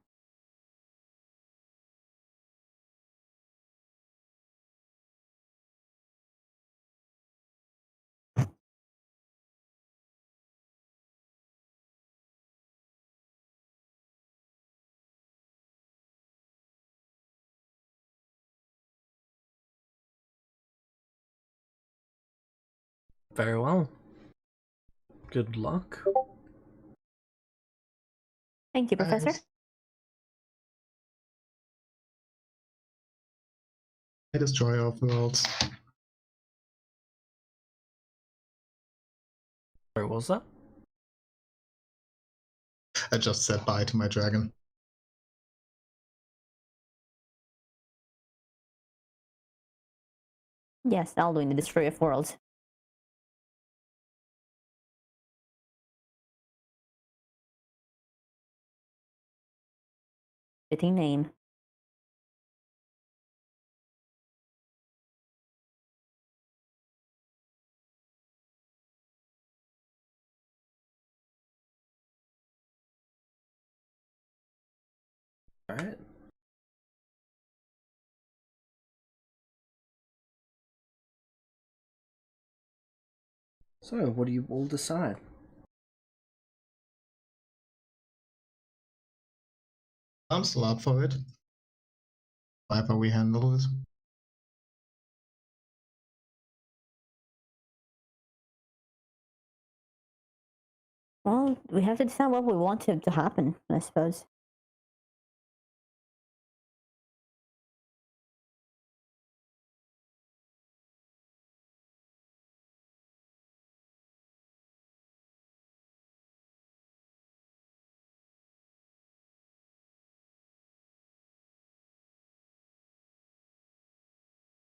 Very well. Good luck. Thank you, Professor. Thanks. I destroy our worlds. Where was that? I just said bye to my dragon. Yes, I'll do in the Destroy of Worlds. Fitting name. Alright. So, what do you all decide? I'm still up for it. However we handle it. Well, we have to decide what we want to happen, I suppose.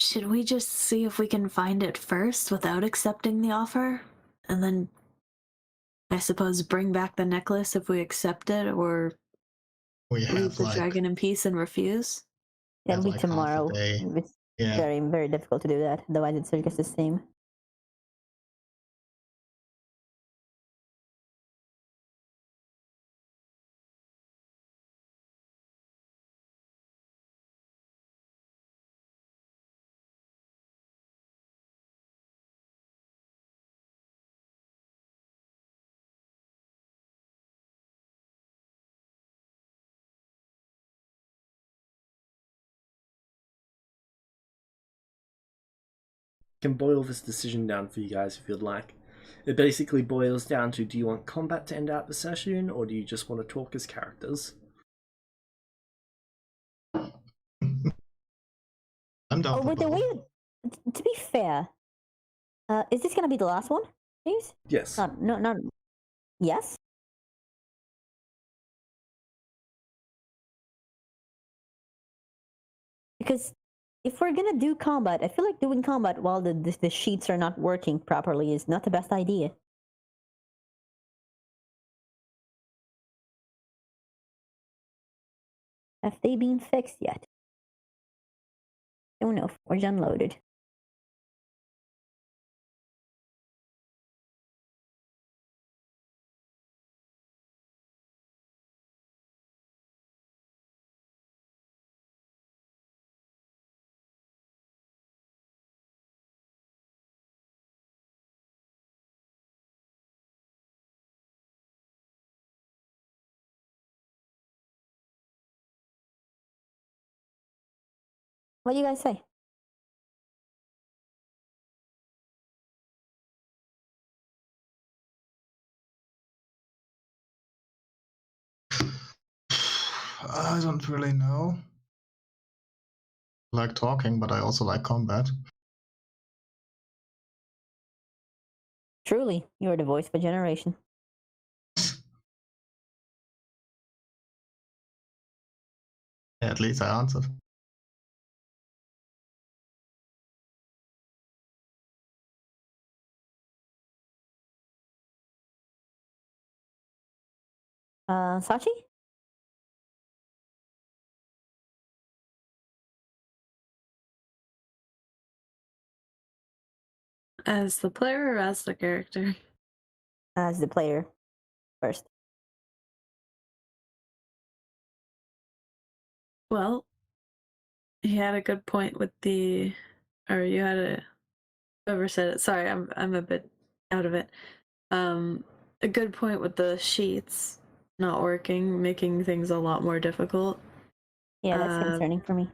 Should we just see if we can find it first without accepting the offer? And then, I suppose, bring back the necklace if we accept it, or We leave have the like, dragon in peace and refuse? It'll be like half a tomorrow. day. It's Yeah. very, very difficult to do that. Otherwise, it's just the same. Can boil this decision down for you guys if you'd like. It basically boils down to, do you want combat to end out the session, or do you just want to talk as characters? I'm down Oh, for wait, the way. both. To be fair, is this gonna be the last one, please? Yes. Not. Yes. Because if we're gonna do combat, I feel like doing combat while the sheets are not working properly is not the best idea. Have they been fixed yet? Don't know. Forge unloaded. What do you guys say? I don't really know. I like talking, but I also like combat. Truly, you are the voice of a generation. Yeah, at least I answered. Sachi? As the player or as the character? As the player first. Well, he had a good point with the, or you had a, whoever said it. Sorry, I'm a bit out of it. A good point with the sheets not working, making things a lot more difficult. Yeah, that's concerning for me.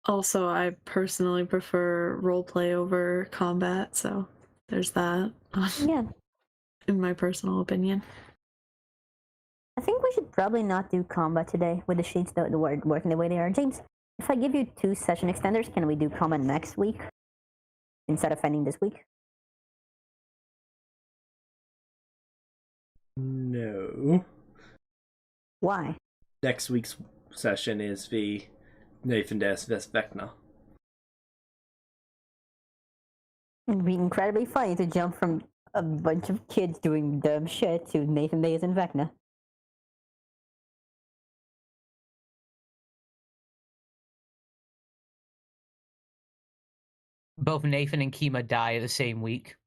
Also, I personally prefer roleplay over combat, so there's that. Yeah. In my personal opinion. I think we should probably not do combat today with the sheets that were working the way they are. James, if I give you 2 session extenders, can we do combat next week instead of ending this week? No. Why? Next week's session is the Nathan Des vs Vecna. It'd be incredibly funny to jump from a bunch of kids doing dumb shit to Nathan Days and Vecna. Both Nathan and Kima die the same week.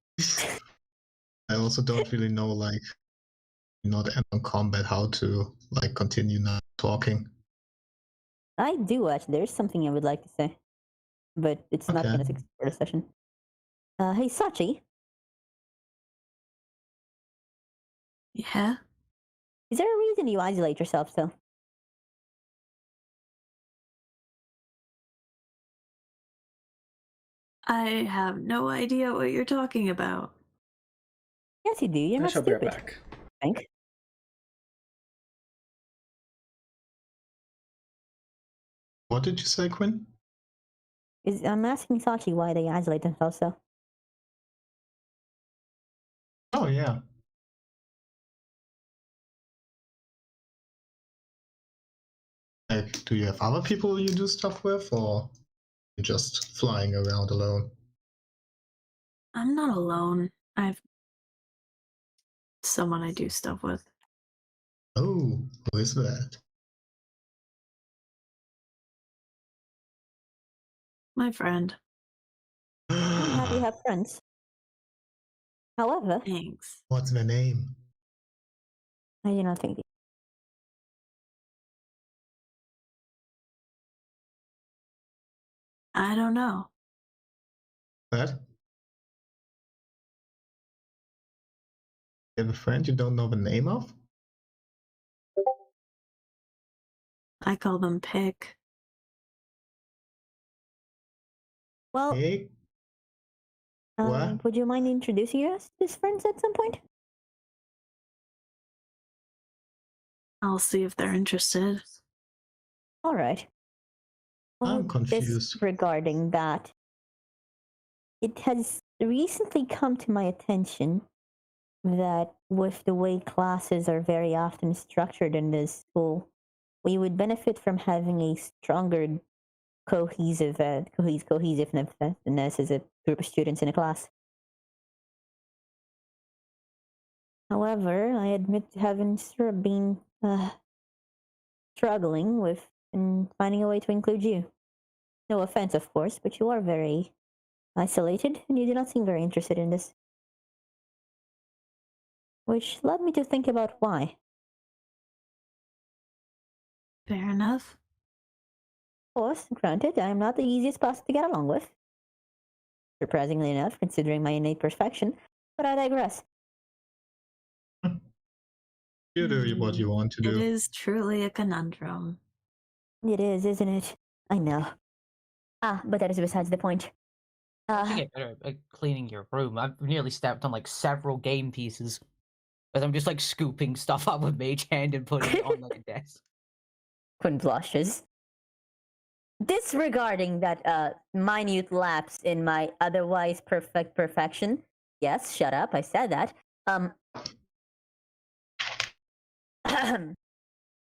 I also don't really know, like, not end on combat, how to, like, continue now talking. I do actually. There's something I would like to say, but it's not Okay. going to succeed for the session. Hey, Sachi, Yeah. is there a reason you isolate yourself still? I have no idea what you're talking about. Yes, you do. You're I not shall be right stupid. back. Frank. What did you say, Quinn? I'm asking Sachi why they isolate themselves so. Oh, yeah. Like, do you have other people you do stuff with, or you're just flying around alone? I'm not alone. I have someone I do stuff with. Oh, who is that? My friend. I'm happy you have friends. However, Thanks. What's their name? I do not think. I don't know. That? You have a friend you don't know the name of? I call them pick. Well, Hey? What? would you mind introducing us as friends at some point? I'll see if they're interested. All right. I'm confused. Regarding that, it has recently come to my attention that with the way classes are very often structured in this school, we would benefit from having a stronger cohesiveness as a group of students in a class. However, I admit to having sort of been struggling with finding a way to include you. No offense, of course, but you are very isolated, and you do not seem very interested in this. Which led me to think about why. Fair enough. Of course, granted, I am not the easiest person to get along with. Surprisingly enough, considering my innate perfection, but I digress. You do what you want to It do. is truly a conundrum. It is, isn't it? I know. But that is besides the point. You should get better at cleaning your room. I've nearly stepped on like several game pieces as I'm just like scooping stuff up with mage hand and putting it on like a desk. Quinn blushes. Disregarding that minute lapse in my otherwise perfect perfection. Yes, shut up, I said that.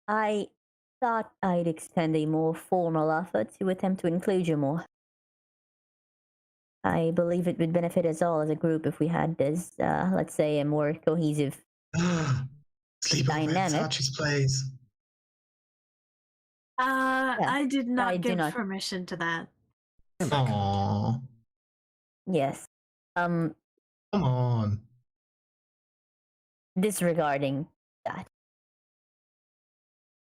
I thought I'd extend a more formal offer to attempt to include you more. I believe it would benefit us all as a group if we had this, let's say, a more cohesive Sleep over at dynamic. Sachi's place. I did not I do give not. permission to that. Aww. Yes. Come on. Disregarding that.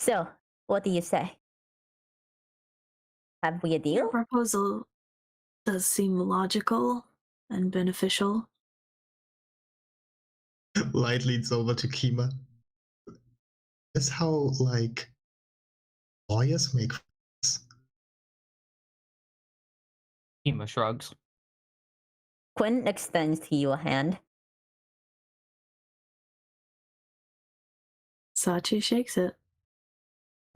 So, what do you say? Have we a Your deal? proposal does seem logical and beneficial. Light leads over to Kima. That's how, like, lawyers make friends. Kima shrugs. Quinn extends to you a hand. Sachi shakes it.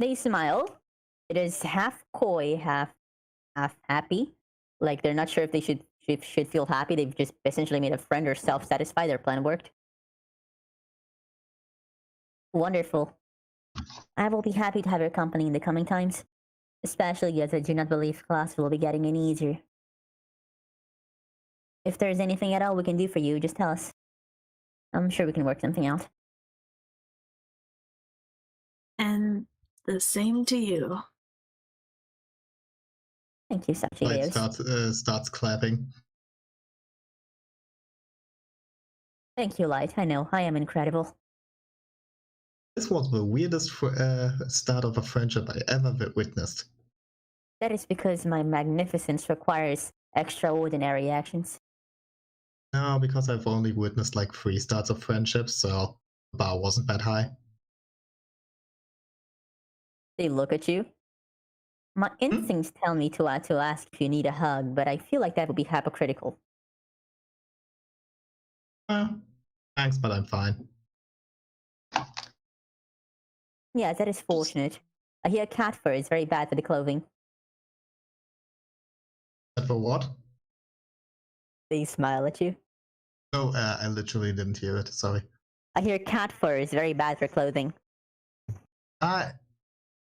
They smile. It is half coy, half happy. Like they're not sure if they should feel happy. They've just essentially made a friend or self-satisfied. Their plan worked. Wonderful. I will be happy to have your company in the coming times, especially as I do not believe class will be getting any easier. If there's anything at all we can do for you, just tell us. I'm sure we can work something out. And the same to you. Thank you, Light Sachi. starts clapping. Thank you, Light. I know, I am incredible. This was the weirdest start of a friendship I ever witnessed. That is because my magnificence requires extraordinary actions. No, because I've only witnessed like 3 starts of friendships, so the bar wasn't that high. They look at you. My instincts tell me to ask if you need a hug, but I feel like that would be hypocritical. Thanks, but I'm fine. Yeah, that is fortunate. I hear cat fur is very bad for the clothing. But for what? They smile at you. No, I literally didn't hear it. Sorry. I hear cat fur is very bad for clothing.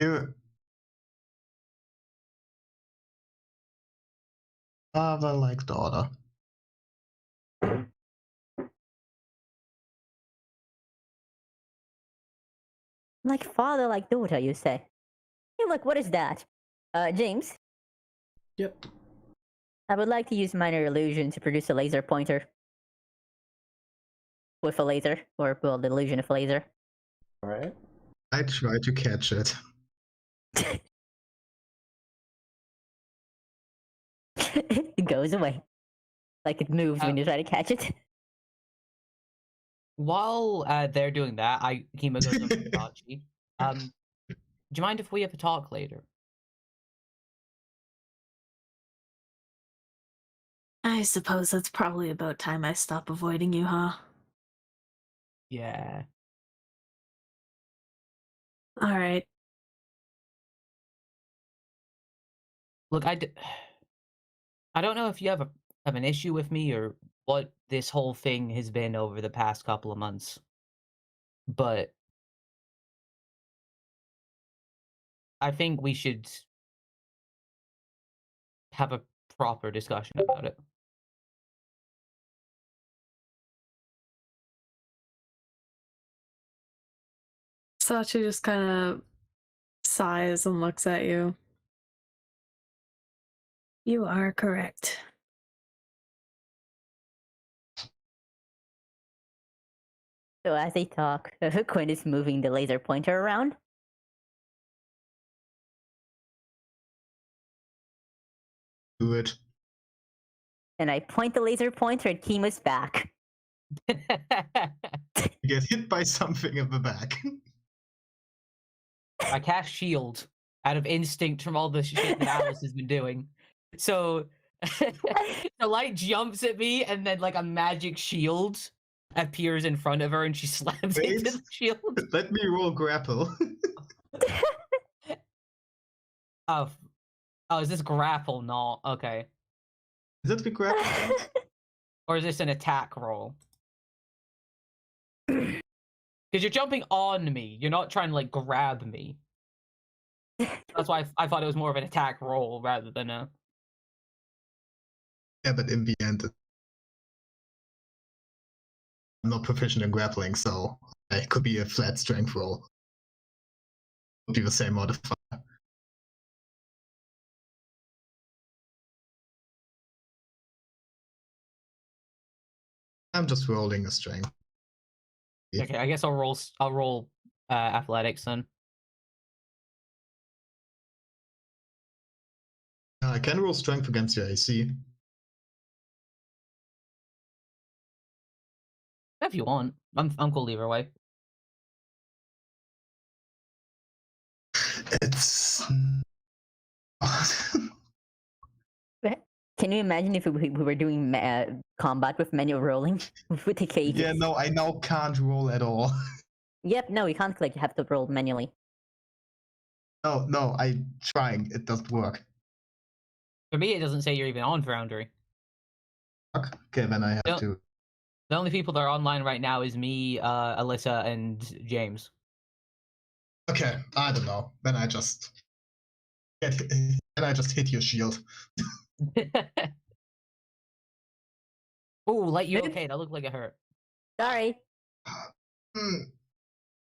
You father like daughter. Like father, like daughter, you say. Hey, look, what is that? James? Yep. I would like to use minor illusion to produce a laser pointer. With a laser, or, well, the illusion of a laser. Alright. I try to catch it. It goes away. Like it moves when you try to catch it. While they're doing that, Kima goes over to Sachi. Do you mind if we have a talk later? I suppose it's probably about time I stop avoiding you, huh? Yeah. Alright. Look, I don't know if you have an issue with me or what this whole thing has been over the past couple of months, but I think we should have a proper discussion about it. Sachi just kind of sighs and looks at you. You are correct. So as they talk, Quinn is moving the laser pointer around. Do it. And I point the laser pointer at Kima's back. You get hit by something in the back. I cast shield out of instinct from all the shit that Alice has been doing. So the light jumps at me, and then like a magic shield appears in front of her, and she slams Wait. into the shield. Let me roll grapple. Oh, is this grapple? Not okay. Is that the grapple? Or is this an attack roll? Because you're jumping on me. You're not trying to like grab me. That's why I thought it was more of an attack roll rather than a. Yeah, but in the end, I'm not proficient in grappling, so it could be a flat strength roll. Would be the same modifier. I'm just rolling a strength. Okay, I guess I'll roll athletics then. I can roll strength against your AC. If you want, I'm cool either way. It's. Can you imagine if we were doing combat with manual rolling with the cages? Yeah, no, I now can't roll at all. Yep, no, you can't click. You have to roll manually. No, I'm trying. It doesn't work. For me, it doesn't say you're even on Foundry. Fuck. Okay, then I have No. to. The only people that are online right now is me, Alyssa, and James. Okay, I don't know. Then I just hit your shield. Ooh, light, you Oops. okay? That looked like it hurt. Sorry.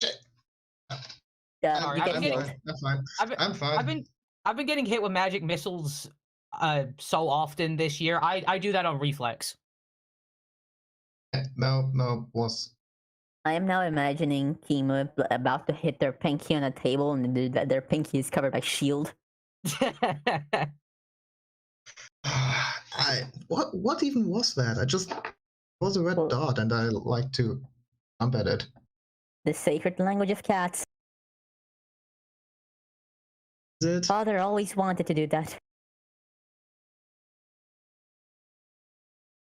Shit. Sorry, You I've get been healed. getting- I'm fine. I'm fine. I've been getting hit with magic missiles so often this year. I do that on reflex. No, was. I am now imagining Kima about to hit their pinky on a table, and their pinky is covered by shield. What even was that? It was a red Well- dot, and I like to jump at it. The sacred language of cats. Is it? Father always wanted to do that.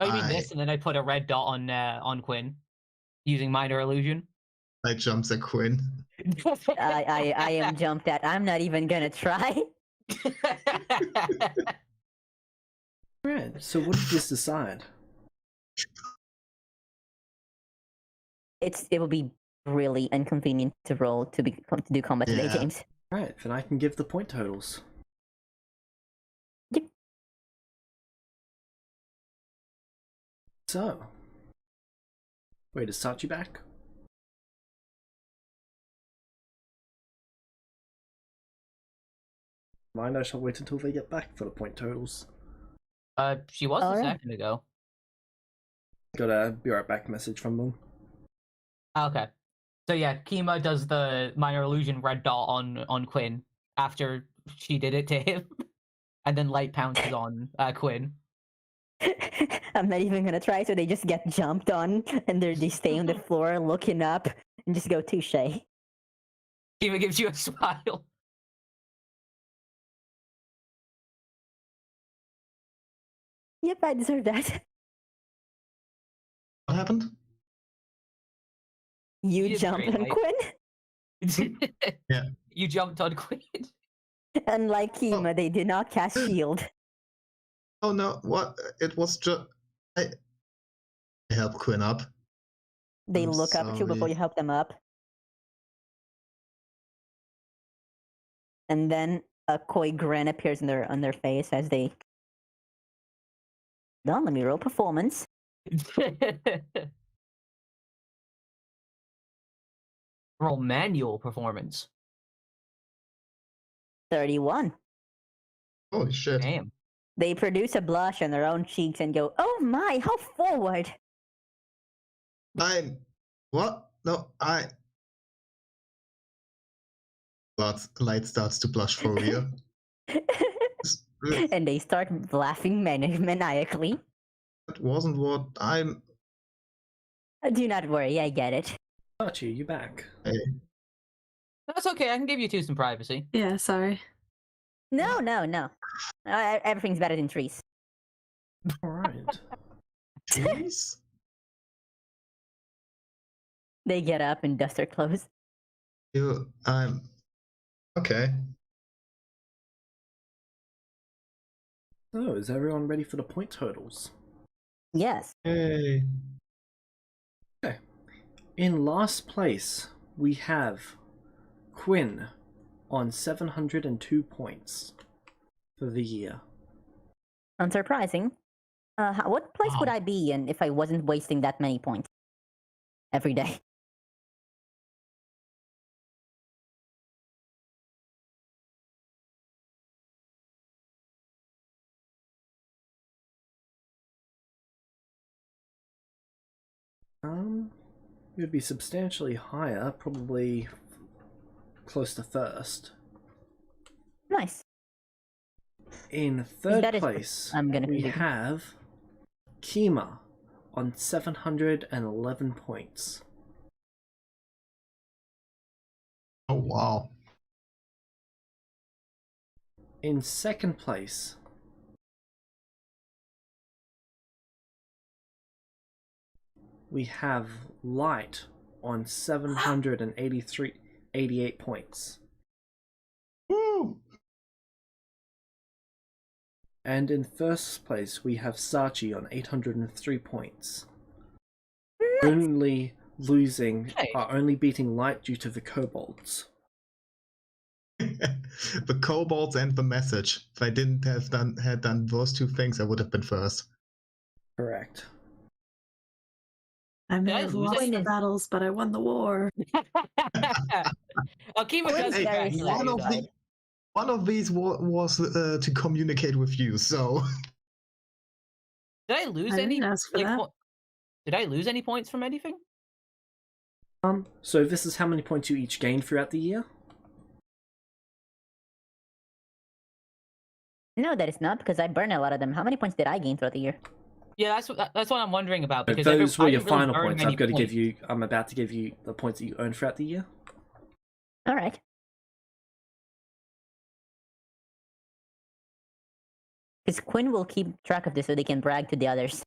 Oh, you mean this, and then I put a red dot on Quinn using minor illusion. I jumps at Quinn. I am jumped at. I'm not even gonna try. Right. So what did this decide? It will be really inconvenient to roll to do combat today, Yeah. James. Right. Then I can give the point totals. Yep. So. Wait, is Sachi back? Mind, I shall wait until they get back for the point totals. She was a Alright. second ago. Got a be right back message from them. Okay. So yeah, Kima does the minor illusion red dot on Quinn after she did it to him, and then light pounces on Quinn. I'm not even gonna try, so they just get jumped on, and they stay on the floor looking up and just go touche. Kima gives you a smile. Yep, I deserve that. What happened? You did jumped great, on mate. Quinn. Yeah. You jumped on Quinn. Unlike Kima, they did not cast shield. Oh no! What? It was just. I helped Quinn up. They I'm look up at you before sorry. you help them up. and then a coy grin appears on their face as they. Don't let me roll performance. Roll manual performance. 31. Holy shit. Damn. They produce a blush on their own cheeks and go, "Oh my, how forward!" What? No, Light starts to blush for real. And they start laughing maniacally. That wasn't what I'm. Do not worry, I get it. Archie, you back? That's okay. I can give you two some privacy. Yeah, sorry. No. Everything's better than trees. All right. Please? They get up and dust their clothes. Okay. So, is everyone ready for the point totals? Yes. Hey. Okay. In last place, we have Quinn on 702 points for the year. Unsurprising. What place would I be in if I wasn't wasting that many points every day? It would be substantially higher, probably close to first. Nice. In third that is- place, I'm gonna we continue. have Kima on 711 points. Oh, wow. In second place, we have Light on 788 points. Woo! And in first place, we have Sachi on 803 points. Only beating Light due to the kobolds. The kobolds and the message. If I didn't have done those two things, I would have been first. Correct. I may Did I have lose lost it? the battles, but I won the war. Akima does Very crack you sad. guys. One of these was to communicate with you, so. Did I lose I any? didn't ask for that. Did I lose any points from anything? So this is how many points you each gained throughout the year? No, that is not, because I burned a lot of them. How many points did I gain throughout the year? Yeah, that's what I'm wondering about. If Because those were I your didn't really final burn points, many points. I'm about to give you the points that you earned throughout the year. All right. Because Quinn will keep track of this so they can brag to the others.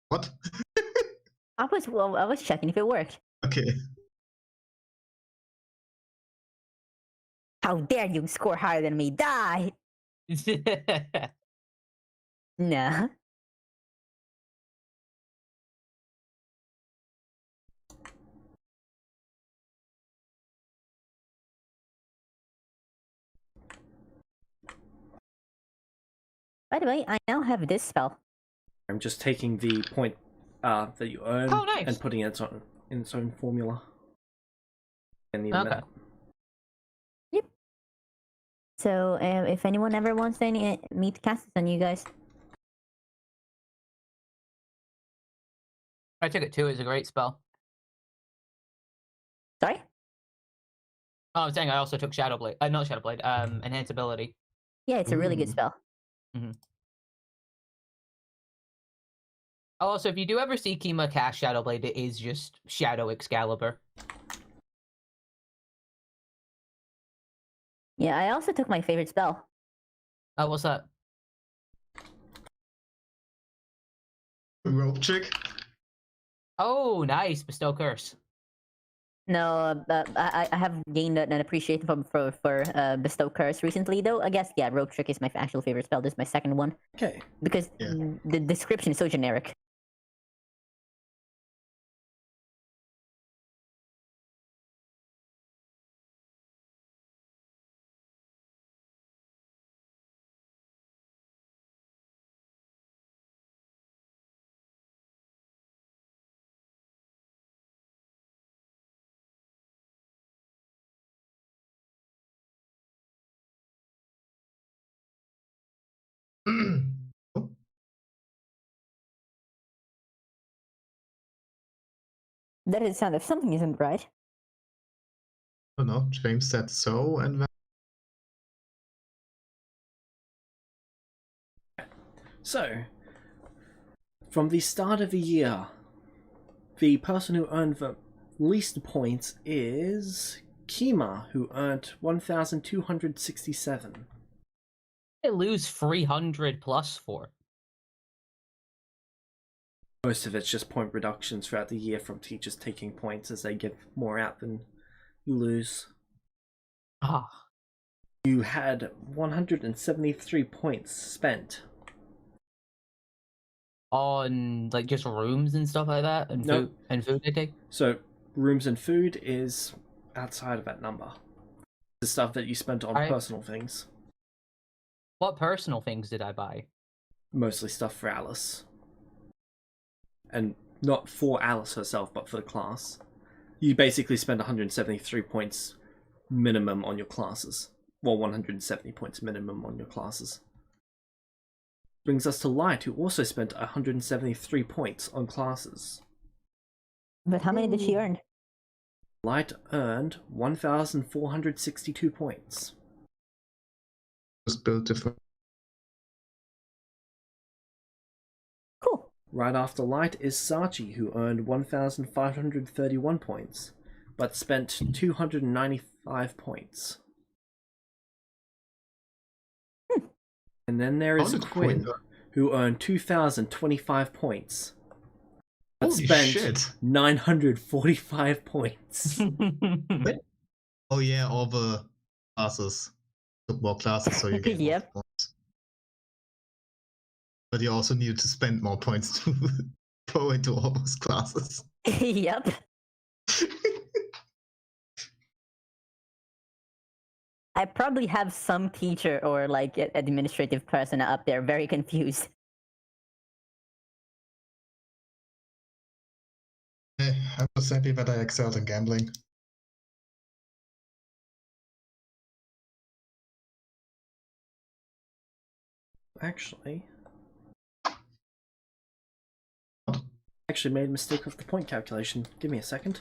What? I was checking if it worked. Okay. How dare you score higher than me? Die! Nah. By the way, I now have this spell. I'm just taking the point that you earn Oh, nice. and putting it in its own formula. I need a Okay. minute. So, if anyone ever wants me to cast this on you guys. I took it too. It's a great spell. Sorry? Oh, I'm saying I also took Shadowblade. Not Shadowblade. Enhance ability. Yeah, it's a really good Ooh. spell. Also, if you do ever see Kima cast Shadowblade, it is just Shadow Excalibur. Yeah, I also took my favorite spell. Oh, what's that? Rope chick? Oh, nice. Bestow Curse. No, I have gained an appreciation for bestow curse recently, though. I guess yeah, rogue trick is my actual favorite spell. This is my second one Okay. because Yeah. the description is so generic. Oh, That is the sound if something isn't right. I don't know. James said so, and then So, from the start of the year, the person who earned the least points is Kima, who earned 1,267. I lose 300 plus for. Most of it's just point reductions throughout the year from teachers taking points as they give more out than you lose. Ah, You had 173 points spent. on like just rooms and stuff like that, and Nope. food I take. So, rooms and food is outside of that number. The stuff that you spent on Alright. personal things. What personal things did I buy? Mostly stuff for Alice. And not for Alice herself, but for the class. You basically spend 173 points minimum on your classes. Well, 170 points minimum on your classes. Brings us to Light, who also spent 173 points on classes. But how many did she earn? Light earned 1,462 points. just built different. Cool. Right after Light is Sachi, who earned 1,531 points, but spent 295 points. And then there is How did Quinn, Quinn- who earned 2,025 points, but Holy spent shit! 945 points. Oh yeah, all the classes. Took more classes, so you get Yep. more points. But you also need to spend more points to go into all those classes. Yep. I probably have some teacher or like administrative person up there very confused. I was happy that I excelled in gambling. Actually, made a mistake with the point calculation. Give me a second.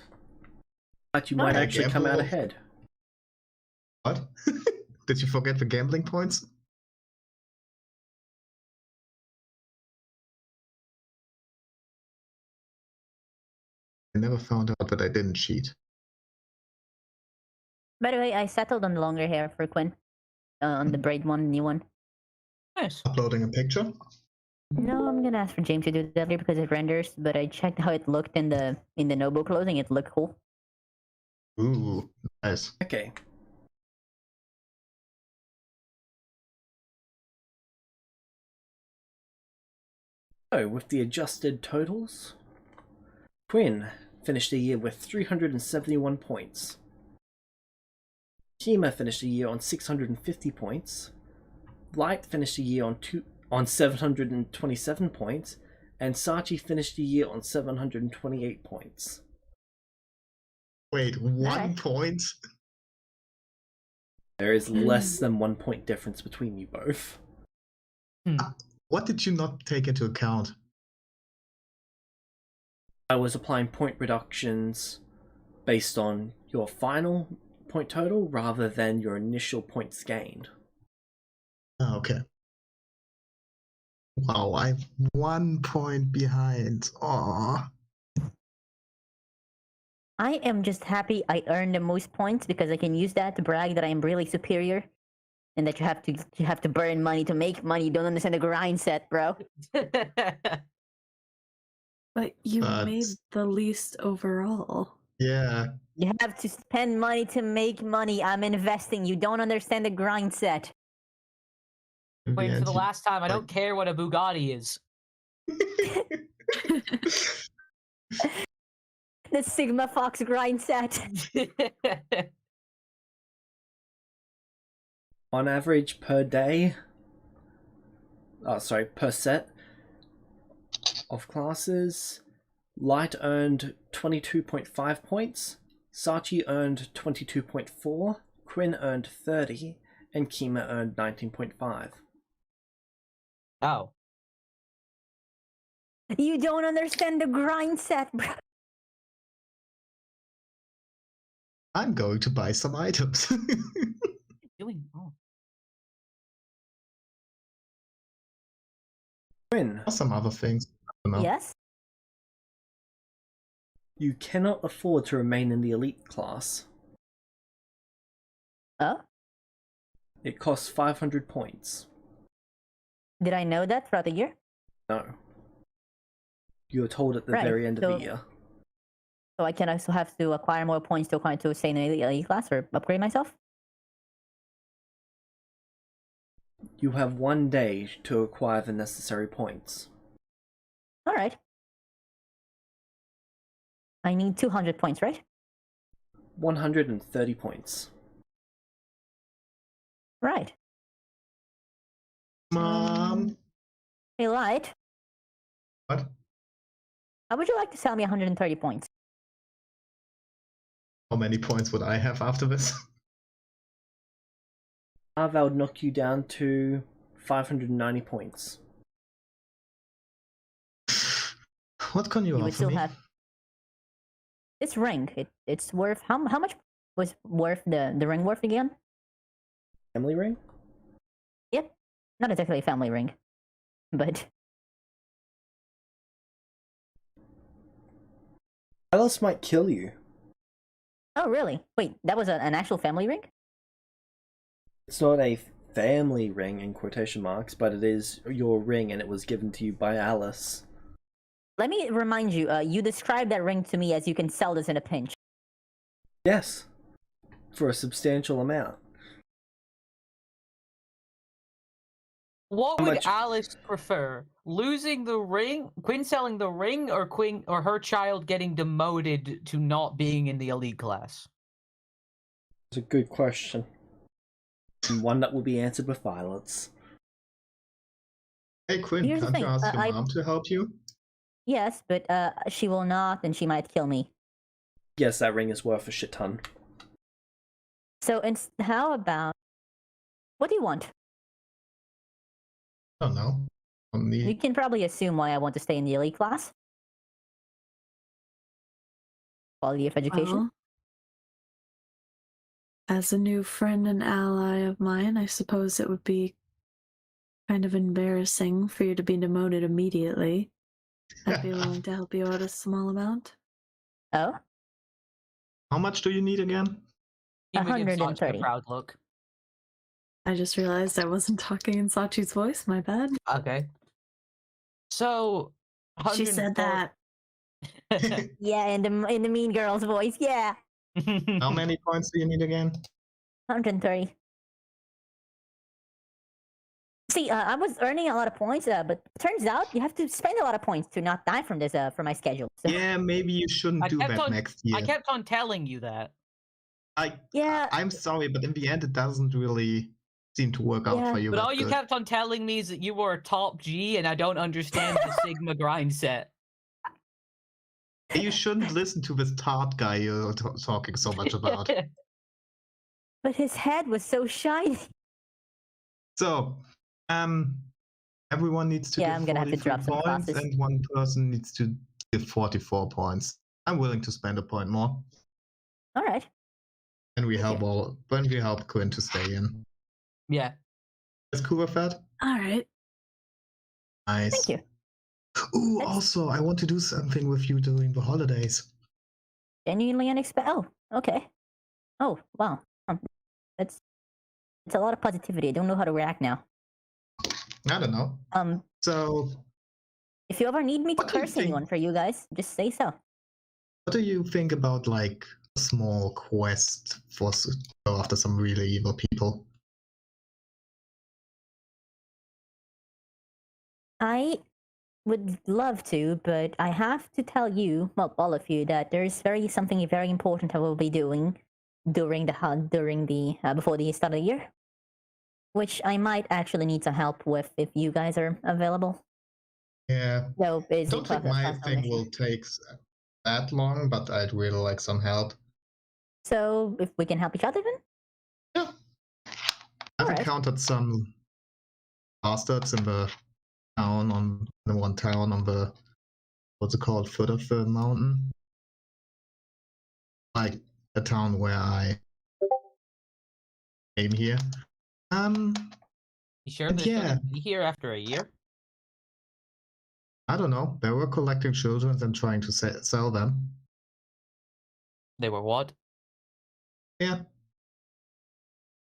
But you might Okay, actually come out gamble. ahead. What? Did you forget the gambling points? I never found out that I didn't cheat. By the way, I settled on longer hair for Quinn. On the braid one, new one. Nice. Uploading a picture? No, I'm gonna ask for James to do that later because it renders. But I checked how it looked in the Noble clothing. It looked cool. Ooh, nice. Okay. So, with the adjusted totals, Quinn finished the year with 371 points. Kima finished the year on 650 points. Light finished the year on 727 points, and Sachi finished the year on 728 points. Wait, 1 Nice. point? There is less than 1 point difference between you both. What did you not take into account? I was applying point reductions based on your final point total rather than your initial points gained. Oh, okay. Wow, I'm 1 point behind. Aww. I am just happy I earned the most points because I can use that to brag that I am really superior, and that you have to burn money to make money. You don't understand the grind set, bro. But you But- made the least overall. Yeah, You have to spend money to make money. I'm investing. You don't understand the grind set. Wait, for the Yeah, last time, I don't care what a Bugatti is. The Sigma Fox grind set. On average per day, per set of classes, Light earned 22.5 points, Sachi earned 22.4, Quinn earned 30, and Kima earned 19.5. Oh. You don't understand the grind set, bro. I'm going to buy some items. Doing oh. Quinn, Or some other things. I don't know. Yes? you cannot afford to remain in the elite class. Oh? It costs 500 points. Did I know that throughout the year? No. You were told at the Right, very end of so- the year. So I can also have to acquire more points to stay in the elite class or upgrade myself? You have 1 day to acquire the necessary points. Alright. I need 200 points, right? 130 points. Right. Mom. Hey, Light, What? how would you like to sell me 130 points? How many points would I have after this? That would knock you down to 590 points. What can you You would offer still me? have this ring. It's worth how much was worth the ring worth again? Family ring? Yep, not exactly a family ring, but Alice might kill you. oh really? Wait, that was an actual family ring? It's not a family ring in quotation marks, but it is your ring and it was given to you by Alice. Let me remind you. You described that ring to me as you can sell this in a pinch. Yes. For a substantial amount. What How would much- Alice prefer? Losing the ring, Quinn selling the ring, or Quinn or her child getting demoted to not being in the elite class? It's a good question. And one that will be answered with violence. Hey Quinn, Here's the can't you thing, ask your I- mom to help you? Yes, but she will not, and she might kill me. Yes, that ring is worth a shit ton. So, how about what do you want? I don't know. You can probably assume why I want to stay in the elite class. Quality of education. Well, as a new friend and ally of mine, I suppose it would be kind of embarrassing for you to be demoted immediately. I'd be willing to help you out a small amount. Oh, How much do you need again? Kima gives Sachi 130. a proud look. I just realized I wasn't talking in Sachi's voice, my bad. Okay. So, She said 104 that. yeah, in the Mean Girls voice. Yeah, How many points do you need again? 130. See, I was earning a lot of points, but turns out you have to spend a lot of points to not die from this from my schedule. So, Yeah, maybe you shouldn't I do kept that on- next year. I kept on telling you that. yeah, I'm sorry, but in the end, it doesn't really seem to work out Yeah. for you. But that all you good. kept on telling me is that you were a top G, and I don't understand the Sigma grind set. You shouldn't listen to this tart guy you're talking so much about. but his head was so shiny. So, everyone needs to Yeah, give I'm gonna have to 43 drop some points, classes. and one person needs to give 44 points. I'm willing to spend a point more, All right. and we Thank help Quinn to stay in. Yeah. Is cool with that? All right. Nice. Thank you. Ooh, That's- also, I want to do something with you during the holidays. Genuinely unexpected. Oh, okay. Oh, wow. It's a lot of positivity. I don't know how to react now. I don't know. So, If you ever need me to What do you curse anyone think- for you guys, just say so. what do you think about like a small quest for go after some really evil people. I would love to, but I have to tell you, well, all of you, that there's something very important I will be doing during the hunt, before the start of the year, which I might actually need some help with if you guys are available. Yeah, So I it's don't think my personal thing mission. will take that long, but I'd really like some help. So if we can help each other, then Yeah. I've Alright. encountered some bastards in the town on the what's it called, foot of the mountain, like the town where I came here. You sure and they're yeah, gonna be here after a year? I don't know. They were collecting children and trying to sell them. They were what? Yeah,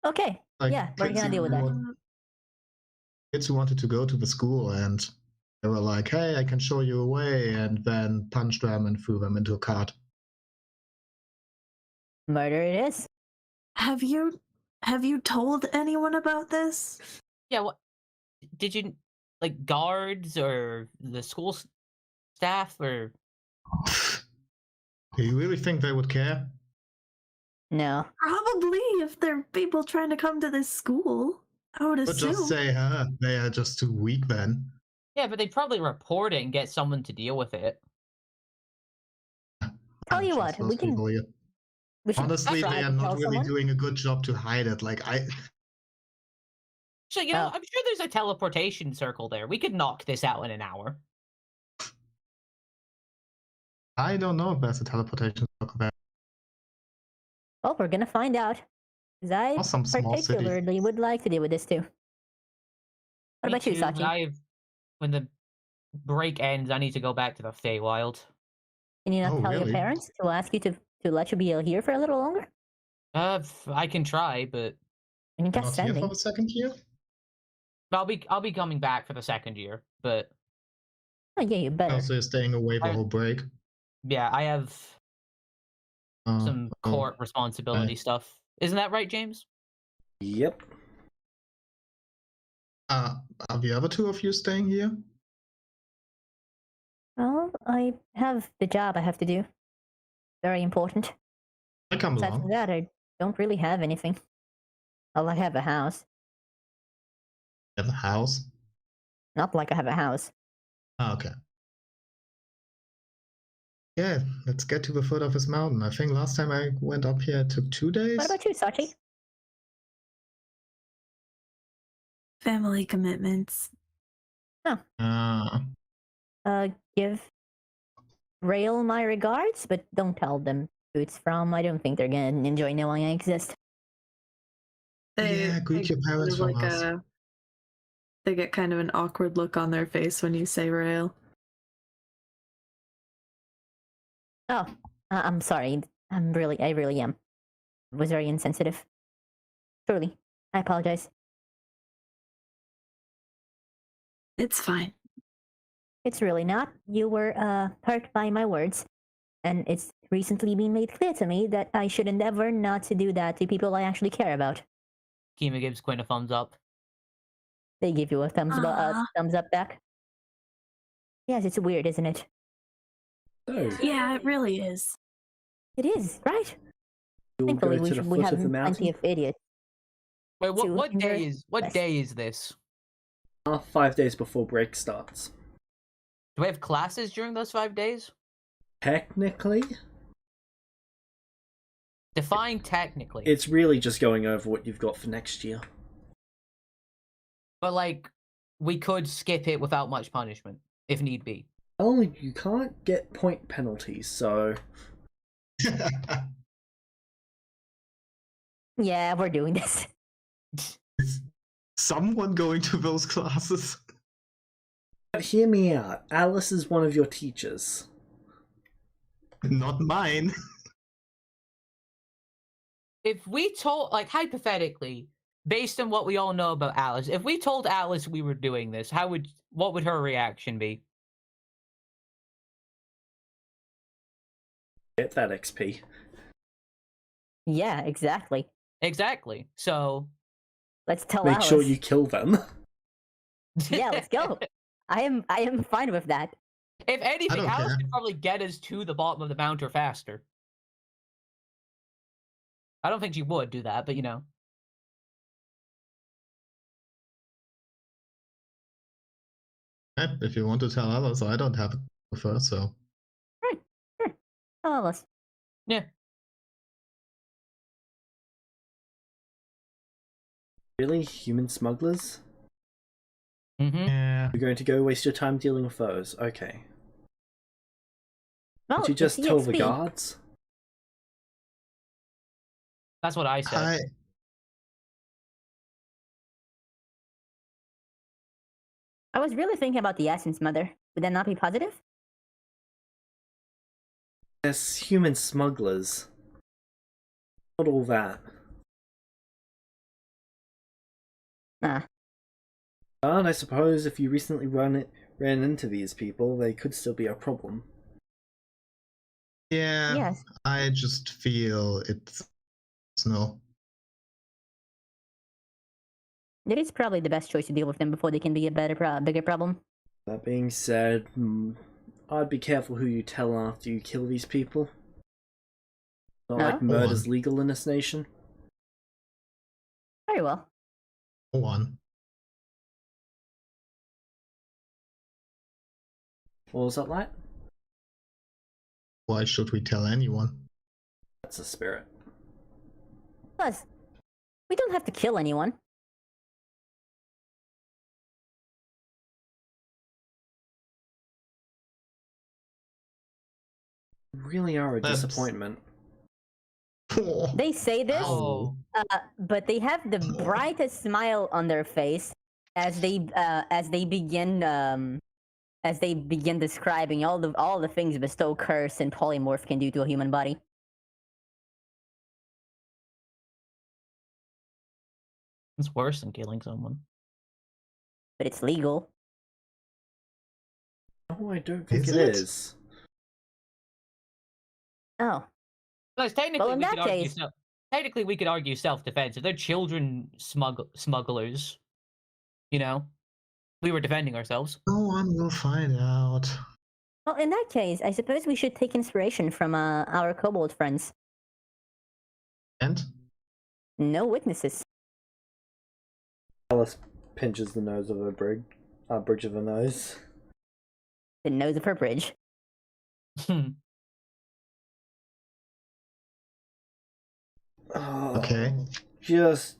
okay. like Yeah, we're kids gonna deal with that. Kids who wanted to go to the school, and they were like, "Hey, I can show you a way," and then punched them and threw them into a cart. Murder it is. Have you told anyone about this? Yeah, what? Did you, like, guards or the school staff or... Do you really think they would care? No. Probably, if there are people trying to come to this school. I would But assume. just say, they are just too weak then. Yeah, but they'd probably report it and get someone to deal with it. Tell you Trust what, those people here. we should Honestly, try they to are not tell really someone. doing a good job to hide it. Like So, you know, I'm sure there's a teleportation circle there. We could knock this out in an hour. I don't know if there's a teleportation circle there. Well, we're gonna find out. Because I Or some small city. particularly would like to deal with this too. What Me about you, too, but Sachi? when the break ends, I need to go back to the Feywild. Can you not Oh, tell your really? parents to ask you to let you be here for a little longer? I can try, but I mean, You're just not here sending. for the second year? I'll be coming back for the second year. But Oh yeah, you better. Oh, so you're staying away the whole break? yeah, I have some Oh, court responsibility stuff. Isn't that right, James? Yep. are the other two of you staying here? Well, I have the job I have to do. Very important. I come Aside along. from that, I don't really have anything. Well, I have a house. You have a house? Not like I have a house. Oh, okay. Yeah, let's get to the foot of this mountain. I think last time I went up here, it took 2 days. What about you, Sachi? Family commitments. Give Rail my regards, but don't tell them who it's from. I don't think they're gonna enjoy knowing I exist. Yeah, greet your parents from us. They get kind of an awkward look on their face when you say rail. Oh, I'm sorry. I really am. I was very insensitive. Truly, I apologize. It's fine. It's really not. You were hurt by my words, and it's recently been made clear to me that I should endeavor not to do that to people I actually care about. Kima gives Quinn a thumbs up. They give you a thumbs up back. Yes, it's weird, isn't it? So, Yeah, it really is. It is, right? you'll Thankfully, go to the we foot have of the plenty mountain. of idiots. Wait, To what enjoy day is this? 5 days before break starts. Do we have classes during those 5 days? Technically, Define technically. it's really just going over what you've got for next year. But, like, we could skip it without much punishment, if need be. Only you can't get point penalties, so Yeah, we're doing this. Is someone going to those classes? but hear me out. Alice is one of your teachers. Not mine. If we told, like, hypothetically, based on what we all know about Alice, if we told Alice we were doing this, what would her reaction be? Get that XP. Yeah, exactly. Exactly. So Let's tell Make Alice. sure you kill them. Yeah, let's go. I am fine with that. If anything, don't Alice care. could probably get us to the bottom of the mountain faster. I don't think she would do that, but you know. If you want to tell others, I don't have it prefer, so. Right, sure. Tell Alice. Yeah. Really? Human smugglers? Mm-hmm. Yeah. You're going to go waste your time dealing with those. Okay. Well, Did you it's just tell the EXP. guards? That's what I said. I was really thinking about the essence, Mother. Would that not be positive? Yes, human smugglers. Not all that. Ah, But I suppose if you recently ran into these people, they could still be a problem. Yeah, yes. I just feel it's no. It is probably the best choice to deal with them before they can be a bigger problem. That being said, I'd be careful who you tell after you kill these people. Not Huh? like murder's legal in this nation. Very well. Go on. What was that like? Why should we tell anyone? That's a spirit. Plus, we don't have to kill anyone. You really are a That's- disappointment. They say this, Oh. but they have the brightest smile on their face as they begin describing all the things bestow curse and polymorph can do to a human body. It's worse than killing someone. But it's legal. Oh, I don't think Is it it? is. Oh, Because technically, Well, in we that could argue case- technically we could argue self-defense. If they're children smugglers, you know, we were defending ourselves. No one will find out. well, in that case, I suppose we should take inspiration from our kobold friends. And? No witnesses. Alice pinches the nose of her bridge of her nose. The nose of her bridge. Oh, Okay. Just...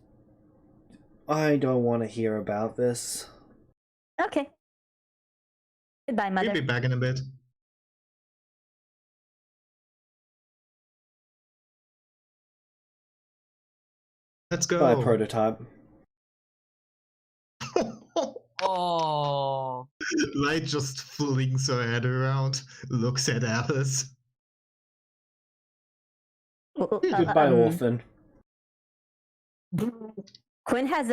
I don't want to hear about this. Okay. Goodbye, We'll Mother. be back in a bit. Let's go. Bye, prototype. Oh. Light just flings her head around, looks at Alice. Goodbye, orphan. Quinn has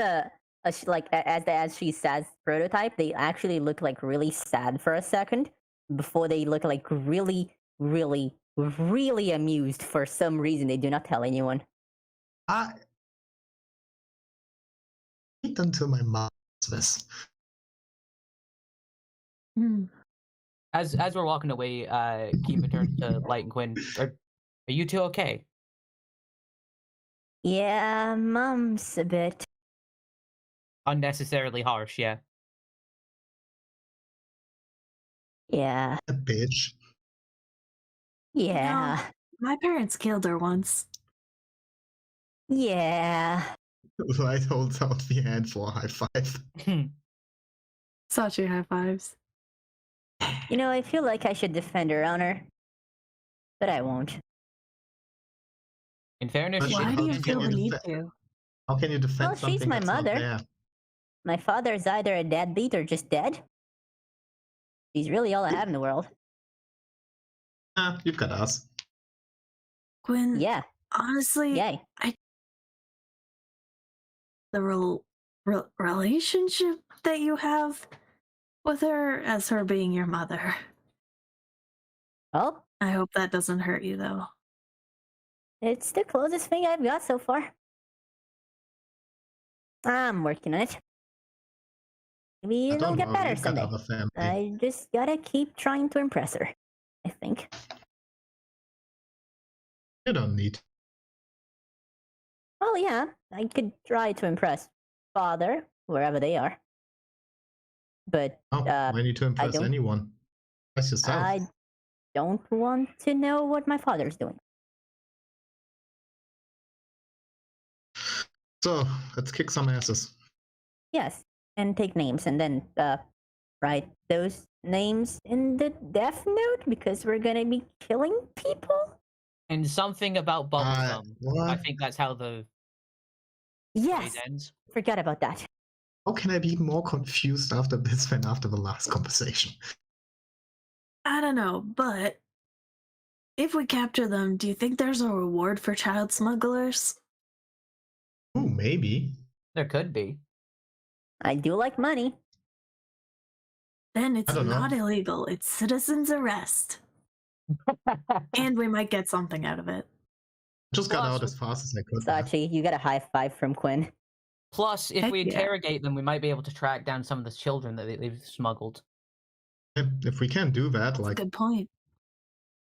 as she says prototype, they actually look like really sad for a second before they look like really, really, really amused for some reason they do not tell anyone. I wait until my mom does this. As we're walking away, Kiva turns to Light and Quinn. Are you two okay? Yeah, Mom's a bit. Unnecessarily harsh, yeah. Yeah. A bitch. Yeah. My parents killed her once. Yeah. Light holds out the hand for a high five. Sachi high fives. You know, I feel like I should defend her honor, but I won't. In fairness, But you Why should do you defend feel yours. the need to? How can you defend Well, she's something my that's not mother. there? My father's either a deadbeat or just dead. He's really all I have in the world. Ah, you've got us. Gwen, Yeah. honestly, Yay. the relationship that you have with her as her being your mother. Oh, I hope that doesn't hurt you, though. It's the closest thing I've got so far. I'm working on it. Maybe it'll Don't get worry, better you've got someday. other family. I just gotta keep trying to impress her, I think. You don't need. Oh yeah, I could try to impress father, wherever they are. But Oh, why need to impress don't- anyone? Impress yourself. I don't want to know what my father's doing. So, let's kick some asses. Yes, and take names and then write those names in the death note because we're gonna be killing people. And something about bubblegum. I what? think that's how the Yes, phrase ends. forgot about that. How can I be more confused after this than after the last conversation? I don't know, but if we capture them, do you think there's a reward for child smugglers? Ooh, maybe. There could be. I do like money. Then it's I don't know. not illegal. It's citizen's arrest. And we might get something out of it. Just got Plus- out as fast as I could. man. Sachi, you got a high five from Quinn. Plus, if Heck we yeah. interrogate them, we might be able to track down some of the children that they've smuggled. If we can do that, That's a like, good point.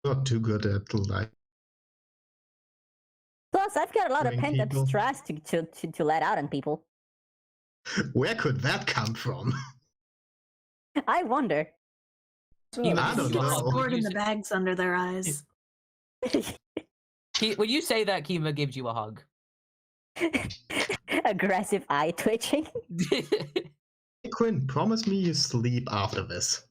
not too good at like. Plus, I've got a lot of Killing pent-up people. stress to let out on people. Where could that come from? I wonder. So, You I might don't be Get know. scored in You the say- bags under their eyes. When you say that, Kima gives you a hug. Aggressive eye twitching. Hey, Quinn, promise me you sleep after this.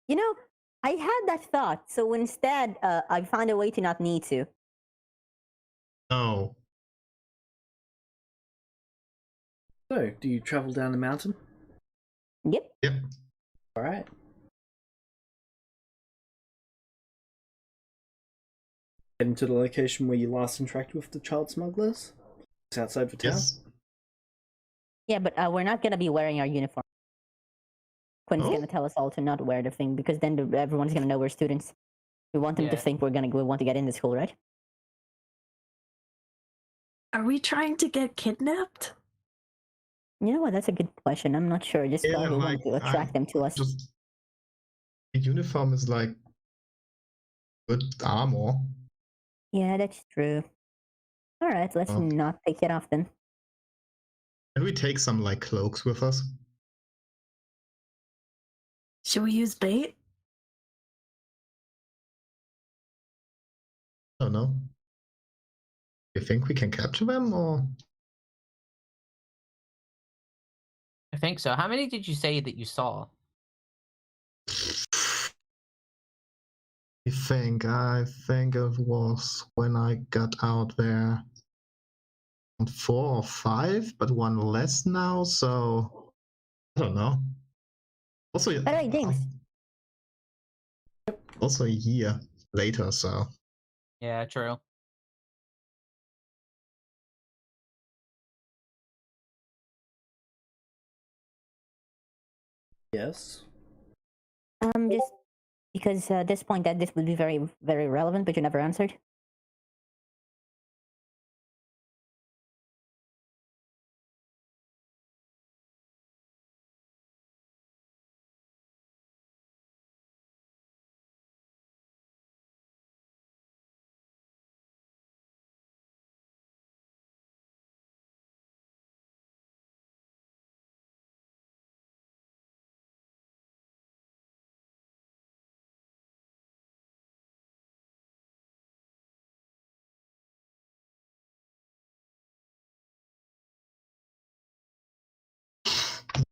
You know, I had that thought, so instead, I found a way to not need to. No. so, do you travel down the mountain? Yep. Yep. All right. Heading to the location where you last interacted with the child smugglers. It's outside the town. Yes. Yeah, but we're not gonna be wearing our uniform. Quinn's Oh? gonna tell us all to not wear the thing because then everyone's gonna know we're students. We want them to Yeah. think we want to get into school, right? Are we trying to get kidnapped? You know what? That's a good question. I'm not sure. Just Yeah, we want like, to attract them to us. Just the uniform is like good armor. Yeah, that's true. All right, let's Oh. not take it off then. Can we take some like cloaks with us? Should we use bait? I don't know. You think we can capture them or? I think so. How many did you say that you saw? I think it was when I got out there 4 or 5, but one less now, so I don't know. Also, All right, James. Also a year later, so Yeah, true. Yes. Just because at this point that this would be very, very relevant, but you never answered.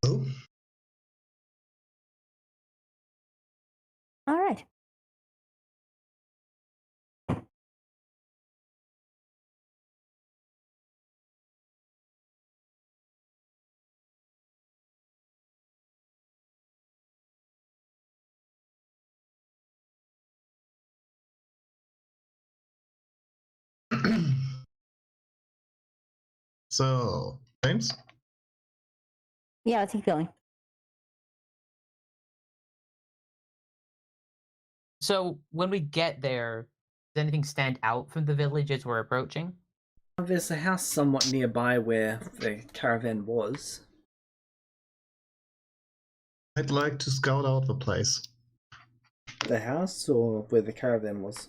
oh, All right. so James, Yeah, let's keep going. So when we get there, Does anything stand out from the village as we're approaching? There's a house somewhat nearby where the caravan was. I'd like to scout out the place. The house or where the caravan was?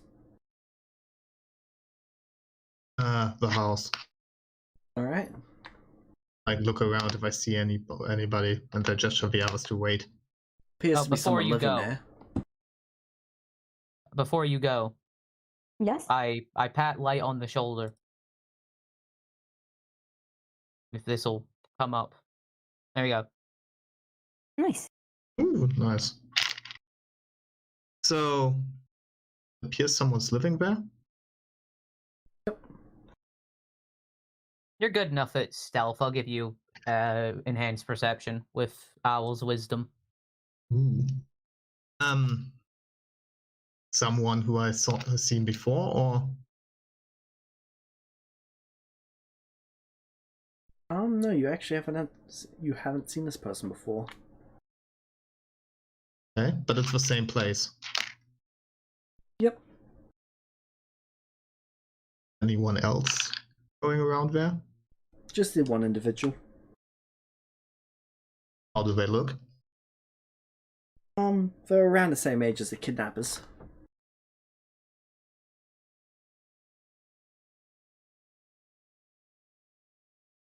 The house. Alright. Like look around if I see anybody, and I gesture the others to wait. Appears Oh, to be before someone you living go. there. Before you go, Yes. I pat Light on the shoulder. If this'll come up. There we go. Nice. Ooh, nice. So, appears someone's living there? You're good enough at stealth. I'll give you enhanced perception with Owl's wisdom. Ooh. Someone who I seen before, or? No, you actually haven't seen this person before. Okay, but it's the same place. Yep. Anyone else going around there? Just the one individual. How do they look? They're around the same age as the kidnappers.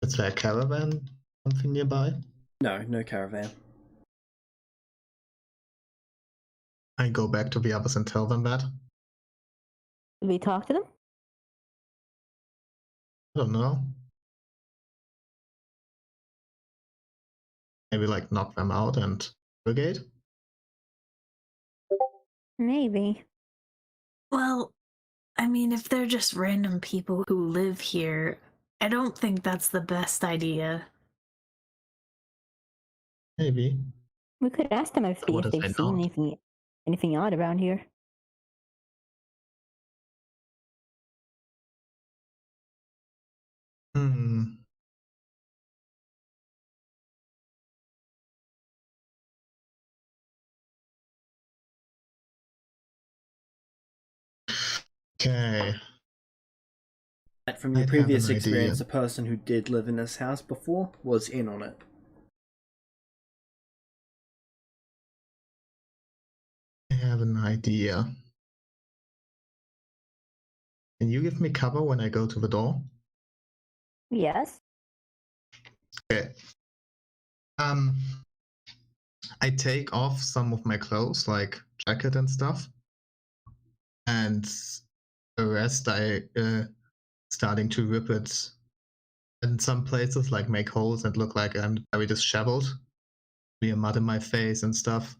Is there a caravan? Something nearby? No caravan. I go back to the others and tell them that. Did we talk to them? I don't know. Maybe like knock them out and brigade? Maybe. Well, I mean, if they're just random people who live here, I don't think that's the best idea. Maybe. We could ask them if What if they've they seen don't? anything odd around here. Hmm. Okay. From your I'd have previous an experience, idea. the person who did live in this house before was in on it. I have an idea. Can you give me cover when I go to the door? Yes. Okay. I take off some of my clothes, like jacket and stuff, and the rest I starting to rip it. In some places, like make holes and look like I'm very disheveled, be a mud in my face and stuff.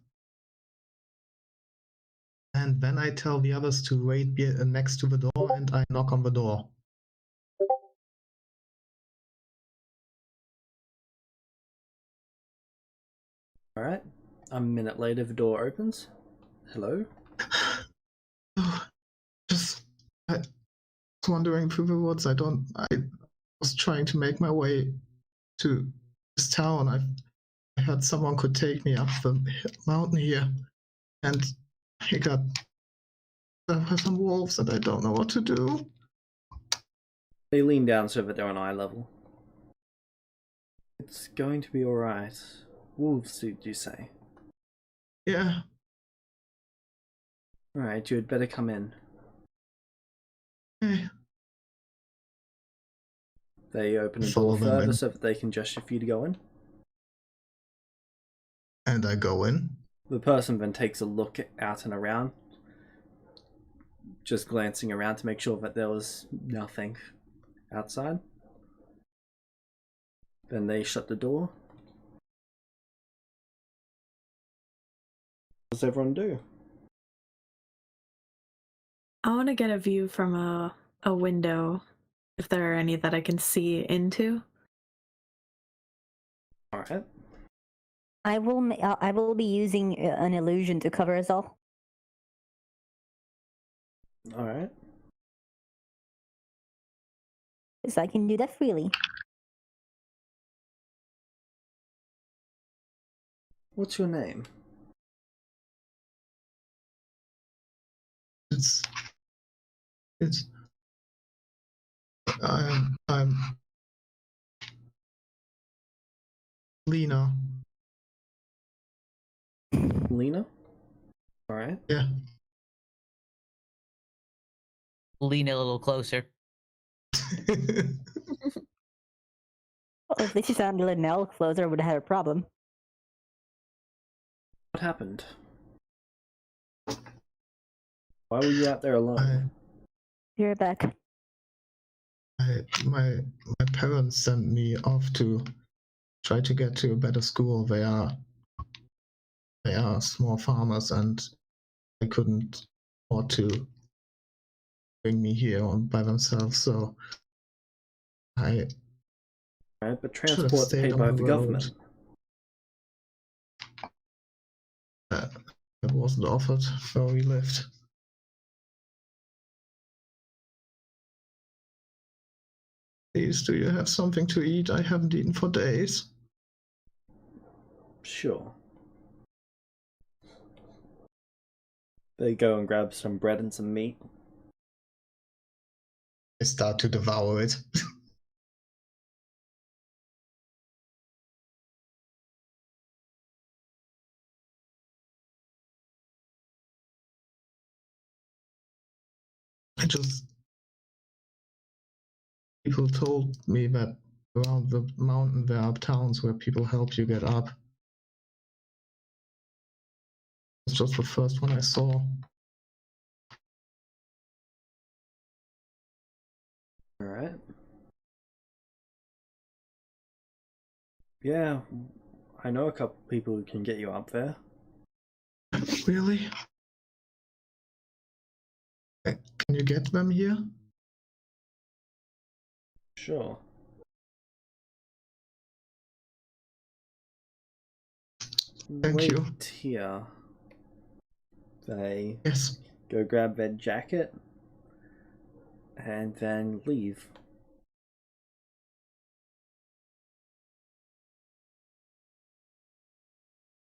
And then I tell the others to wait next to the door, and I knock on the door. Alright. A minute later, the door opens. Hello? I was wandering through the woods. I was trying to make my way to this town. I heard someone could take me up the mountain here, and there were some wolves, and I don't know what to do. They lean down so that they're on eye level. It's going to be alright. Wolves, do you say? Yeah. Alright, you had better come in. Hey. They open the Follow door them further in. so that they can gesture for you to go in. And I go in. The person then takes a look out and around, just glancing around to make sure that there was nothing outside. Then they shut the door. What does everyone do? I want to get a view from a window, if there are any that I can see into. Alright. I will be using an illusion to cover us all. Alright. Because I can do that freely. What's your name? It's It's I'm Lena. Lena? Alright. Yeah. Lean a little closer. Well, if this sounded a little closer, I would have had a problem. What happened? Why were you out there alone? You're back. My parents sent me off to try to get to a better school. They are small farmers, and they couldn't afford to bring me here on by themselves. So I Right, but should have transport's stayed paid on by the the road. government. It wasn't offered, so we left. Please, do you have something to eat? I haven't eaten for days. Sure. They go and grab some bread and some meat. I start to devour it. People told me that around the mountain there are towns where people help you get up. It's just the first one I saw. Alright. Yeah, I know a couple people who can get you up there. Really? Can you get them here? Sure. Thank Wait you. here. They Yes. go grab their jacket and then leave.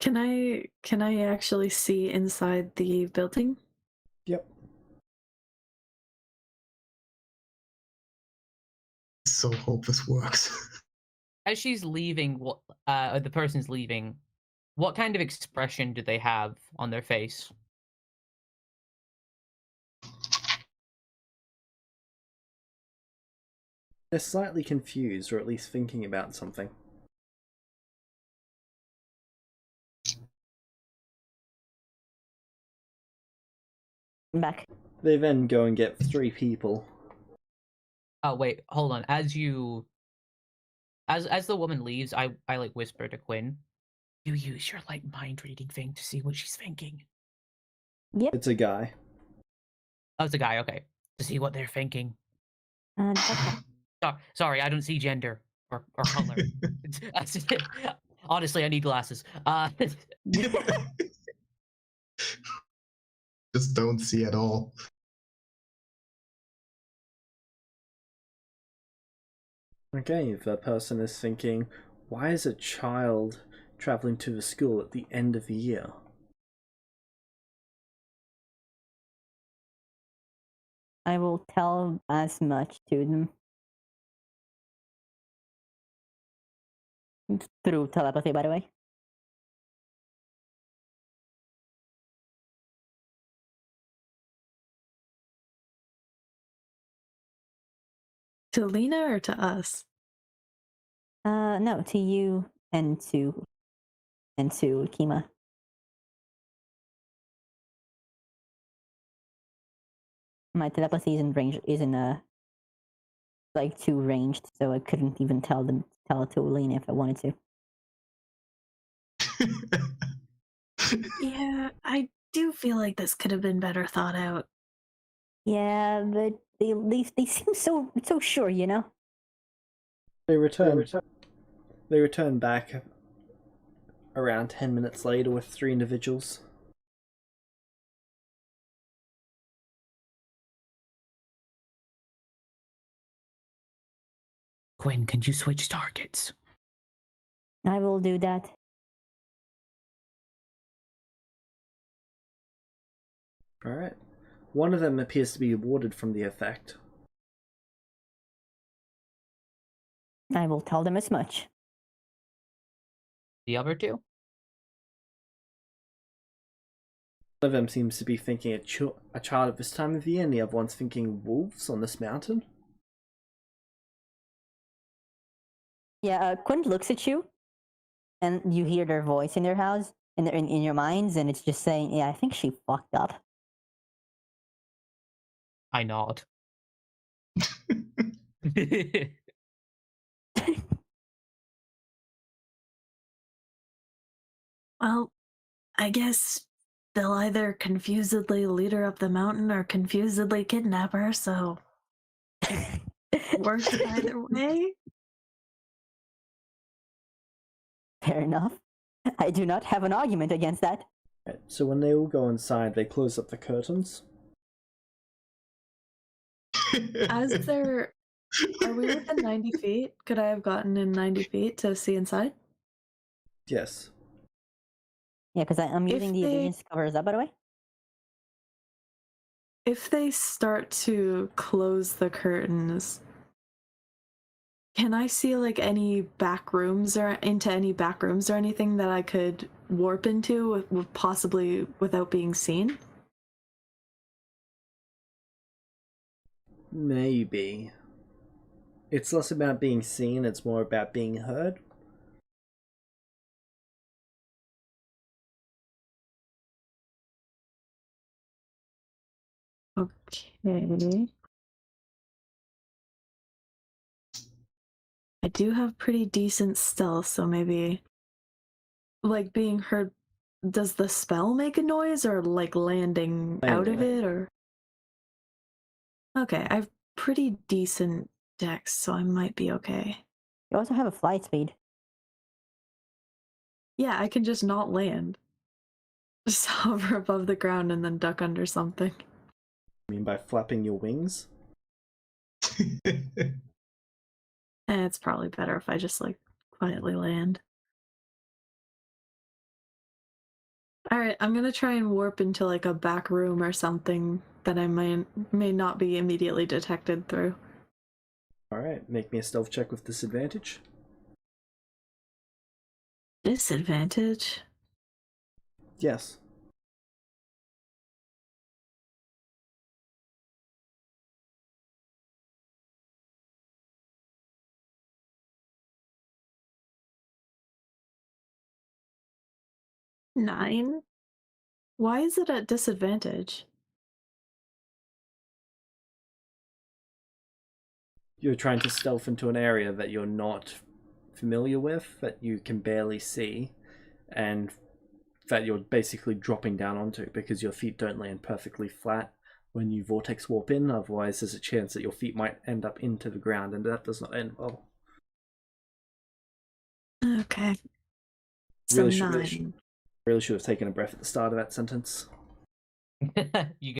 Can I actually see inside the building? Yep. So hope this works. As she's leaving, the person's leaving, what kind of expression do they have on their face? They're slightly confused, or at least thinking about something. I'm back. They then go and get 3 people. Oh wait, hold on. As the woman leaves, I like whisper to Quinn, "You use your like mind reading thing to see what she's thinking." Yep. It's a guy. Oh, it's a guy. Okay, to see what they're thinking. Sorry, I don't see gender or color. Honestly, I need glasses. Just don't see at all. Okay, if that person is thinking, why is a child traveling to the school at the end of the year? I will tell as much to them. Through telepathy, by the way. To Lena or to us? No, to you and to Kima. My telepathy isn't like too ranged, so I couldn't even tell it to Lena if I wanted to. Yeah, I do feel like this could have been better thought out. Yeah, but they seem so sure, you know. They return back around 10 minutes later with 3 individuals. Quinn, can you switch targets? I will do that. Alright. One of them appears to be warded from the effect. I will tell them as much. The other two? One of them seems to be thinking a child at this time of year, and the other one's thinking wolves on this mountain. Yeah, Quint looks at you, and you hear their voice in their house, in your minds, and it's just saying, yeah, I think she fucked up. I nod. Well, I guess they'll either confusedly lead her up the mountain or confusedly kidnap her, so works either way. Fair enough. I do not have an argument against that. Right, so when they all go inside, they close up the curtains. As they're... Are we within 90 feet? Could I have gotten in 90 feet to see inside? Yes. Yeah, because I'm If using the they- illusions to cover us up, by the way. If they start to close the curtains, can I see like any back rooms or into any back rooms or anything that I could warp into, possibly without being seen? Maybe. It's less about being seen, it's more about being heard. Okay. I do have pretty decent stealth, so maybe like being heard. Does the spell make a noise or like landing out of Landing. it or? Okay, I have pretty decent dex, so I might be okay. You also have a flight speed. Yeah, I can just not land. Just hover above the ground and then duck under something. I mean, by flapping your wings. It's probably better if I just like quietly land. Alright, I'm gonna try and warp into like a back room or something that I may not be immediately detected through. Alright, make me a stealth check with disadvantage. Disadvantage? Yes. Nine? Why is it at disadvantage? You're trying to stealth into an area that you're not familiar with, that you can barely see, and that you're basically dropping down onto because your feet don't land perfectly flat when you vortex warp in. Otherwise, there's a chance that your feet might end up into the ground, and that does not end well. Okay. So Really nine. really should have taken a breath at the start of that sentence. You